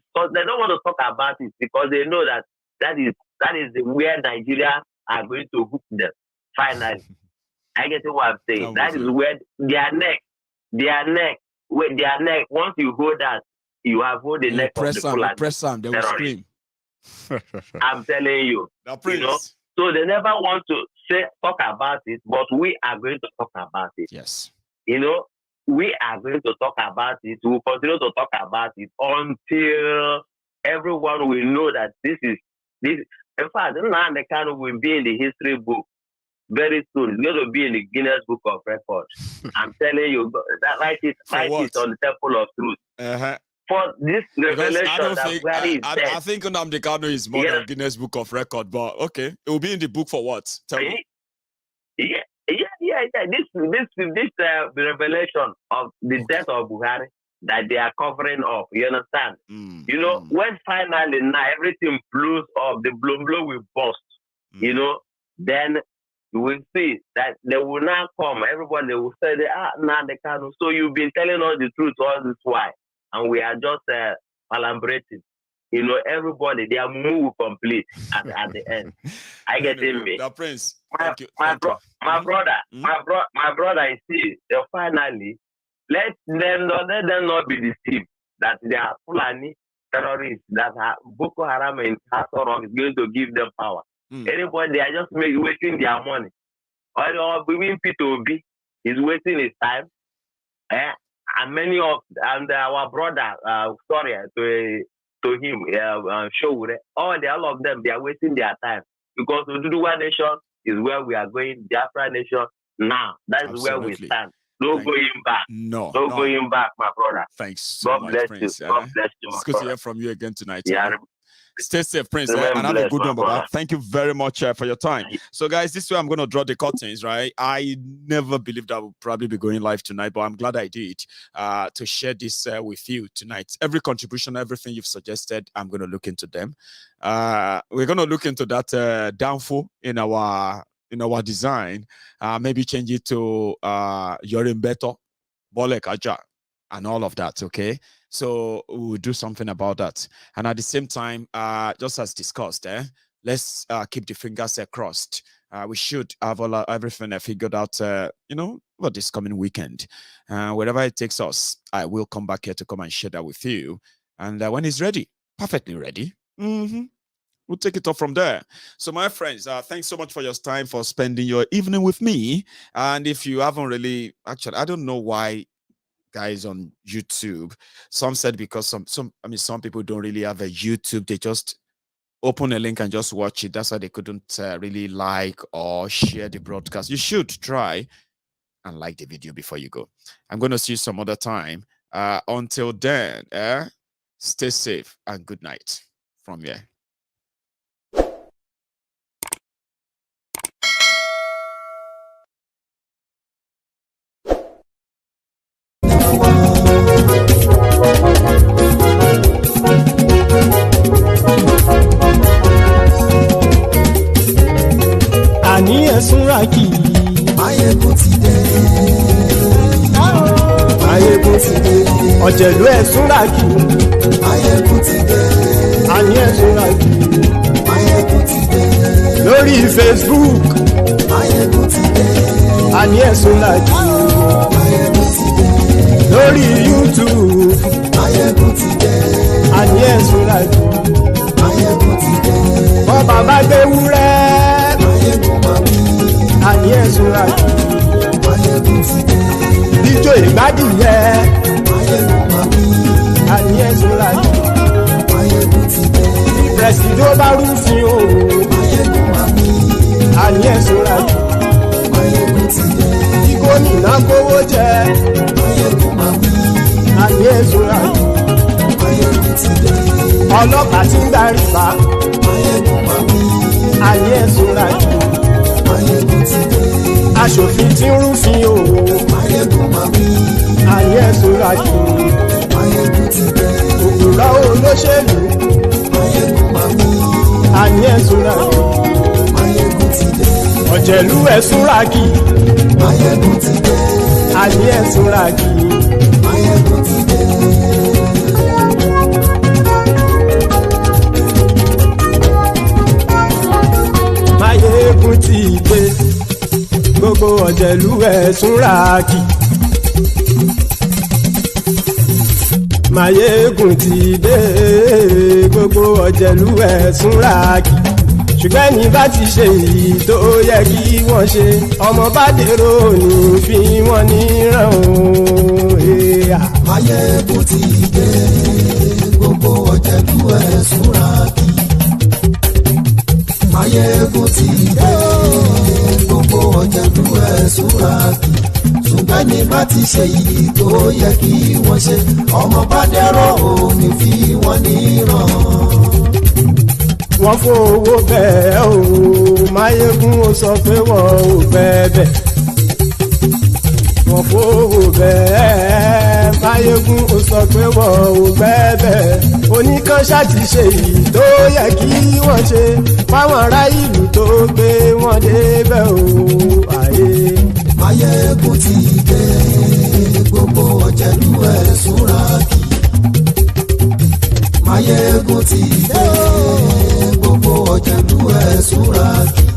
talk about it because they know that is where Nigeria are going to hook them. Finally, I get what I'm saying. That is where their neck. Once you hold that, you have hold the neck of the Fulani. Press them, they will scream. I'm telling you. You know? So they never want to talk about it, but we are going to talk about it. Yes. You know, we are going to talk about it. We will continue to talk about it until everyone will know that this. In fact, Nnamdi Kanu will be in the history book very soon. It's going to be in the Guinness Book of Records. I'm telling you, that write it on the Temple of Truth. For this revelation I think Nnamdi Kanu is more than Guinness Book of Record, but okay, it will be in the book for what? Tell me. Yeah. This revelation of the death of Buhari that they are covering up. You understand? You know, when finally now everything blows up, the blow will burst. You know, then you will see that they will now come. Everybody will say, Nnamdi Kanu. So you've been telling us the truth all this while. And we are just collaborating. You know, everybody, they are move complete at the end. I get in me. The Prince. My brother, is see, finally, let them not be deceived that they are Fulani terrorists, that Boko Haram and Aso Rock is going to give them power. Anybody, they are just wasting their money. Or even P2B is wasting his time. And many of our brother, to him, show all of them, they are wasting their time because Oduduwa Nation is where we are going. Biafra Nation now, that's where we stand. No going back. No going back, my brother. Thanks so much, Prince. God bless you. It's good to hear from you again tonight. Yeah. Stay safe, Prince, and have a good one, Baba. Thank you very much for your time. So, guys, this way I'm going to draw the curtains, right? I never believed I would probably be going live tonight, but I'm glad I did to share this with you tonight. Every contribution, everything you've suggested, I'm going to look into them. We're going to look into that downfall in our design. Maybe change it to Yorimbeto, Bolek Aja, and all of that, okay? So we'll do something about that. And at the same time, just as discussed, let's keep the fingers crossed We should have everything figured out, over this coming weekend. Wherever it takes us, I will come back here to come and share that with you. And when it's ready, perfectly ready, we'll take it off from there. So, my friends, thanks so much for your time, for spending your evening with me. And if you haven't really, actually, I don't know why guys on YouTube, some said because some people don't really have a YouTube, they just open a link and just watch it. That's why they couldn't really like or share the broadcast. You should try and like the video before you go. I'm going to see you some other time. Until then, stay safe and good night from here. Àní ẹ̀sùnra kì í. Maiyegun ti dé. Maiyegun ti dé. Ọ̀jẹ̀lú ẹ̀sùnra kì í. Maiyegun ti dé. Àní ẹ̀sùnra kì í. Maiyegun ti dé. Lórí Facebook. Maiyegun ti dé. Àní ẹ̀sùnra kì í. Maiyegun ti dé. Lórí YouTube. Maiyegun ti dé. Àní ẹ̀sùnra kì í. Maiyegun ti dé. Wọ́n bàbá gbé wúrẹ́. Maiyegun máa wí. Àní ẹ̀sùnra kì í. Maiyegun ti dé. Ijó ìgbádìyẹ. Maiyegun máa wí. Àní ẹ̀sùnra kì í. Maiyegun ti dé. Presido bá rúfin o. Maiyegun máa wí. Àní ẹ̀sùnra kì í. Maiyegun ti dé. Kí gómìnà kówó jẹ. Maiyegun máa wí. Àní ẹ̀sùnra kì í. Maiyegun ti dé. Ọlọ́pàá tí ń darí bá. Maiyegun máa wí. Àní ẹ̀sùnra kì í. Maiyegun ti dé. Aṣòfin tí ń rúfin o. Maiyegun máa wí. Àní ẹ̀sùnra kì í. Maiyegun ti dé. Òkúra olóṣèlú. Maiyegun máa wí. Àní ẹ̀sùnra kì í. Maiyegun ti dé. Ọ̀jẹ̀lú ẹ̀sùnra kì í. Maiyegun ti dé. Àní ẹ̀sùnra kì í. Maiyegun ti dé. Maiyegun ti dé. Gbogbo ọ̀jẹ̀lú ẹ̀sùnra kì í. Maiyegun ti dé. Gbogbo ọ̀jẹ̀lú ẹ̀sùnra kì í. Ṣùgbọ́n ní bá ti ṣe èyí tó yẹ kí wọ́n ṣe, ọmọ bá dèrò ní fi wọ́n níran o. Maiyegun ti dé. Gbogbo ọ̀jẹ̀lú ẹ̀sùnra kì í. Maiyegun ti dé. Gbogbo ọ̀jẹ̀lú ẹ̀sùnra kì í. Ṣùgbọ́n ní bá ti ṣe èyí tó yẹ kí wọ́n ṣe, ọmọ bá dèrò ní fi wọ́n níran. Wọ́n fowó bẹ́ẹ̀ o, Maiyegun ó sọ pé wọ́n ò bẹ́ẹ̀. Wọ́n fowó bẹ́ẹ̀, Maiyegun ó sọ pé wọ́n ò bẹ́ẹ̀. Oníkan ṣáàtì ṣe èyí tó yẹ kí wọ́n ṣe fáwọn ará ìlú tó gbé wọn débẹ̀ o. Maiyegun ti dé. Gbogbo ọ̀jẹ̀lú ẹ̀sùnra kì í. Maiyegun ti dé. Gbogbo ọ̀jẹ̀lú ẹ̀sùnra kì í.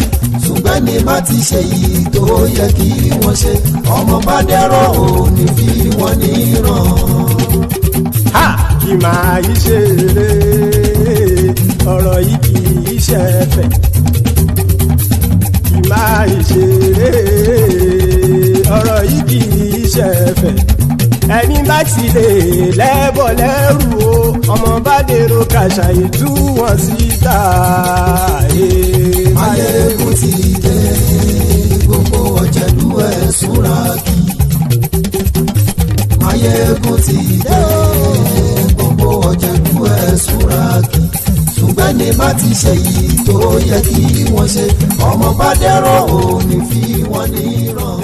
Ṣùgbọ́n ní bá ti ṣe yìí tó yẹ kí wọ́n ṣe, ọmọ bá dẹ́rọ̀ ò ní fi wọ́n níran. Kì máa yí ṣe eré, ọ̀rọ̀ yìí kì í ṣe ẹ̀fẹ̀. Kì máa yí ṣe eré, ọ̀rọ̀ yìí kì í ṣe ẹ̀fẹ̀. Ẹni bá ti lè lẹ́bọ̀ lẹ́rù o, ọmọ bá dèrò kàṣàyè tú wọn síta. Maiyegun ti dé. Gbogbo ọ̀jẹ̀lú ẹ̀sùnra kì í. Maiyegun ti dé. Gbogbo ọ̀jẹ̀lú ẹ̀sùnra kì í. Ṣùgbọ́n ní bá ti ṣe yìí tó yẹ kí wọ́n ṣe, ọmọ bá dẹ́rọ̀ ò ní fi wọ́n níran.